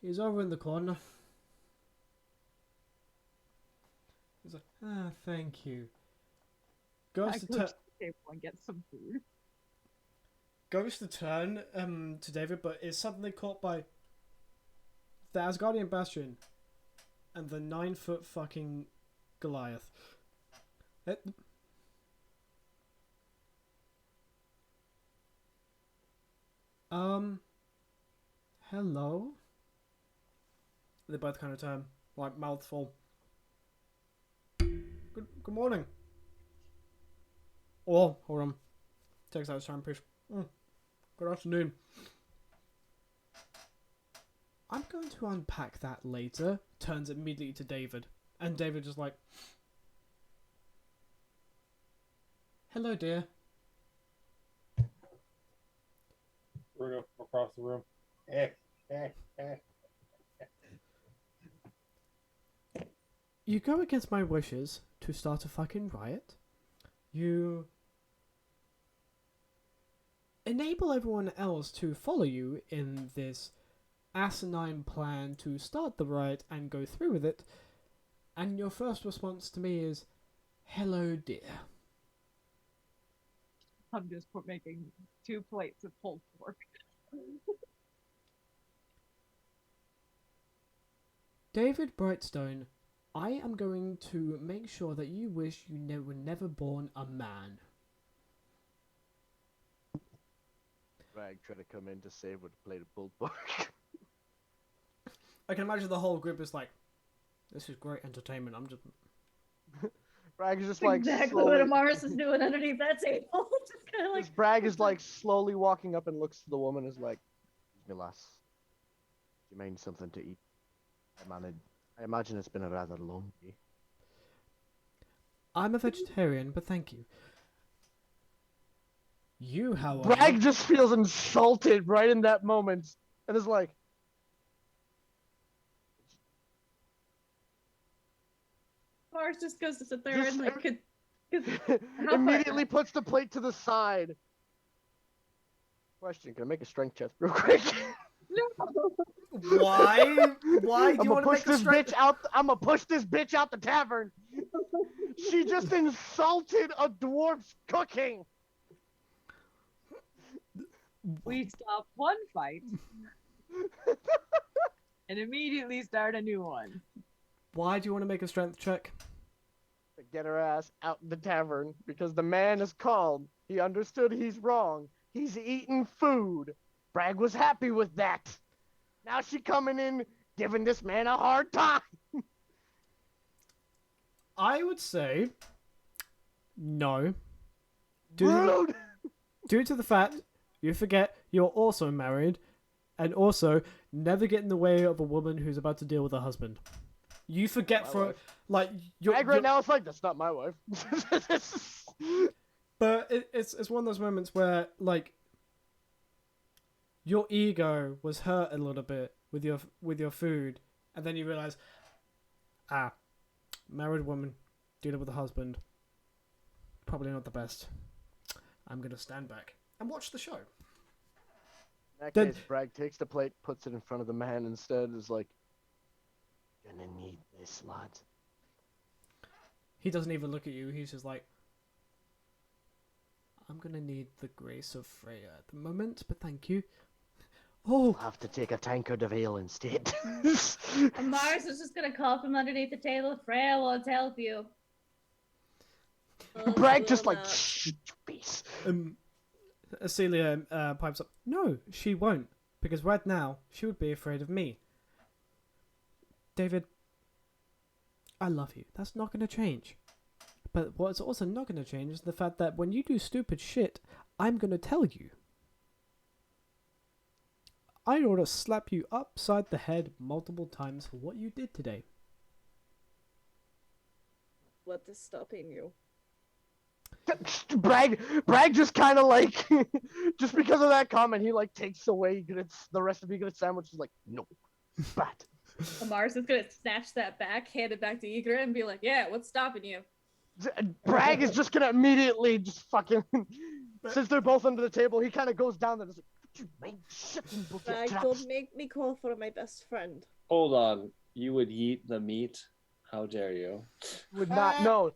He's over in the corner. He's like, thank you. Goes to the table and get some food. Goes to turn to David, but is suddenly caught by the Asgardian Bastion and the 9-foot fucking Goliath. Hello? They both kind of turn, like mouth full. Good morning. Oh, hold on. Takes out his timepiece. Good afternoon. I'm going to unpack that later. Turns immediately to David. And David is like, hello, dear. We're going to across the room. You go against my wishes to start a fucking riot. You enable everyone else to follow you in this asinine plan to start the riot and go through with it, and your first response to me is, hello, dear. I'm just making 2 plates of pulled pork. David Brightstone, I am going to make sure that you wish you were never born a man. Rag trying to come in to save with a plate of pulled pork. I can imagine the whole group is like, this is great entertainment, I'm just... Bragg is just That's like exactly slowly... what Amaris is doing underneath that table. Just kind of like Bragg is like slowly walking up and looks to the woman and is like, "Me lass, do you mind something to eat? I imagine it's been a rather long day." I'm a vegetarian, but thank you. You, however... Bragg just feels insulted right in that moment and is like, Mars just goes to sit there and like immediately puts the plate to the side. Question: can I make a strength check real quick? Why? Why do you want to make a strength... I'm gonna push this bitch out the tavern. She just insulted a dwarf's cooking. We stopped one fight. and immediately start a new one. Why do you want to make a strength check? To get her ass out the tavern because the man is called. He understood he's wrong. He's eating food. Bragg was happy with that. Now she coming in giving this man a hard time. I would say no. Rude. Due to the fact you forget you're also married, and also never get in the way of a woman who's about to deal with a husband. You forget My for wife. like Bragg right now it's like that's not my wife. But it's one of those moments where like your ego was hurt a little bit with your food, and then you realize, married woman dealing with a husband, probably not the best. I'm gonna stand back and watch the show. In that Then- case, Bragg takes the plate, puts it in front of the man instead. Is like, gonna need this, lad. He doesn't even look at you. He's just like, I'm gonna need the grace of Freya at the moment, but thank you. I'll Oh, have to take a tankard of ale instead. And Mars is just gonna call from underneath the table. Freya won't help you. Bragg just like, Not. shh, peace. Celia pipes up. No, she won't, because right now she would be afraid of me. David, I love you. That's not going to change. But what's also not going to change is the fact that when you do stupid shit, I'm going to tell you. I ought to slap you upside the head multiple times for what you did today. What is stopping you? Bragg just kind of like, just because of that comment, he like takes away the rest of Eaglet's sandwich. Is like, no, bat. And Mars is gonna snatch that back, hand it back to Ygritte, and be like, "Yeah, what's stopping you?" Bragg is just gonna immediately just fucking, since they're both under the table, he kind of goes down there and is like, you made shit in book your Bragg, traps." don't make me call for my best friend. Hold on. You would eat the meat? How dare you? Would not, no,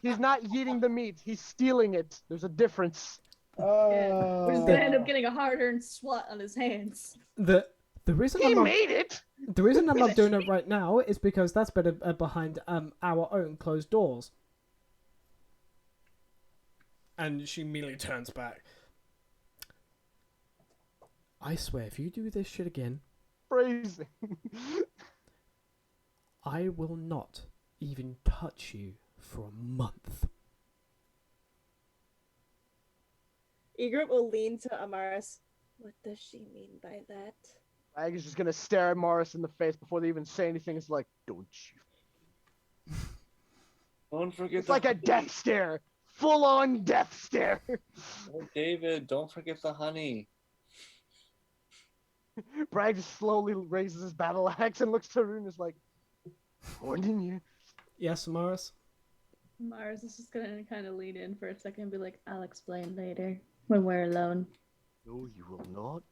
he's not eating the meat, he's stealing it. There's a difference. But he's gonna end up getting a hard-earned swat on his hands. The reason He I'm not, made it! the reason I'm not doing it right now is because that's better behind our own closed doors. And she immediately turns back. I swear, if you do this shit again, Phrasing. I will not even touch you for a month. Ygritte will lean to Amaris. What does she mean by that? Bragg is just gonna stare at Morris in the face before they even say anything. It's like, don't you. Don't forget It's like a death stare. Full on death stare. Oh, David, don't forget the honey. Bragg just slowly raises his battle axe and looks to Rune and is like, warning you. Yes, Morris? Mars is just gonna kind of lean in for a second and be like, "I'll explain later when we're alone." No, you will not.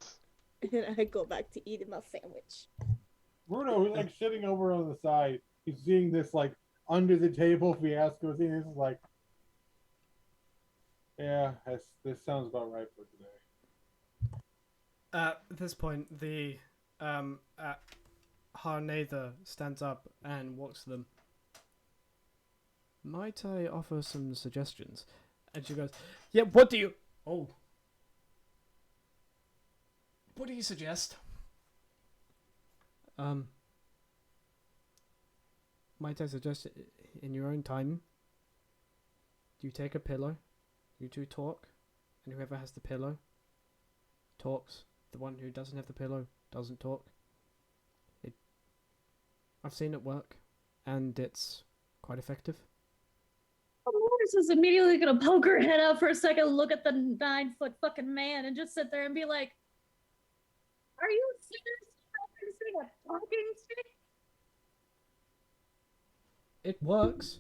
And I go back to eating my sandwich. Bruno, who's like sitting over on the side, he's seeing this like under the table fiasco. This is like, yeah, this sounds about right for today. At this point, the Harnatha stands up and walks to them. Might I offer some suggestions? And she goes, yeah, what do you... Oh. What do you suggest? Might I suggest in your own time, you take a pillow, you two talk, and whoever has the pillow talks. The one who doesn't have the pillow doesn't talk. I've seen it work, and it's quite effective. Mars is immediately gonna poke her head out for a second, look at the 9-foot fucking man, and just sit there and be like, "Are you seriously referencing a talking stick?" It works.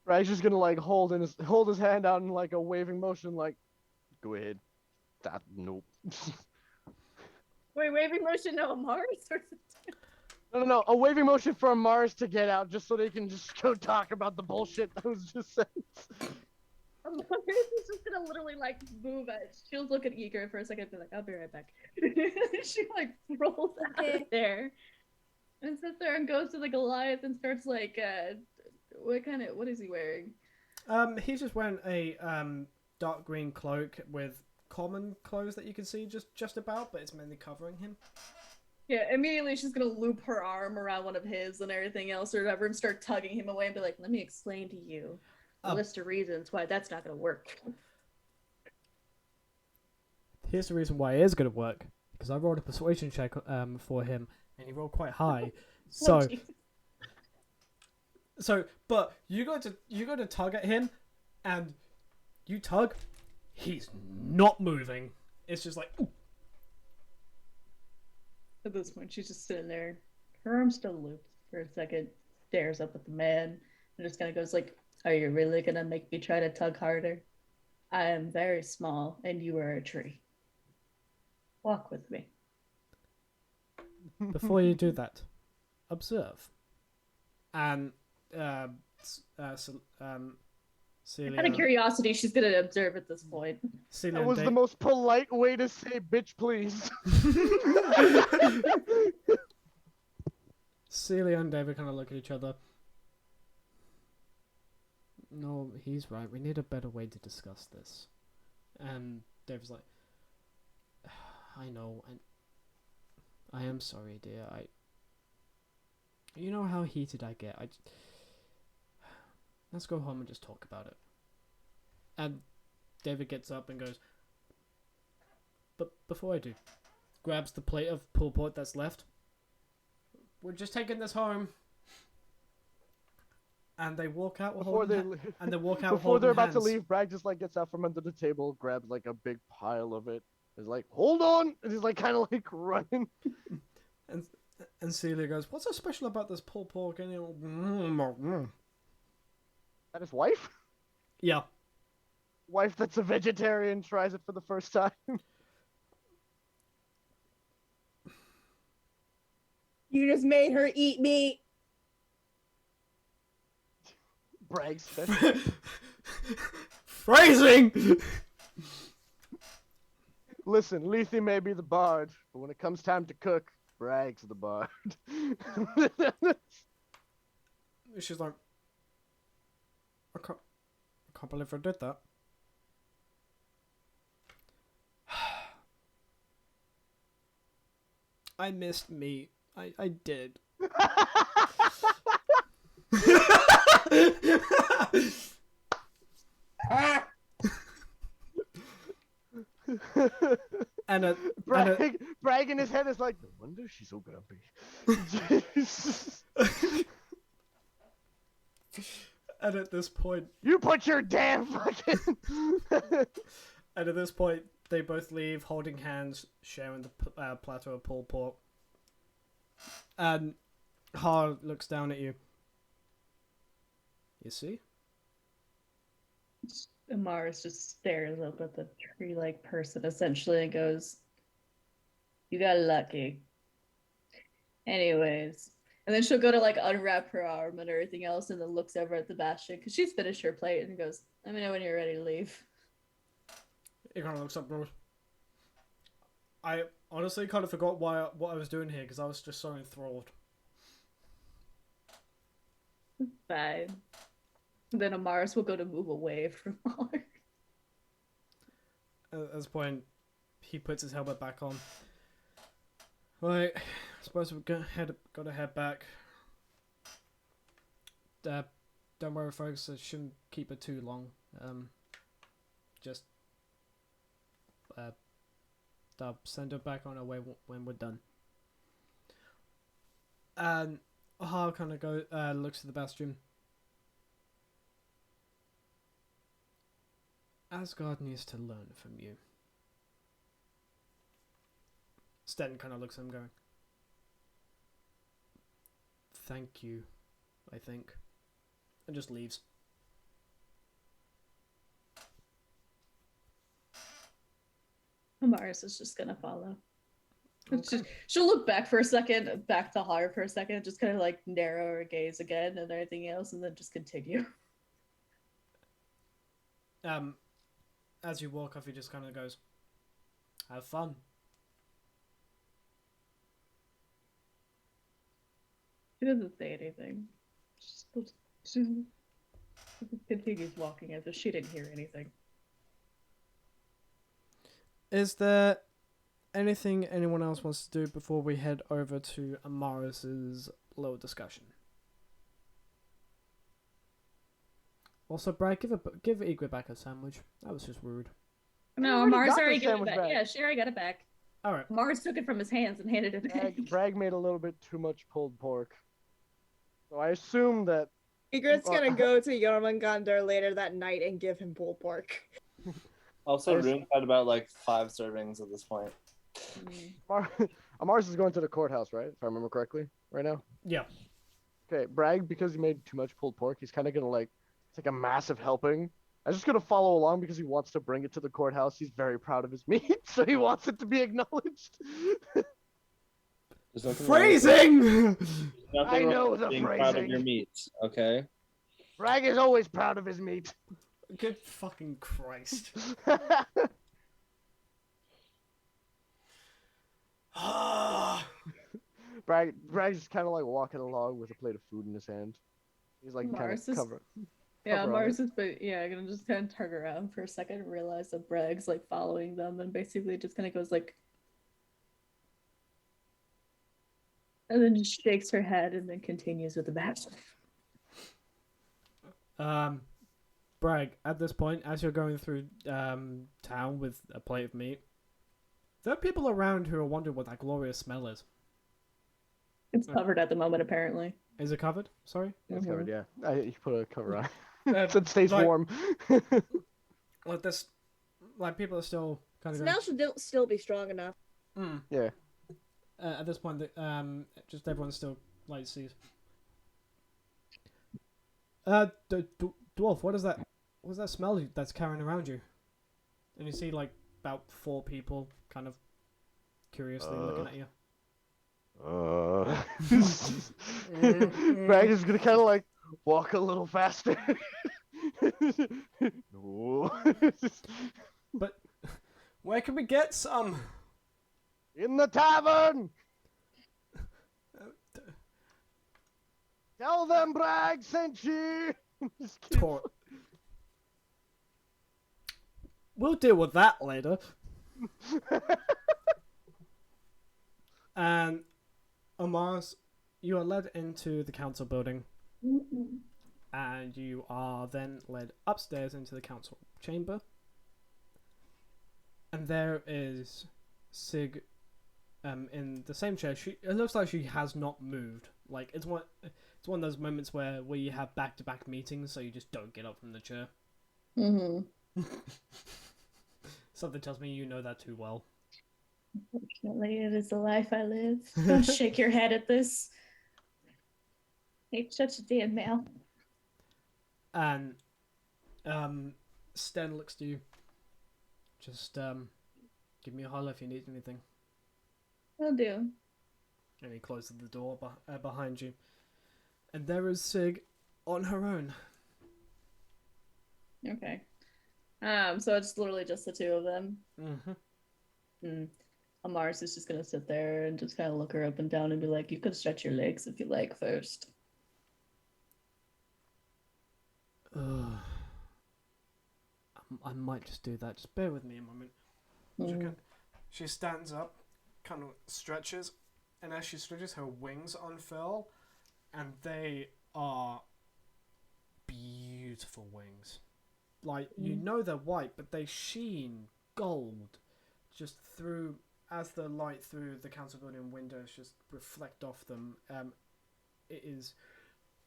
Bragg's just gonna like hold his hand out in like a waving motion, like, go ahead. That nope. Wait, waving motion, no, Mars? Or No, a waving motion for Mars to get out, just so they can just go talk about the bullshit that was just said. She's just gonna literally like move it. She'll look at Eager for a second and be like, I'll be right back. She like rolls out of there and sits there and goes to the Goliath and starts like what is he wearing? He's just wearing a dark green cloak with common clothes that you can see just about, but it's mainly covering him. Yeah, immediately she's gonna loop her arm around one of his and everything else or whatever and start tugging him away and be like, let me explain to you a list of reasons why that's not gonna work. Here's the reason why it is going to work. Because I rolled a persuasion check for him, and he rolled quite high. So, but you go to tug at him, and you tug, he's not moving. It's just like, ooh. At this point, she's just sitting there, her arm still looped for a second, stares up at the man, and just kind of goes like, are you really gonna make me try to tug harder? I am very small, and you are a tree. Walk with me. Before you do that, observe. And Celia, Out of curiosity, she's gonna observe at this point. Celia That was the most polite way to say bitch, please. Celia and David kind of look at each other. No, he's right. We need a better way to discuss this. And David's like, I know, and I am sorry, dear. You know how heated I get. Let's go home and just talk about it. And David gets up and goes, but before I do, grabs the plate of pulled pork that's left. We're just taking this home. And they walk out Before they're about to leave, Bragg just like gets out from under the table, grabs like a big pile of it. Is like, hold on, and he's like kind of like running. And Celia goes, what's so special about this pulled pork? And That his wife? Yeah. Wife that's a vegetarian tries it for the first time. You just made her eat meat. Bragg's phrasing. Listen, Lethe may be the bard, but when it comes time to cook, Bragg's the bard. She's like, I can't believe I did that. I missed meat. I did. and Bragg in his head is like, no wonder she's so grumpy. And at this point, you put your damn fucking. And at this point, they both leave, holding hands, sharing the platter of pulled pork. And Har looks down at you. You see? Amaris just stares up at the tree-like person essentially and goes, you got lucky. Anyways. And then she'll go to like unwrap her arm and everything else and then looks over at the Bastion because she's finished her plate and goes, let me know when you're ready to leave. He kind of looks up, bro. I honestly kind of forgot what I was doing here because I was just so enthralled. Fine. Then Amaris will go to move away from Har. At this point, he puts his helmet back on. Right, I suppose we're gotta head back. Don't worry, folks. I shouldn't keep it too long. Just I'll send her back on her way when we're done. And Har kind of looks at the Bastion. Asgard needs to learn from you. Sten kind of looks at him going, thank you, I think. And just leaves. Amaris is just gonna follow. Okay. She'll look back for a second, back to Har for a second, just kind of like narrow her gaze again and everything else, and then just continue. as you walk off, he just kind of goes, "Have fun." She doesn't say anything. She continues walking as if she didn't hear anything. Is there anything anyone else wants to do before we head over to Amaris's little discussion? Also, Brad, give Igor back a sandwich. That was just rude. No, already Mars got the already gave it sandwich back. back. Yeah, she already got it back. All right. Mars took it from his hands and handed it back. Bragg made a little bit too much pulled pork. So I assume that Egret's gonna go to Jormungandr later that night and give him pulled pork. Also, Rune had about like 5 servings at this point. Amars is going to the courthouse, right? If I remember correctly, right now. Yeah. Okay, Bragg, because he made too much pulled pork, he's kind of gonna like take a massive helping. I'm just gonna follow along because he wants to bring it to the courthouse. He's very proud of his meat, so he wants it to be acknowledged. There's nothing Phrasing. wrong I know with the being proud of phrasing. your meat, okay? Bragg is always proud of his meat. Good fucking Christ. Bragg's kind of like walking along with a plate of food in his hand. He's like kind Mars of is- cover. Yeah, cover on Mars it. is, but yeah, gonna just kind of turn around for a second and realize that Bragg's like following them, and basically just kind of goes like, and then just shakes her head and then continues with the battle. Bragg, at this point, as you're going through town with a plate of meat, there are people around who are wondering what that glorious smell is. It's covered at the moment, apparently. Is it covered? Sorry? It's covered, yeah. You put a cover on. Uh, So it stays like- warm. Like this, like people are still kind of Smell should still be strong enough. Yeah. At this point, just everyone still like sees. Dwarf, what is that? What's that smell that's carrying around you? And you see like about 4 people kind of curiously looking at you. Bragg is gonna kind of like walk a little faster. No. But where can we get some? In the tavern. Tell them Bragg sent you. Just kidding. We'll deal with that later. And Amaris, you are led into the council building, and you are then led upstairs into the council chamber. And there is Sig, in the same chair. It looks like she has not moved. Like it's one of those moments where you have back-to-back meetings, so you just don't get up from the chair. Mm-hmm. Something tells me you know that too well. Unfortunately, it is the life I live. Don't shake your head at this. Ain't such a damn male. And Sten looks to you. Just give me a holler if you need anything. Will do. And he closes the door behind you. And there is Sig on her own. Okay. So it's literally just the two of them. Mm-hmm. Mars is just gonna sit there and just kind of look her up and down and be like, "You could stretch your legs if you like first." I might just do that. Just bear with me a moment. She stands up, kind of stretches, and as she stretches, her wings unfurl, and they are beautiful wings. Like, you know they're white, but they sheen gold just through, as the light through the council building windows just reflect off them. It is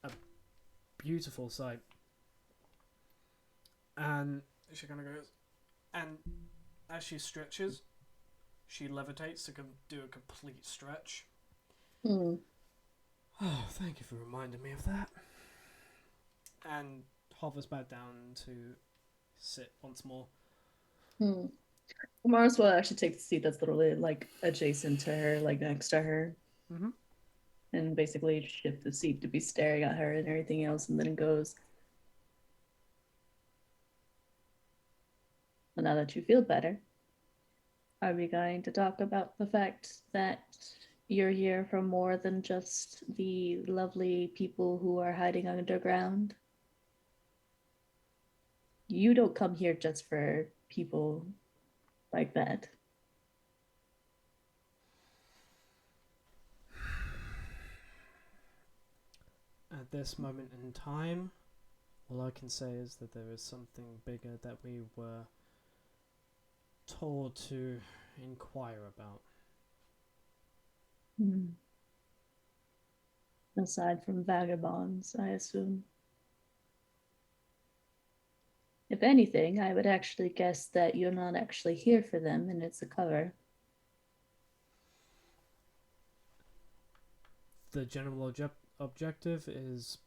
a beautiful sight. And she kind of goes, and as she stretches, she levitates to do a complete stretch. Oh, thank you for reminding me of that. And hovers back down to sit once more. Mars will actually take the seat that's literally like adjacent to her, like next to her. Mm-hmm. And basically shift the seat to be staring at her and everything else, and then it goes, Well, now that you feel better, are we going to talk about the fact that you're here for more than just the lovely people who are hiding underground? You don't come here just for people like that. At this moment in time, all I can say is that there is something bigger that we were told to inquire about. Hmm. Aside from vagabonds, I assume. If anything, I would actually guess that you're not actually here for them and it's a cover. The general objective is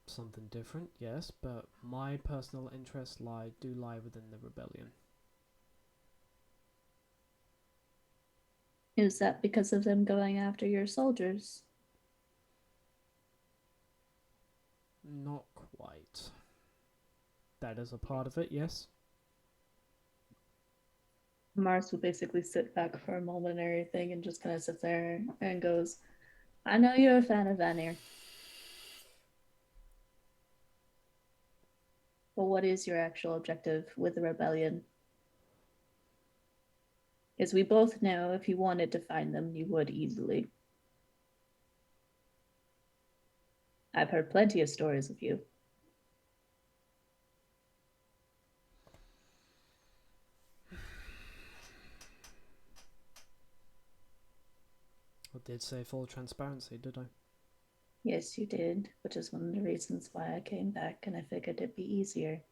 something different, yes, but my personal interests do lie within the rebellion. Is that because of them going after your soldiers? Not quite. That is a part of it, yes. Mars will basically sit back for a moment and everything and just kind of sits there and goes, I know you're a fan of Vanir. But what is your actual objective with the rebellion? As we both know, if you wanted to find them, you would easily. I've heard plenty of stories of you. I did say full transparency, did I? Yes, you did, which is one of the reasons why I came back and I figured it'd be easier.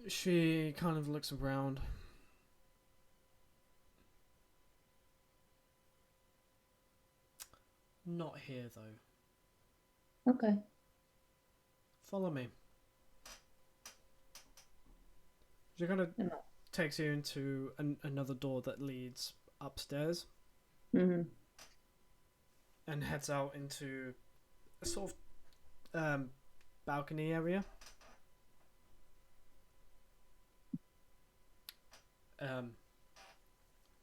She kind of looks around. Not here, though. Okay. Follow me. She kind of takes you into another door that leads upstairs. Mm-hmm. And heads out into a sort of balcony area.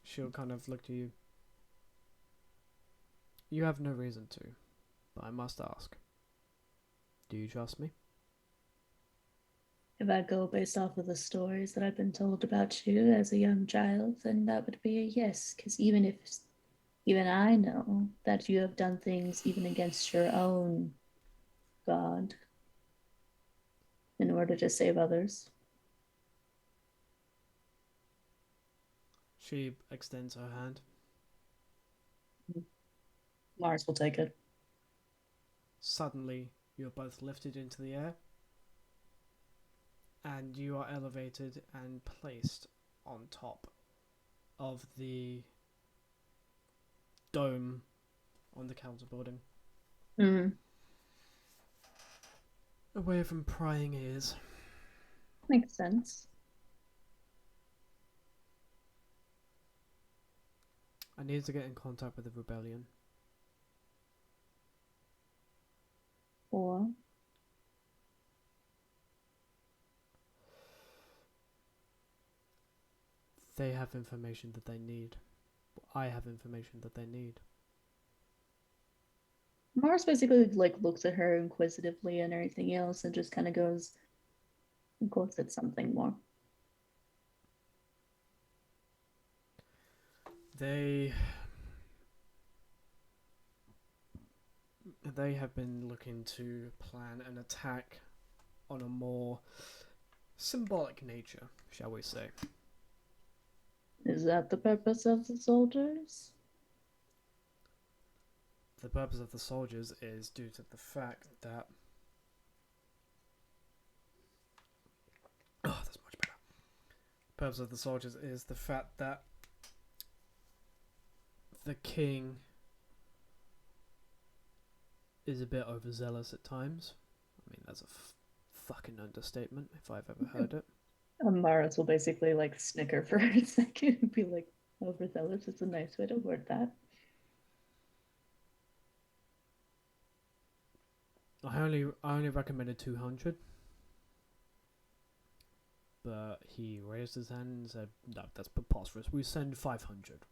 She'll kind of look to you. You have no reason to, but I must ask. Do you trust me? If I go based off of the stories that I've been told about you as a young child, then that would be a yes. Because even I know that you have done things even against your own God in order to save others. She extends her hand. Mars will take it. Suddenly, you're both lifted into the air, and you are elevated and placed on top of the dome on the council building. Mm-hmm. Away from prying ears. Makes sense. I need to get in contact with the rebellion. Or They have information that they need. I have information that they need. Mars basically looks at her inquisitively and everything else and just kind of goes at something more. They have been looking to plan an attack on a more symbolic nature, shall we say. Is that the purpose of the soldiers? The purpose of the soldiers is due to the fact that... Oh, that's much better. The purpose of the soldiers is the fact that the king is a bit overzealous at times. I mean, that's a fucking understatement if I've ever heard it. Mars will basically snicker for a second and be like, overzealous is a nice way to word that. I only recommended 200, but he raised his hand and said, "No, that's preposterous. We send 500."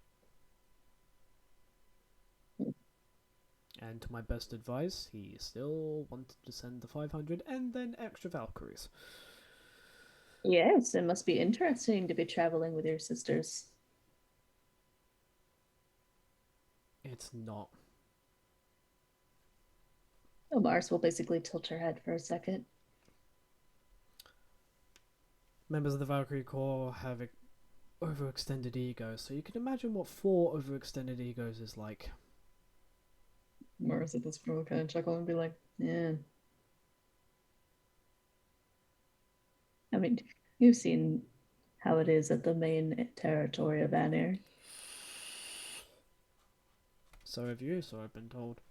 And to my best advice, he still wanted to send the 500 and then extra Valkyries. Yes, it must be interesting to be traveling with your sisters. It's not. Oh, Mars will basically tilt her head for a second. Members of the Valkyrie Corps have overextended egos, so you can imagine what 4 overextended egos is like. Mars at this point will kind of chuckle and be like, yeah. I mean, you've seen how it is at the main territory of Vanir. So have you, so I've been told.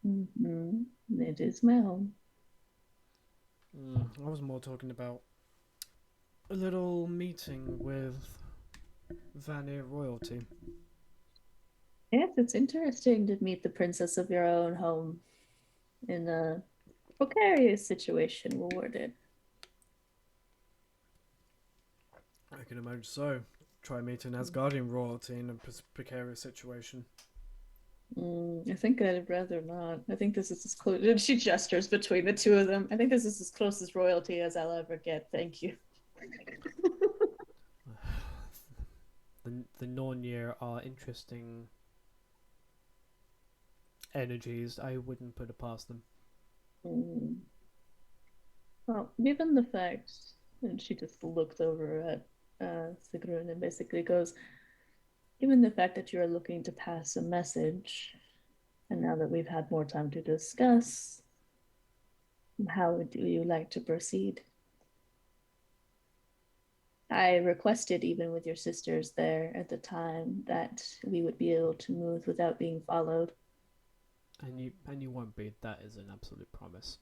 Mm-hmm. It is my home. I was more talking about a little meeting with Vanir royalty. Yes, it's interesting to meet the princess of your own home in a precarious situation, we'll word it. I can imagine so. Try meeting Asgardian royalty in a precarious situation. I think I'd rather not. I think this is as close. She gestures between the two of them. I think this is as close as royalty as I'll ever get. Thank you. The Nornir are interesting energies. I wouldn't put it past them. Well, given the fact, and she just looks over at Sigrun and basically goes, given the fact that you are looking to pass a message, and now that we've had more time to discuss, how would you like to proceed? I requested, even with your sisters there at the time, that we would be able to move without being followed. And you won't be. That is an absolute promise.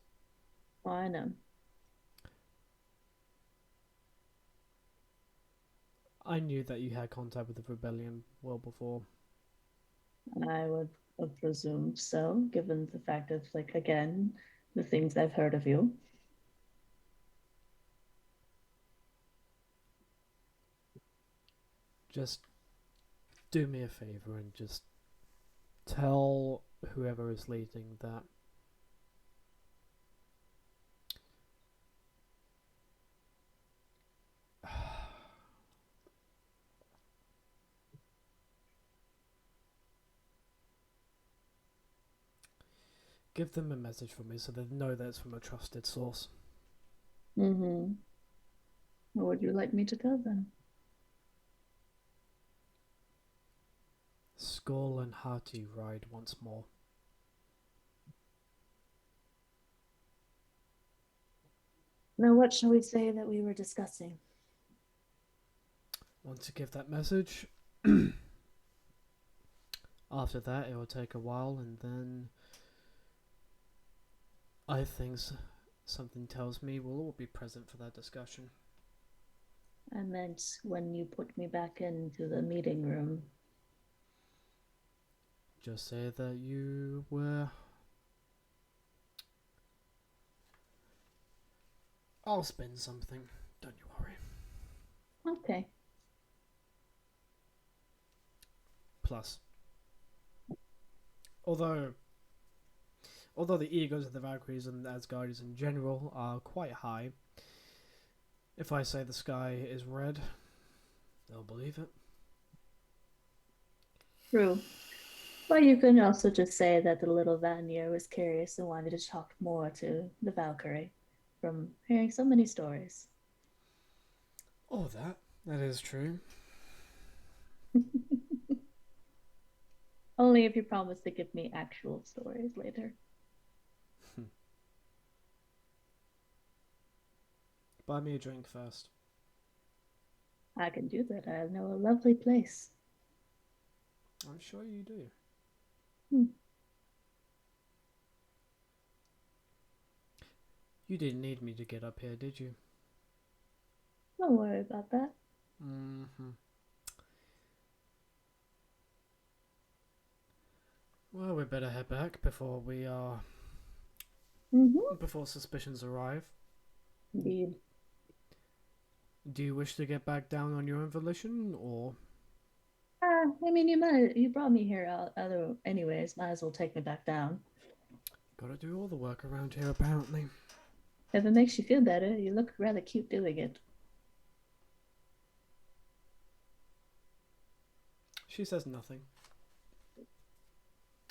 Oh, I know. I knew that you had contact with the rebellion well before. I would have presumed so, given the fact of, like, again, the things I've heard of you. Just do me a favor and just tell whoever is leading that give them a message from me so they know that it's from a trusted source. Mm-hmm. What would you like me to tell them? Skull and hearty ride once more. Now, what shall we say that we were discussing? Want to give that message? After that, it will take a while, and then I think something tells me we'll all be present for that discussion. I meant when you put me back into the meeting room. Just say that you were... I'll spin something. Don't you worry. Okay. Plus, although the egos of the Valkyries and the Asgardians in general are quite high, if I say the sky is red, they'll believe it. True. But you can also just say that the little Vanir was curious and wanted to talk more to the Valkyrie from hearing so many stories. Oh, that is true. Only if you promise to give me actual stories later. Buy me a drink first. I can do that. I know a lovely place. I'm sure you do. You didn't need me to get up here, did you? Don't worry about that. Well, we better head back before we are Mm-hmm. before suspicions arrive. Indeed. Do you wish to get back down on your own volition, or I mean, you brought me here other anyways. Might as well take me back down. gotta do all the work around here apparently? If it makes you feel better, you look rather cute doing it. She says nothing.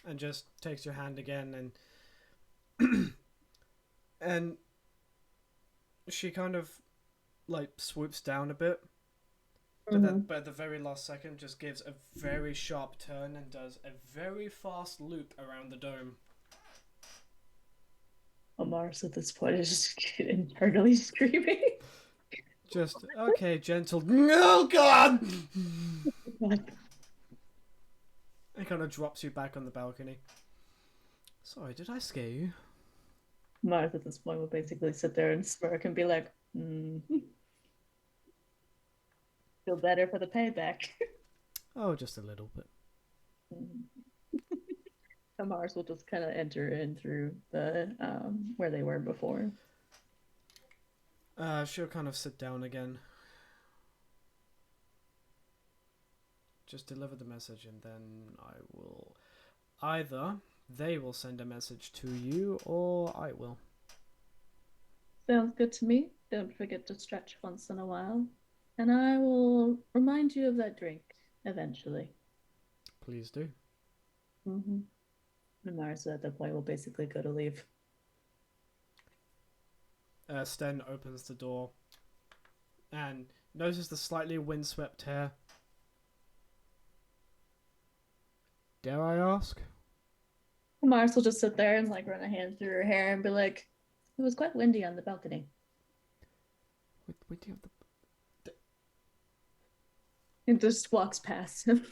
And just takes your hand again and and she kind of like swoops down a bit. But then but at the very last second just gives a very sharp turn and does a very fast loop around the dome. Mars at this point is just internally screaming. Just okay, gentle. Oh God! It kind of drops you back on the balcony. Sorry, did I scare you? Mars at this point will basically sit there and smirk and be like, feel better for the payback. Oh, just a little bit. So Mars will just kind of enter in through the where they were before. She'll kind of sit down again. Just deliver the message and then I will... Either they will send a message to you or I will. Sounds good to me. Don't forget to stretch once in a while. And I will remind you of that drink eventually. Please do. And Mars at that point will basically go to leave. Sten opens the door and notices the slightly windswept hair. Dare I ask? Mars will just sit there and like run a hand through her hair and be like, "It was quite windy on the balcony." Windy on the... And just walks past him.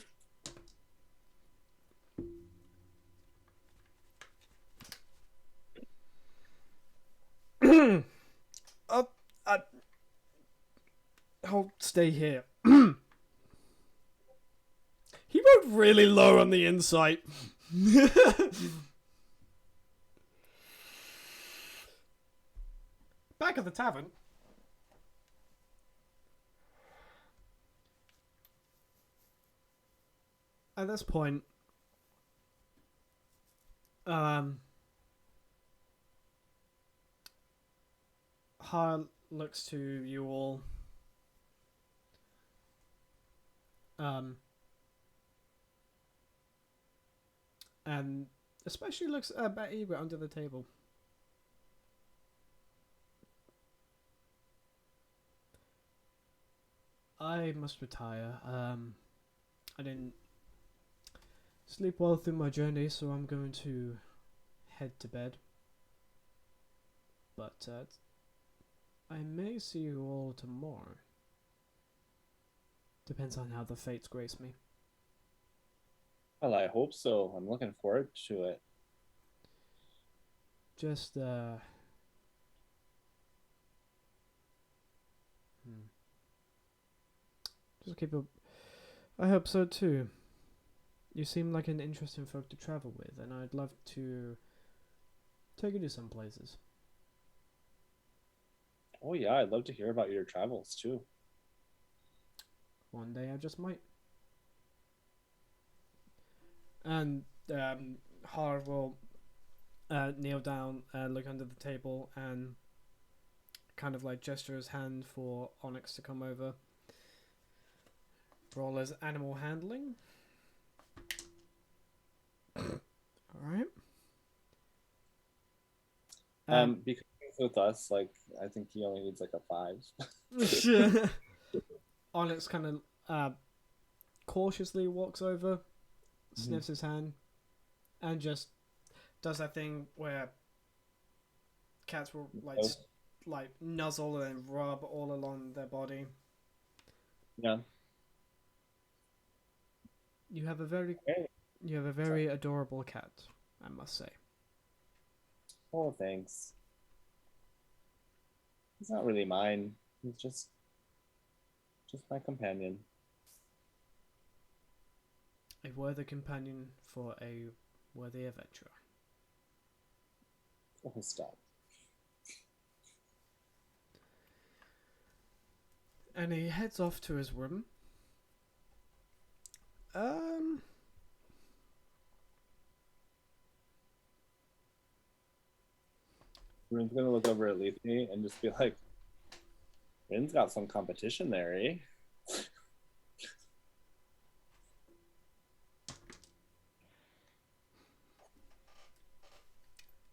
I'll stay here. He rolled really low on the insight. Back at the tavern. At this point, Har looks to you all. And especially looks at Egret under the table. I must retire. I didn't sleep well through my journey, so I'm going to head to bed. But I may see you all tomorrow. Depends on how the fates grace me. Well, I hope so. I'm looking forward to it. Just just keep up. I hope so too. You seem like an interesting folk to travel with, and I'd love to take you to some places. Oh yeah, I'd love to hear about your travels too. One day I just might. And Har will kneel down, look under the table, and kind of like gesture his hand for Onyx to come over. Roll as animal handling. Alright. Because with us, like, I think he only needs like a 5. Onyx kind of cautiously walks over, sniffs his hand, and just does that thing where cats will like nuzzle and rub all along their body. Yeah. You have a very adorable cat, I must say. Oh, thanks. He's not really mine. He's just my companion. A worthy companion for a worthy adventurer. Oh, stop. And he heads off to his room. Rune's gonna look over at Lethe and just be like, Rin's got some competition there, eh?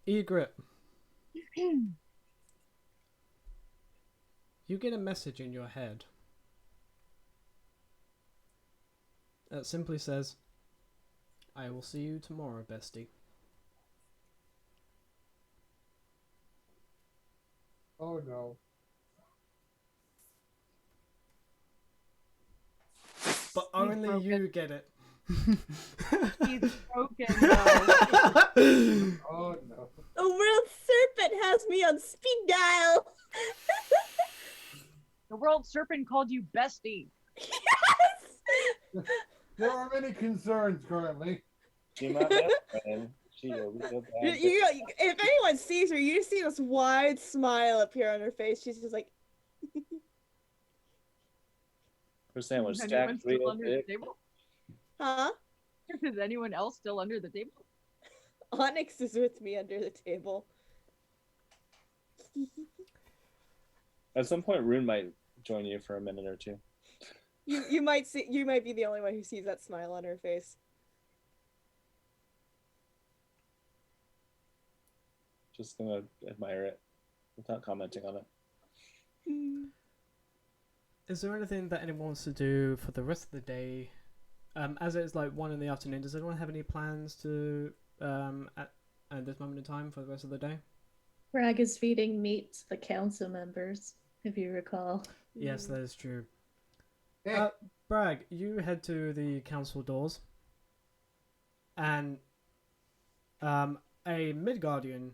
Egret. You get a message in your head that simply says, I will see you tomorrow, bestie. Oh no. But only broken. you get it. He's broken though. Oh no. The world serpent has me on speed dial. The world serpent called you bestie. Yes. There are many concerns currently. She my best friend. She a real bad bitch. If anyone sees her, you see this wide smile appear on her face. She's just like, Her sandwich Is anyone stacked still real under the thick. table? huh? Is anyone else still under the table? Onyx is with me under the table. At some point, Rune might join you for a minute or two. You might be the only one who sees that smile on her face. Just gonna admire it without commenting on it. Is there anything that anyone wants to do for the rest of the day? As it is like 1 in the afternoon, does anyone have any plans to at this moment in time for the rest of the day? Bragg is feeding meat to the council members, if you recall. Yes, that is true. Eh. Bragg, you head to the council doors, and a Midgardian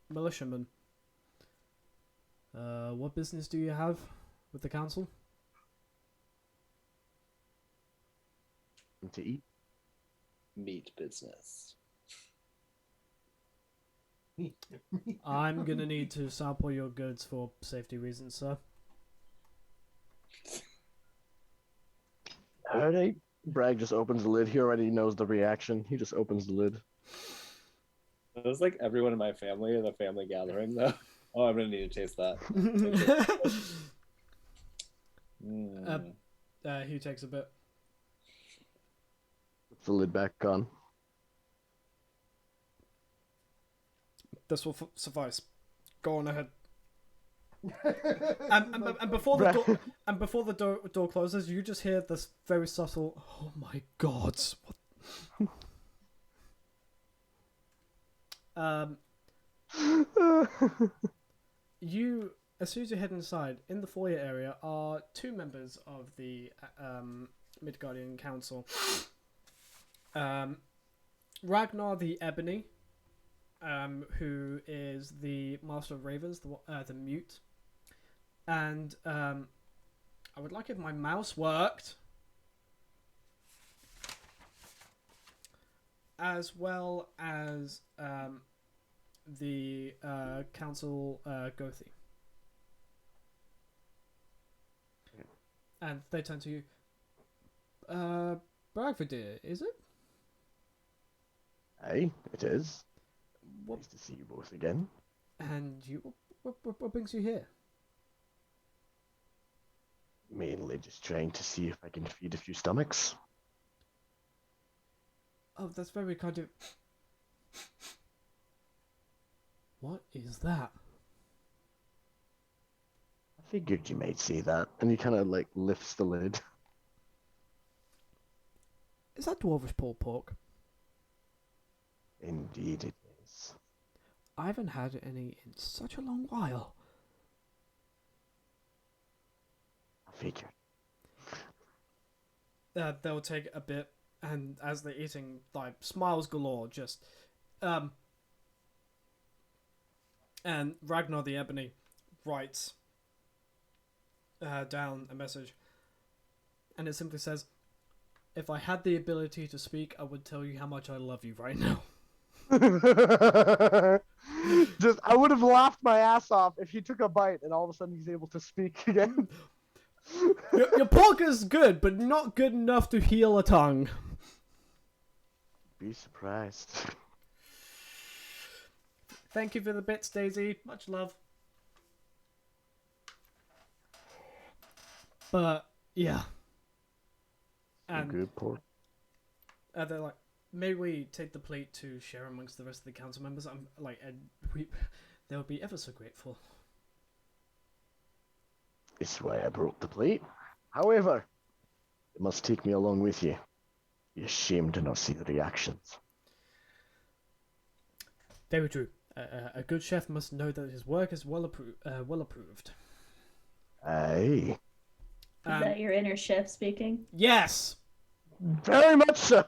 militiaman. What business do you have with the council? To eat. Meat business. I'm gonna need to sample your goods for safety reasons, sir. Alright. Bragg just opens the lid. He already knows the reaction. He just opens the lid. It was like everyone in my family at a family gathering, though. Oh, I'm gonna need to taste that. He takes a bit. Puts the lid back on. This will suffice. Go on ahead. And before the door closes, you just hear this very subtle, "Oh my God!" What? You, as soon as you head inside, in the foyer area are 2 members of the Midgardian Council. Ragnar the Ebony, who is the Master of Ravens, the Mute, and I would like if my mouse worked, as well as the Council Gothi. And they turn to you. Bragvadir, is it? Hey, it is. What? Nice to see you both again. And you, what brings you here? Mainly just trying to see if I can feed a few stomachs. Oh, that's very kind of... What is that? I figured you might say that. And he kind of like lifts the lid. Is that dwarvish pulled pork? Indeed it is. I haven't had any in such a long while. I figured. They'll take a bit, and as they're eating, like, smiles galore, just... And Ragnar the Ebony writes down a message, and it simply says, "If I had the ability to speak, I would tell you how much I love you right now." laughed my ass off if he took a bite and all of a sudden he's able to speak again. Your pork is good, but not good enough to heal a tongue. Be surprised. Thank you for the bits, Daisy. Much love. But yeah, and Good pork. they're like, maybe we take the plate to share amongst the rest of the council members. I'm like, and they would be ever so grateful. This is why I brought the plate. However, you must take me along with you. Be ashamed to not see the reactions. Very true. A good chef must know that his work is well approved. Aye. Is that your inner chef speaking? Yes. Very much so.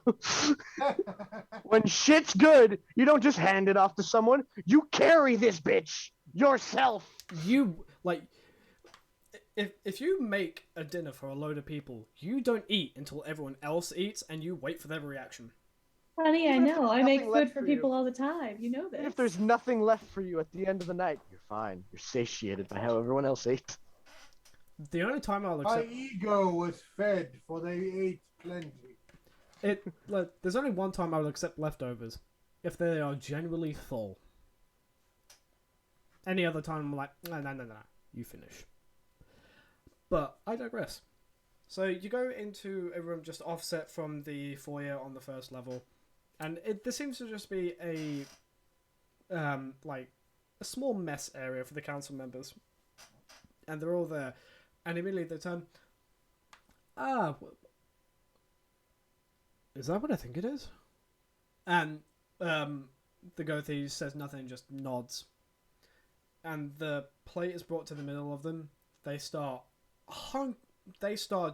When shit's good, you don't just hand it off to someone. You carry this bitch yourself. You like, if you make a dinner for a load of people, you don't eat until everyone else eats, and you wait for their reaction. Honey, I Even if know. there's I make nothing food left for for people you. all the time. You know this. Even if there's nothing left for you at the end of the night, you're fine. You're satiated by how everyone else ate. The only time I'll My accept ego was fed, for they ate plenty. it, like, there's only one time I will accept leftovers, if they are genuinely full. Any other time I'm like, no, you finish. But I digress. So you go into a room just offset from the foyer on the first level, and there seems to just be a like a small mess area for the council members, and they're all there, and immediately they turn. Is that what I think it is? And the Gothi says nothing, just nods, and the plate is brought to the middle of them. They start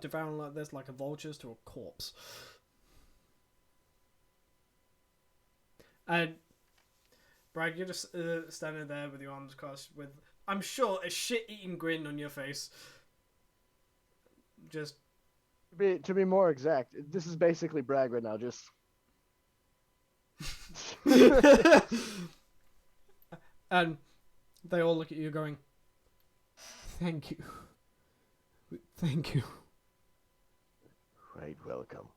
devouring like this, like a vultures to a corpse. And Bragg, you're just standing there with your arms crossed, with, I'm sure, a shit-eating grin on your face. Just To be more exact, this is basically Bragg right now. Just and they all look at you, going, "Thank you, thank you." quite welcome.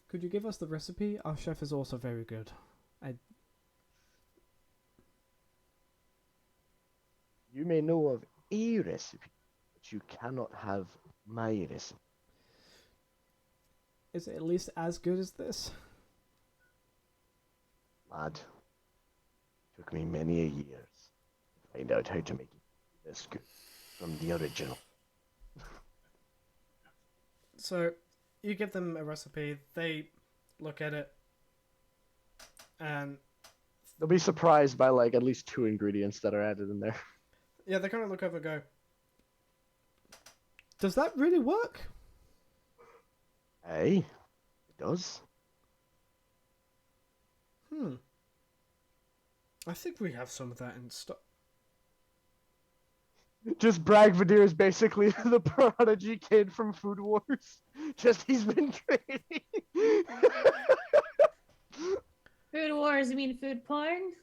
Could you give us the recipe? Our chef is also very good. You may know of a recipe, but you cannot have my recipe. Is it at least as good as this? Lad, took me many a years to find out how to make it this good from the original. So, you give them a recipe, they look at it, and They'll be surprised by like at least 2 ingredients that are added in there. yeah, they kind of look over and go, "Does that really work?" Aye, it does. I think we have some of that in stock. Just Bragg Vadir is basically the prodigy kid from Food Wars. Just he's been training. Food wars, you mean food porn?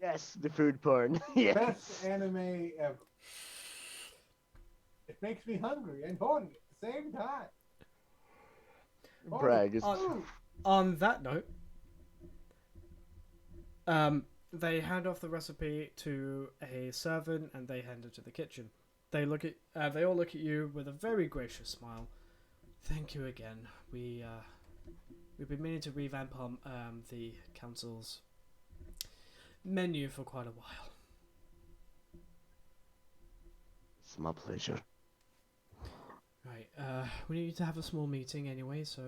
Yes, the food porn. Yes. Best anime ever. It makes me hungry and horny at the same time. Bragg is. On that note, they hand off the recipe to a servant, and they hand it to the kitchen. They all look at you with a very gracious smile. Thank you again. We've been meaning to revamp the council's menu for quite a while. It's my pleasure. Right, we need to have a small meeting anyway, so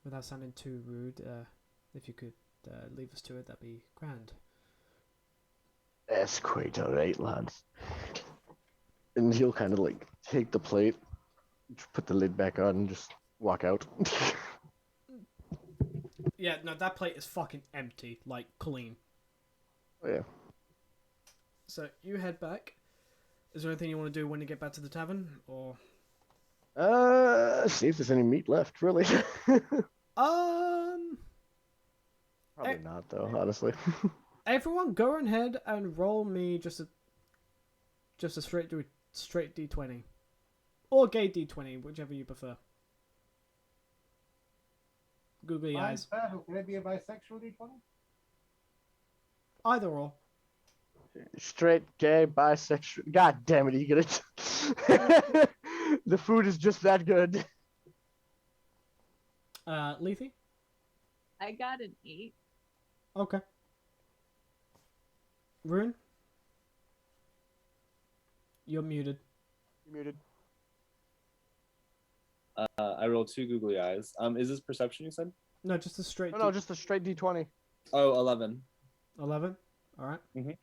without sounding too rude, if you could leave us to it, that'd be grand. That's quite alright, lads. And he'll kind of like take the plate, put the lid back on, and just walk out. Yeah, no, that plate is fucking empty, like clean. Oh, yeah. So you head back. Is there anything you want to do when you get back to the tavern, or? See if there's any meat left, really. Probably not, though, honestly. Everyone, go ahead and roll me just a straight d20, or gay d20, whichever you prefer. Googly eyes. Can it be a bisexual D20? Either or. Straight, gay, bisexual. God damn it, you get it. The food is just that good. Lethe? I got an 8. Okay. Rune? You're muted. You're muted. I rolled 2 googly eyes. Is this perception you said? No, just a straight. Oh, no, just a straight D20. Oh, 11. 11. All right. Mhm.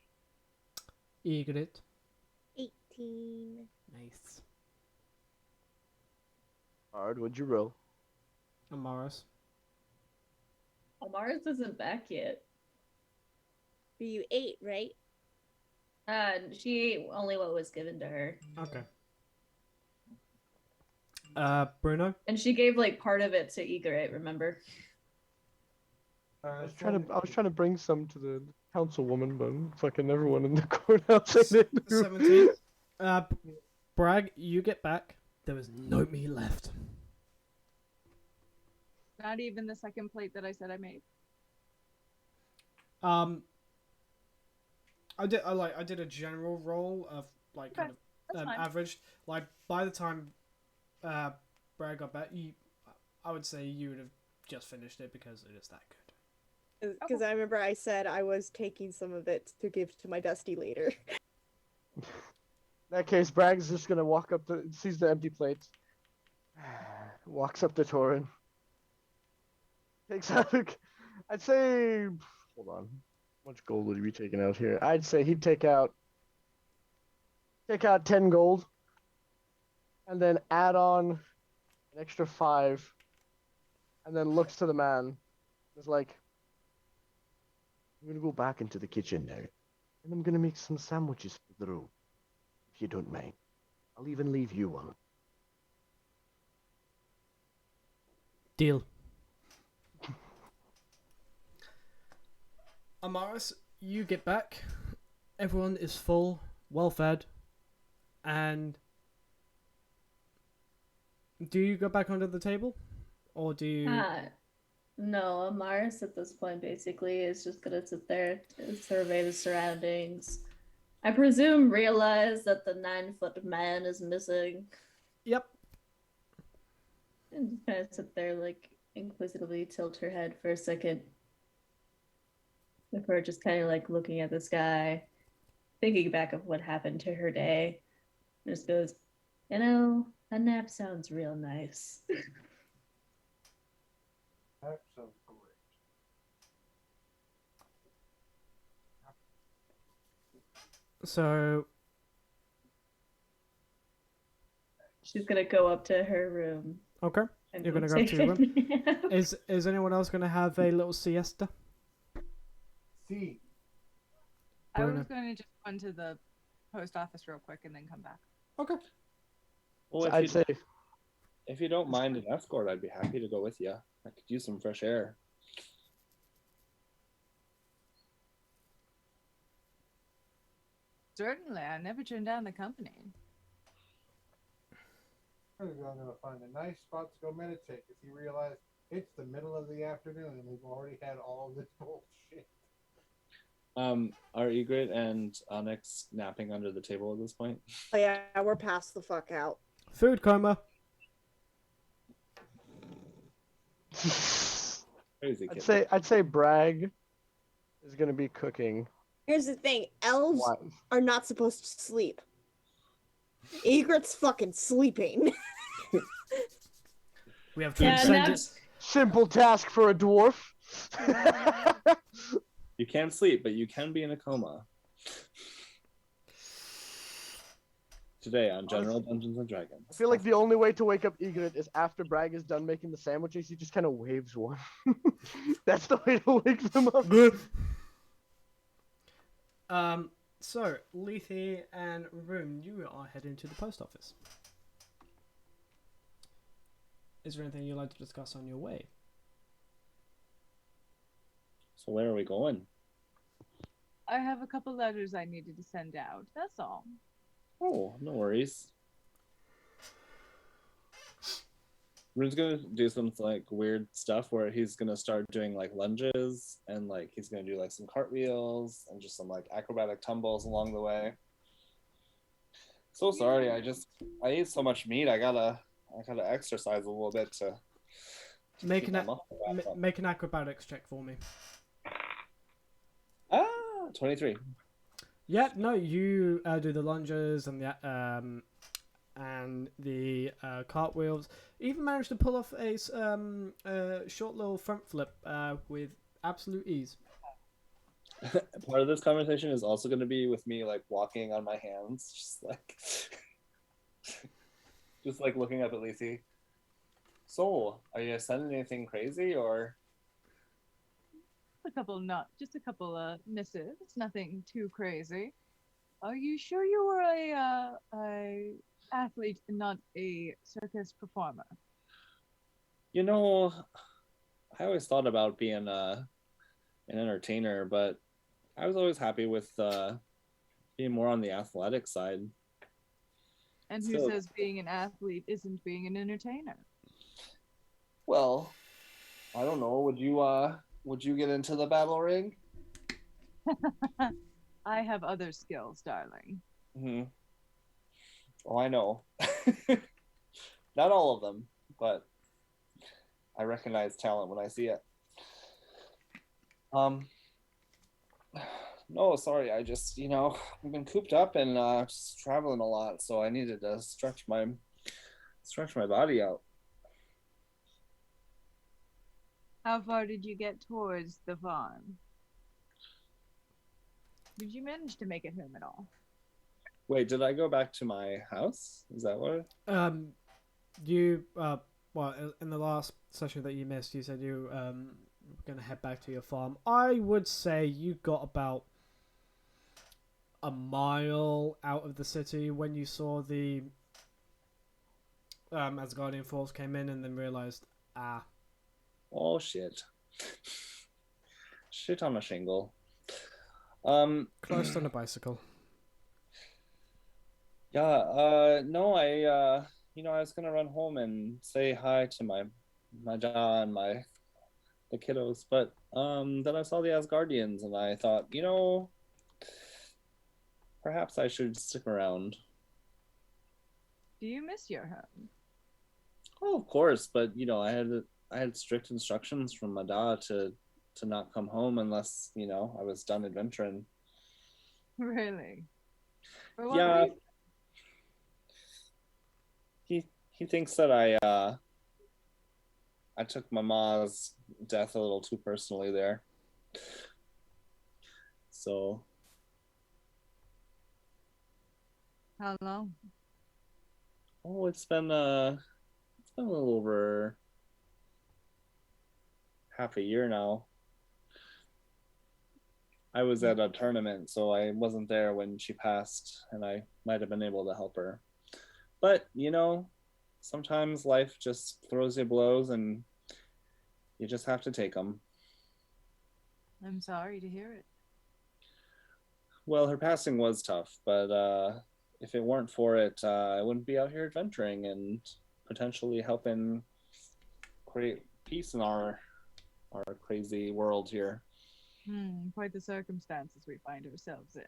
Ygritte. 18. Nice. Hard, what'd you roll? Amaris. Mars isn't back yet. You 8, right? She ate only what was given to her. Okay. Bruno. And she gave like part of it to Ygritte, remember? I was trying to bring some to the councilwoman, but fucking everyone in the courthouse ate it. 17. Bragg, you get back. There was no meat left. Not even the second plate that I said I made. I did a general roll of like kind That's of fine. averaged. Like by the time Bragg got back, I would say you would have just finished it because it is that good. Because I remember I said I was taking some of it to give to my Dusty later. In that case, Bragg's just gonna walk up to sees the empty plates, walks up to Torin, takes out. I'd say, hold on, how much gold would he be taking out here? I'd say he'd take out 10 gold, and then add on an extra 5, and then looks to the man. It's like, I'm gonna go back into the kitchen now, and I'm gonna make some sandwiches for the room. If you don't mind. I'll even leave you one. Deal. Amaris, you get back. Everyone is full, well fed, and do you go back under the table, or do you? No, Amaris at this point basically is just gonna sit there and survey the surroundings. I presume realize that the 9-foot man is missing. Yep. And just kind of sit there, like, inquisitively tilt her head for a second. Before just kind of, like, looking at the sky, thinking back of what happened to her day. And just goes, you know, a nap sounds real nice. That sounds great. So She's gonna go up to her room. okay, And you're gonna go take to your a room. nap. Is anyone else gonna have a little siesta? See, I Bruno. was going to just run to the post office real quick and then come back. Okay. Well, So if I'd you, say if you don't mind an escort, I'd be happy to go with you. I could use some fresh air. Certainly, I never turned down the company. we're gonna find a nice spot to go meditate because you realize it's the middle of the afternoon and we've already had all this bullshit. Are Ygritte and Onyx napping under the table at this point? Oh yeah, we're past the fuck out. Food coma. Crazy kid. I'd say Bragg is gonna be cooking. Here's the thing, elves What? are not supposed to sleep. Egret's fucking sleeping. We have Yeah, transcended. naps. Simple task for a dwarf. You can't sleep, but you can be in a coma. Today on General Dungeons and Dragons. I feel like the only way to wake up Egret is after Bragg is done making the sandwiches. He just kind of waves one. That's the way to wake them up. So Lethe and Rune, you are heading to the post office. Is there anything you'd like to discuss on your way? So where are we going? I have a couple letters I needed to send out. That's all. Oh, no worries. Rune's gonna do some like weird stuff where he's gonna start doing like lunges and like he's gonna do like some cartwheels and just some like acrobatic tumbles along the way. So sorry, I ate so much meat. I gotta exercise a little bit to Make keep an my muscle back up. make an acrobatics check for me. 23. Yeah, no, you do the lunges and the cartwheels. Even managed to pull off a short little front flip with absolute ease. Part of this conversation is also going to be with me like walking on my hands, just like looking up at Lethe. So, are you sending anything crazy or? Just a couple missives. Nothing too crazy. Are you sure you were a athlete and not a circus performer? You know, I always thought about being an entertainer, but I was always happy with being more on the athletic side. And who says being an athlete isn't being an entertainer? Well, I don't know. Would you get into the battle ring? I have other skills, darling. Mm-hmm. Oh, I know. Not all of them, but I recognize talent when I see it. No, sorry. I just, I've been cooped up and just traveling a lot, so I needed to stretch my body out. How far did you get towards the farm? Did you manage to make it home at all? Wait, did I go back to my house? Is that what? You well, in the last session that you missed, you said you were gonna head back to your farm. I would say you got about a mile out of the city when you saw the Asgardian force came in, and then realized, Oh shit. Shit on a shingle. close on a bicycle. Yeah, no, I was gonna run home and say hi to my dad and the kiddos, but then I saw the Asgardians and I thought, perhaps I should stick around. Do you miss your home? Oh, of course, but I had strict instructions from my dad to not come home unless I was done adventuring. Really? For what Yeah. reason? He thinks that I took my ma's death a little too personally there. So. How long? Oh, it's been a little over half a year now. I was at a tournament, so I wasn't there when she passed, and I might have been able to help her. But, sometimes life just throws you blows and you just have to take them. I'm sorry to hear it. Well, her passing was tough, but if it weren't for it, I wouldn't be out here adventuring and potentially helping create peace in our crazy world here. Quite the circumstances we find ourselves in.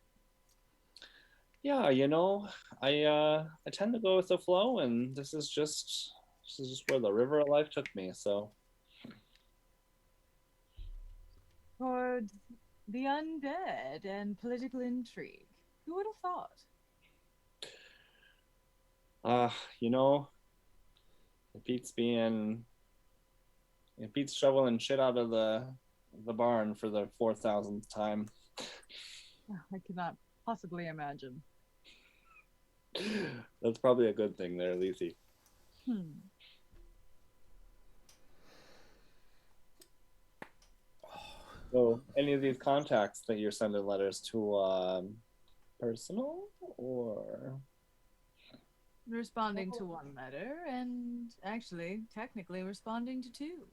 Yeah, I tend to go with the flow, and this is just where the river of life took me. So. Towards the undead and political intrigue. Who would have thought? It beats shoveling shit out of the barn for the 4,000th time. I cannot possibly imagine. That's probably a good thing there, Lethe. So, any of these contacts that you're sending letters to, personal or? Responding to one letter, and actually, technically responding to two.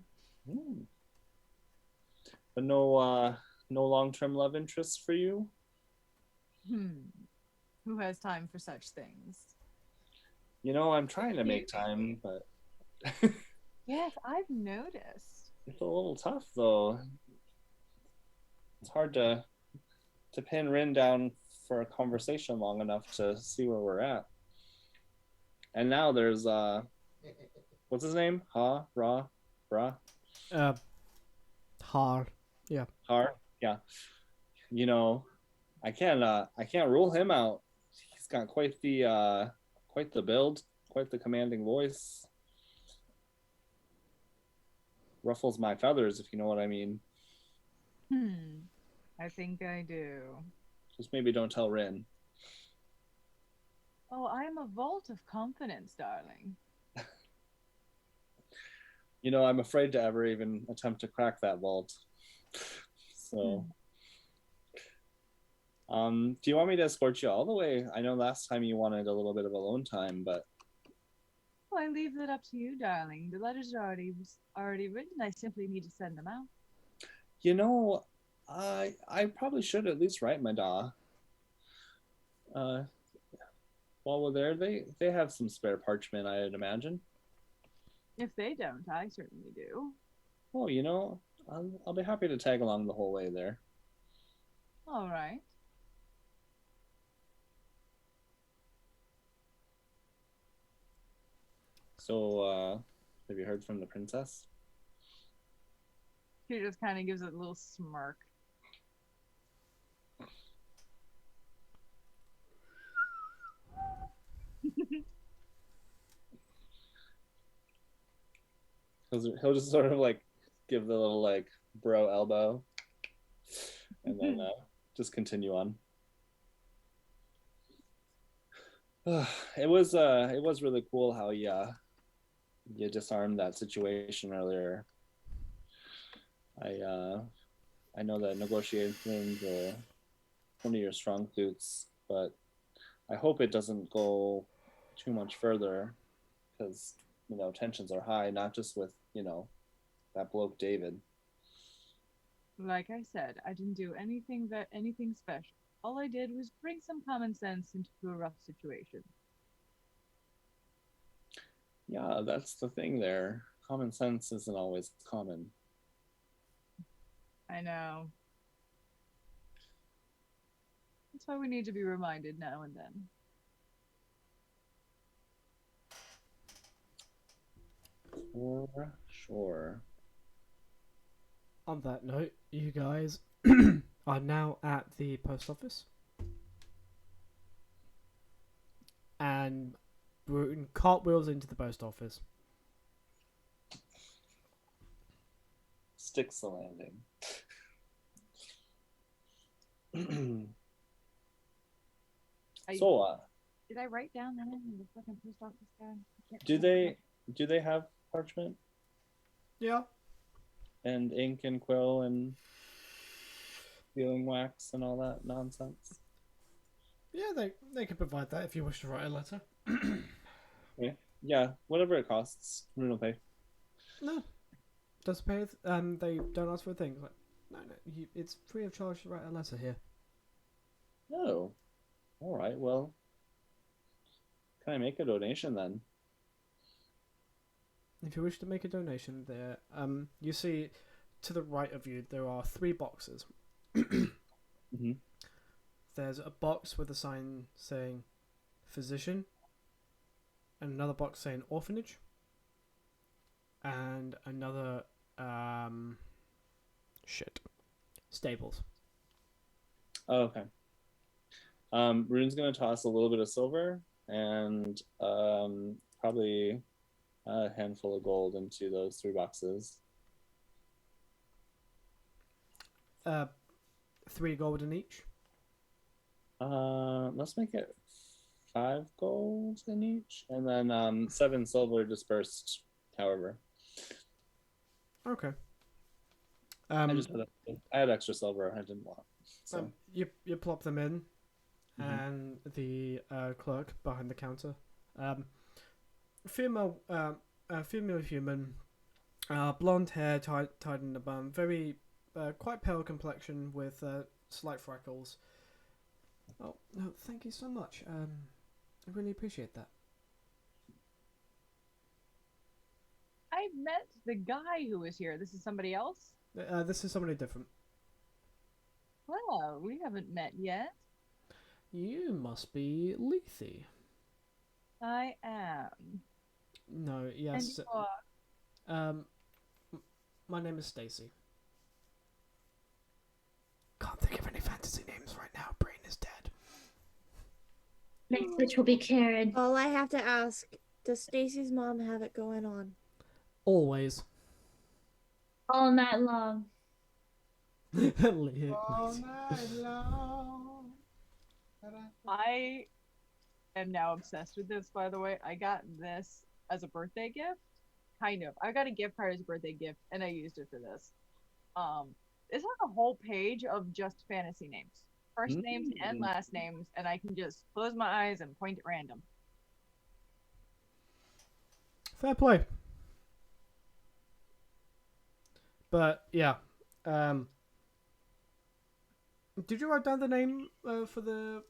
But no long-term love interests for you? Who has time for such things? I'm trying to make time, but Yes, I've noticed. it's a little tough though. It's hard to pin Rin down for a conversation long enough to see where we're at. And now there's what's his name? Bra? Hard. Yeah. Har? Yeah. I can't rule him out. He's got quite the build, quite the commanding voice. Ruffles my feathers, if you know what I mean. I think I do. Just maybe don't tell Rin. Oh, I'm a vault of confidence, darling. I'm afraid to ever even attempt to crack that vault. So, do you want me to escort you all the way? I know last time you wanted a little bit of alone time, but Oh, I leave that up to you, darling. The letters are already written. I simply need to send them out. I probably should at least write my da. While we're there, they have some spare parchment, I'd imagine. If they don't, I certainly do. Oh, I'll be happy to tag along the whole way there. All right. So, have you heard from the princess? She just kind of gives a little smirk. He'll just sort of like give the little like bro elbow, and then just continue on. It was really cool how you disarmed that situation earlier. I know that negotiations are one of your strong suits, but I hope it doesn't go too much further, because tensions are high, not just with that bloke David. Like I said, I didn't do anything special. All I did was bring some common sense into a rough situation. Yeah, that's the thing there. Common sense isn't always common. I know. That's why we need to be reminded now and then. For sure. On that note, you guys are now at the post office. And Bruton cartwheels into the post office. Sticks the landing. Did I write down that in the fucking post office guy? do they have parchment Yeah. and ink and quill and sealing wax and all that nonsense? Yeah, they can provide that if you wish to write a letter. Yeah, whatever it costs, Rune will pay. No. Does pay they don't ask for a thing. Like, no, it's free of charge to write a letter here. Oh. Alright, well. Can I make a donation then? If you wish to make a donation there, you see to the right of you there are 3 boxes. Mm-hmm. There's a box with a sign saying physician, and another box saying orphanage, and another stables. Oh, okay. Rune's gonna toss a little bit of silver and probably a handful of gold into those 3 boxes. 3 gold in each. Let's make it 5 gold in each, and then 7 silver dispersed. However, Okay. I had extra silver I didn't want. So You plop them in, Mhm. and the clerk behind the counter, female human, blonde hair tied in a bun, very quite pale complexion with slight freckles. Oh no, thank you so much. I really appreciate that. I met the guy who was here. This is somebody else? This is somebody different. Well, we haven't met yet. You must be Lethe. I am. No, And yes. you are. My name is Stacy. Can't think of any fantasy names right now. Brain is dead. Next switch will be Karen. All I have to ask, does Stacy's mom have it going on? Always. All night long. All night long. I am now obsessed with this, by the way. I got this as a birthday gift. Kind of. I got a gift card as a birthday gift, and I used it for this. This has a whole page of just fantasy names. First names and last names, and I can just close my eyes and point at random. Fair play. But yeah, did you write down the name for the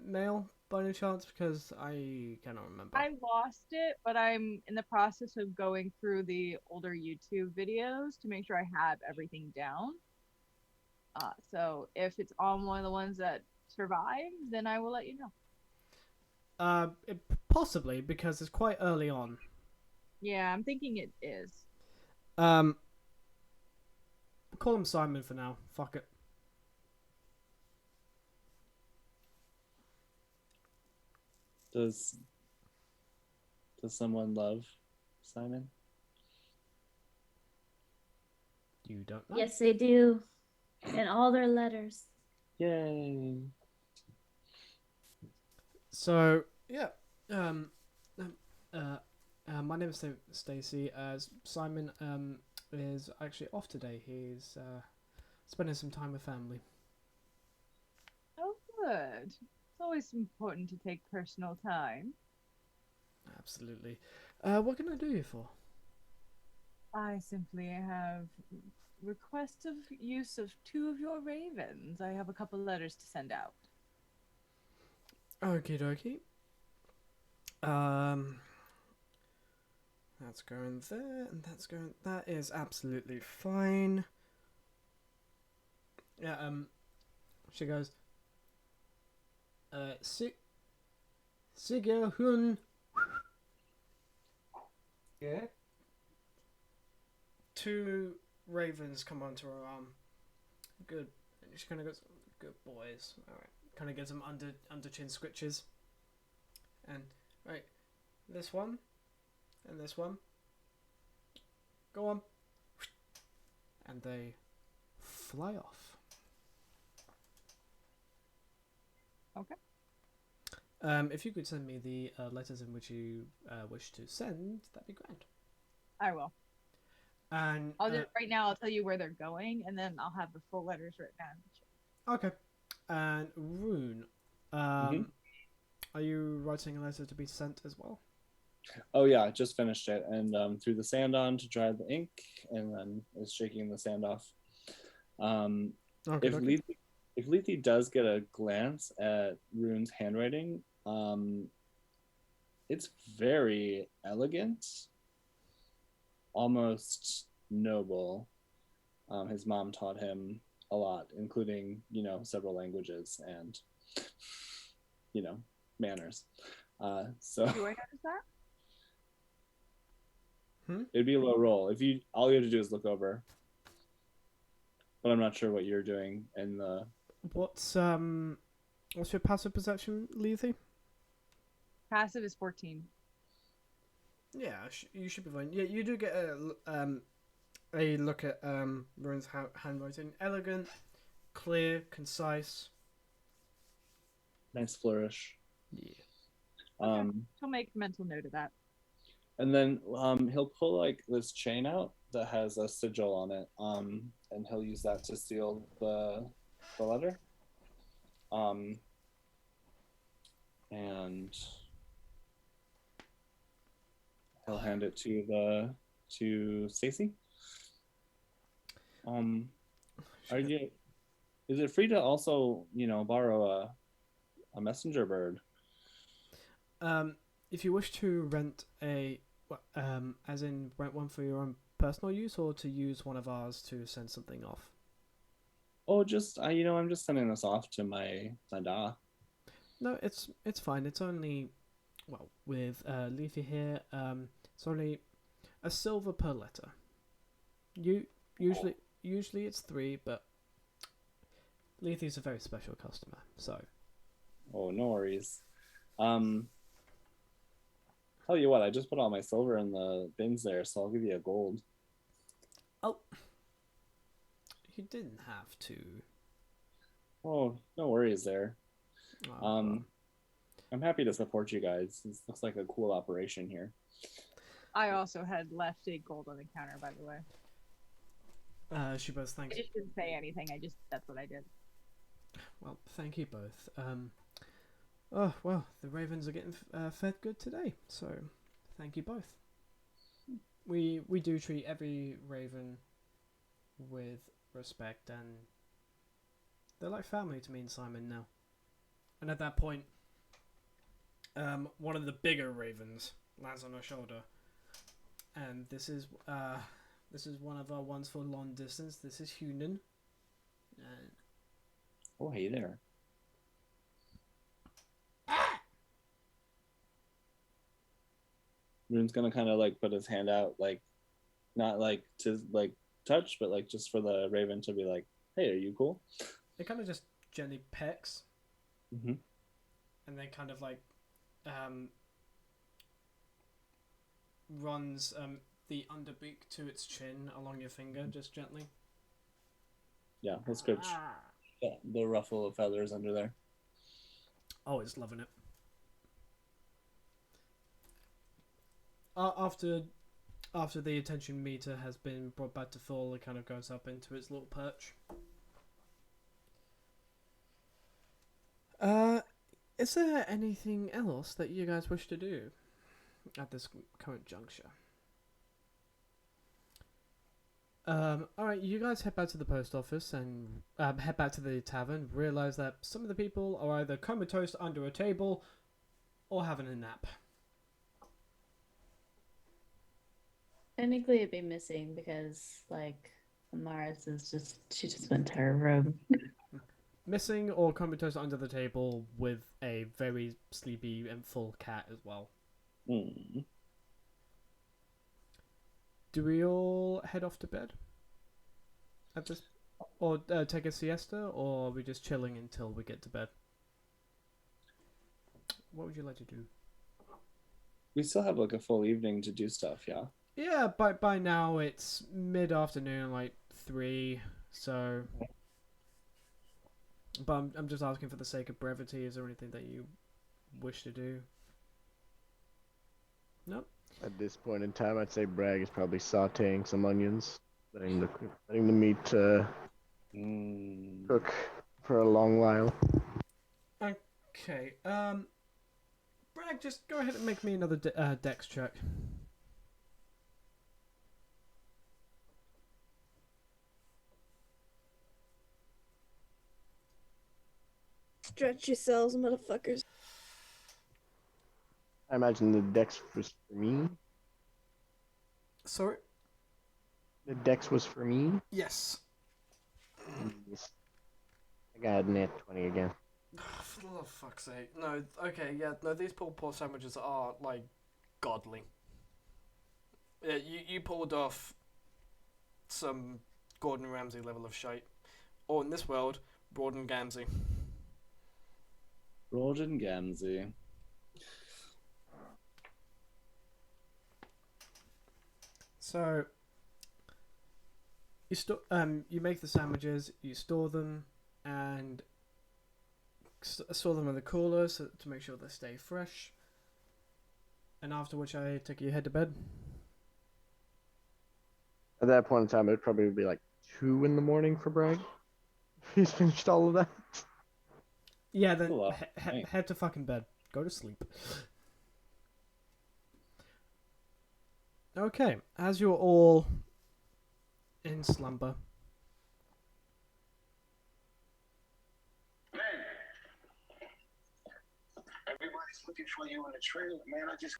male by any chance? Because I cannot remember. I lost it, but I'm in the process of going through the older YouTube videos to make sure I have everything down. So if it's on one of the ones that survive, then I will let you know. Possibly because it's quite early on. Yeah, I'm thinking it is. Call him Simon for now. Fuck it. Does someone love Simon? You don't know? Yes, they do. In all their letters. Yay. So yeah, my name is Stacy. Simon is actually off today. He's spending some time with family. Oh, good. It's always important to take personal time. Absolutely. What can I do you for? I simply have request of use of 2 of your ravens. I have a couple letters to send out. Okie dokie. That's going there, and that's going. That is absolutely fine. Yeah. She goes. Sigurhun. Yeah. 2 ravens come onto her arm. Good. And she kind of goes, "Good boys." All right. Kind of gives them under chin scritches. And right, this one, and this one. Go on. And they fly off. Okay. If you could send me the letters in which you wish to send, that'd be grand. I will. And I'll do right now. I'll tell you where they're going, and then I'll have the full letters written down. okay. And Rune, are you writing a letter to be sent as well? Oh yeah, I just finished it and threw the sand on to dry the ink, and then is shaking the sand off. Okay, If Lethe does get a glance at Rune's handwriting, it's very elegant, almost noble. His mom taught him a lot, including, several languages and, manners. So Do I notice that? it'd be a low roll. All you have to do is look over. But I'm not sure what you're doing in the. What's your passive perception, Lethe? Passive is 14. Yeah, you should be fine. Yeah, you do get a look at Rune's handwriting. Elegant, clear, concise. Nice flourish. Yeah. She'll make mental note of that. And then he'll pull like this chain out that has a sigil on it, and he'll use that to seal the letter. And he'll hand it to Stacy. to Are you? Is it free to also, borrow a messenger bird? If you wish to rent as in rent one for your own personal use, or to use one of ours to send something off. Oh, just I'm just sending this off to my da. No, it's fine. It's only, well, with Lethe here, it's only a silver per letter. You usually it's 3, but Lethe's a very special customer, so. Oh, no worries. Tell you what, I just put all my silver in the bins there, so I'll give you a gold. Oh, you didn't have to. Oh, no worries there. Oh, I'm happy to support you guys. This looks like a cool operation here. I also had left a gold on the counter, by the way. she both I thanks. just didn't say anything. That's what I did. Well, thank you both. Oh well, the ravens are getting fed good today, so thank you both. We do treat every raven with respect, and they're like family to me and Simon now. And at that point, one of the bigger ravens lands on her shoulder, and this is one of our ones for long distance. This is Hunan. Oh, hey there. Rune's gonna kind of like put his hand out, like not like to like touch, but like just for the raven to be like, "Hey, are you cool?" It kind of just gently pecks, Mm-hmm. and then kind of like runs the underbeak to its chin along your finger, just gently. Yeah, let's scratch the ruffle of feathers under there. Oh, it's loving it. After the attention meter has been brought back to full, it kind of goes up into its little perch. Is there anything else that you guys wish to do at this current juncture? Alright, you guys head back to the post office and head back to the tavern. Realize that some of the people are either comatose under a table or having a nap. Technically, it'd be missing because, like, Amaris she just went to her room. Missing or comatose under the table with a very sleepy and full cat as well. Mm. Do we all head off to bed? At this, or take a siesta, or are we just chilling until we get to bed? What would you like to do? We still have like a full evening to do stuff, yeah. Yeah, by now it's mid-afternoon, like 3, so... But I'm just asking for the sake of brevity, is there anything that you wish to do? Nope. At this point in time, I'd say Bragg is probably sautéing some onions, letting the meat cook for a long while. Okay, Bragg, just go ahead and make me another dex check. Stretch yourselves, motherfuckers. I imagine the dex was for me. Sorry? The dex was for me. Yes. Yes. I got a nat 20 again. For the love of fuck's sake. No, okay, yeah, no, these pulled pork sandwiches are, like, godly. Yeah, you pulled off some Gordon Ramsay level of shite. Or in this world, Gordon Gamsey. Gordon Gamsey. So, you make the sandwiches, you store them, and store them in the cooler to make sure they stay fresh. And after which I take you head to bed. At that point in time, it would probably be like 2 in the morning for Bragg. He's finished all of that. Yeah, then Cool. head to fucking bed. Go to sleep. Okay, as you're all in slumber, looking for you in the trailer, man. I just.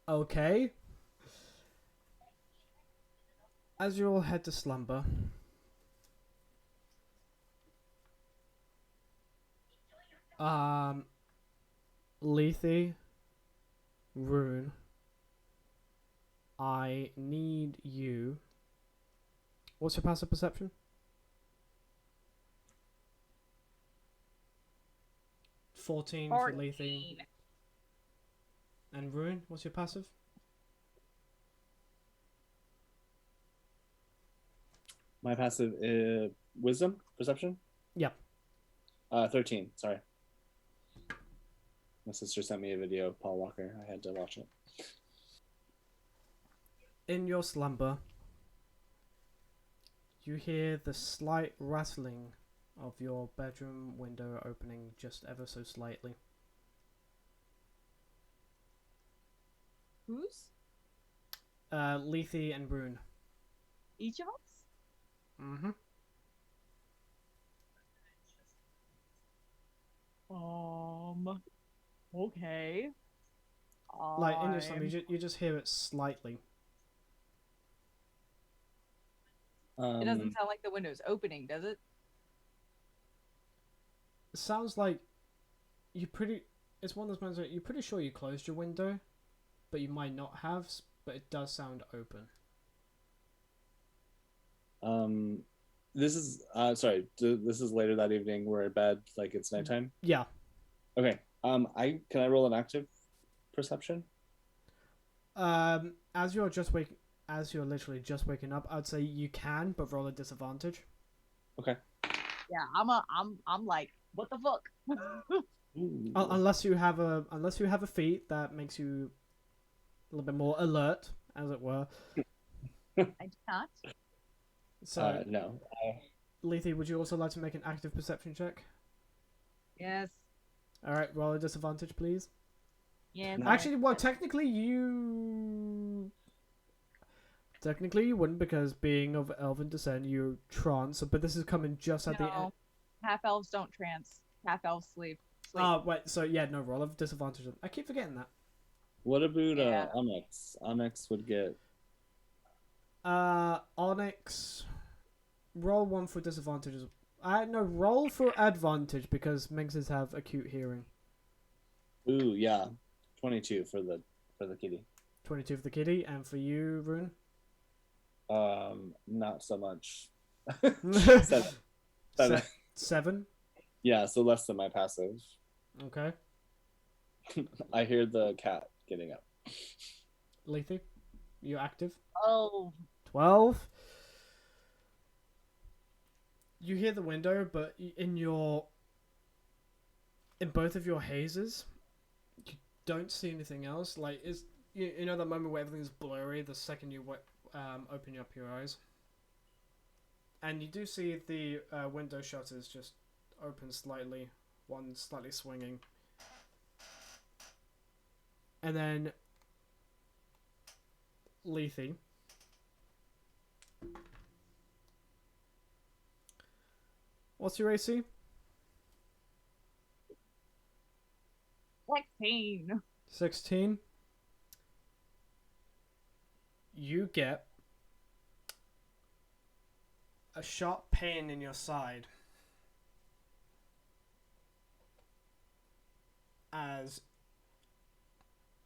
Okay. As you all head to slumber, Lethe, Rune, I need you. What's your passive perception? 14 for Lethe. 14. And Rune, what's your passive? My passive is wisdom, perception? Yeah. 13, sorry. My sister sent me a video of Paul Walker. I had to watch it. In your slumber, you hear the slight rattling of your bedroom window opening just ever so slightly. Who's? Lethe and Rune. Each of us? Mm-hmm. Okay. Like, in your slumber, you just hear it slightly. It doesn't sound like the window's opening, does it? It sounds like it's one of those moments where you're pretty sure you closed your window, but you might not have, but it does sound open. This is sorry. This is later that evening. We're in bed, like it's nighttime. Yeah. Okay. Can I roll an active perception? As you're literally just waking up, I'd say you can, but roll a disadvantage. Okay. Yeah, I'm like, what the fuck? Unless you have a feat that makes you a little bit more alert, as it were. I do not. So no. Lethe, would you also like to make an active perception check? Yes. All right, roll a disadvantage, please. Yes. Actually, well, technically you wouldn't, because being of elven descent, you're trance. But this is coming just at the end. Half elves don't trance. Half elves sleep. Wait. So yeah, no, roll of disadvantage. I keep forgetting that. What about Onyx? Onyx would get. Onyx, roll 1 for disadvantages. No, roll for advantage because Minxes have acute hearing. Ooh, yeah, 22 for the kitty. 22 for the kitty, and for you, Rune. Not so much. 7. 7. Yeah, so less than my passive. Okay. I hear the cat getting up. Lethe, you active? Oh. 12. You hear the window, but in both of your hazes, you don't see anything else. Like, you know that moment where everything's blurry the second you open up your eyes, and you do see the window shutters just open slightly, one slightly swinging, and then Lethe. What's your AC? 16. 16. You get a sharp pain in your side as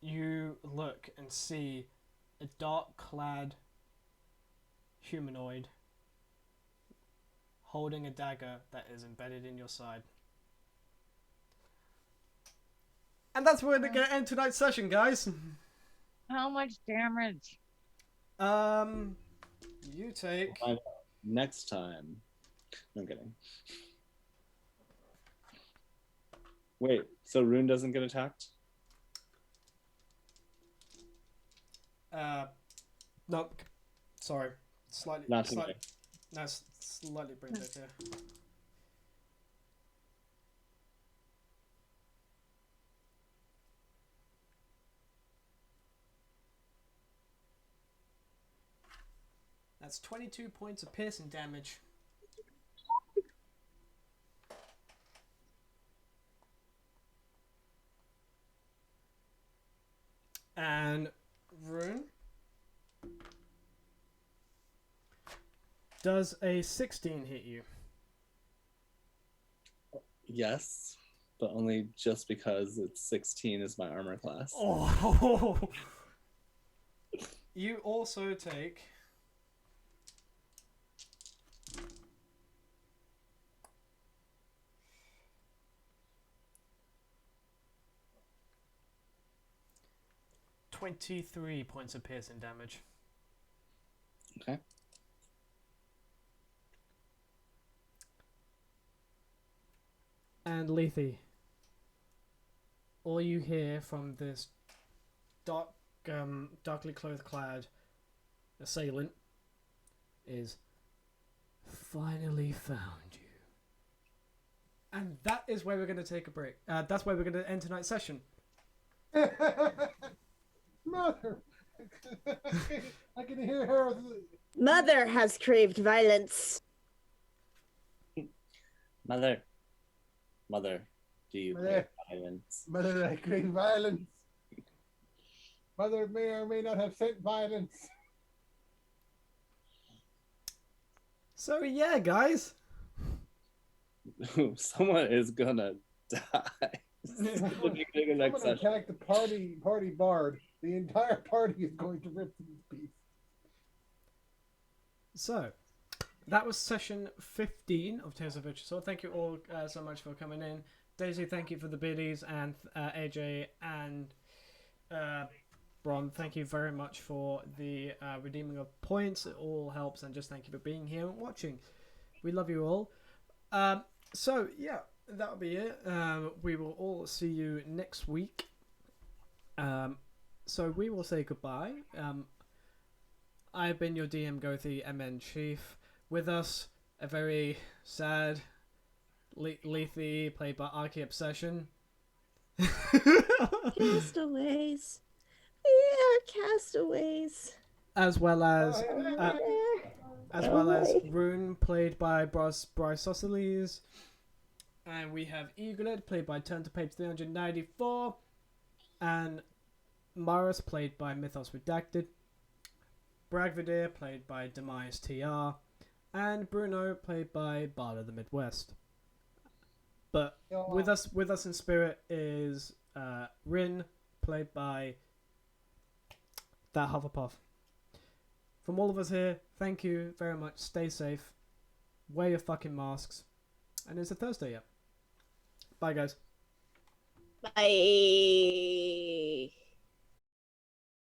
you look and see a dark-clad humanoid holding a dagger that is embedded in your side. And that's where we're gonna end tonight's session, guys. How much damage? You take next time. No, I'm kidding. Wait, so Rune doesn't get attacked? No, sorry. Slightly. Not slightly. today. No, slightly bring it here. That's 22 points of piercing damage. Does a 16 hit you? Yes, but only just because it's 16 is my armor class. Oh! You also take... ...23 points of piercing damage. Okay. And Lethe, all you hear from this darkly clad assailant is, "Finally found you." And that is where we're going to take a break. That's where we're going to end tonight's session. Mother, I can hear her. Mother has craved violence. Mother, do you Mother. crave violence? Mother, I crave violence. Mother may or may not have sent violence. So yeah, guys. Someone is gonna die. Someone attack the party bard. The entire party is going to rip these pieces. So, that was session 15 of Tales of Yggdrasil. Thank you all so much for coming in. Daisy, thank you for the biddies, and AJ and Bron, thank you very much for the redeeming of points. It all helps, and just thank you for being here and watching. We love you all. So, yeah, that'll be it. We will all see you next week. So we will say goodbye. I've been your DM Gothi, MN Chief. With us, a very sad Lethe, played by Archie Obsession. Castaways. We are castaways. As well as There. Rune, played by Bryce Isosceles. And we have Eaglet, played by Turn to Page 394. And Maris, played by Mythos Redacted. Bragvadir, played by Demise TR. And Bruno, played by Bard of the Midwest. But with us in spirit is Rin, played by that Hufflepuff. From all of us here, thank you very much. Stay safe. Wear your fucking masks. And it's a Thursday yet. Bye, guys. Bye.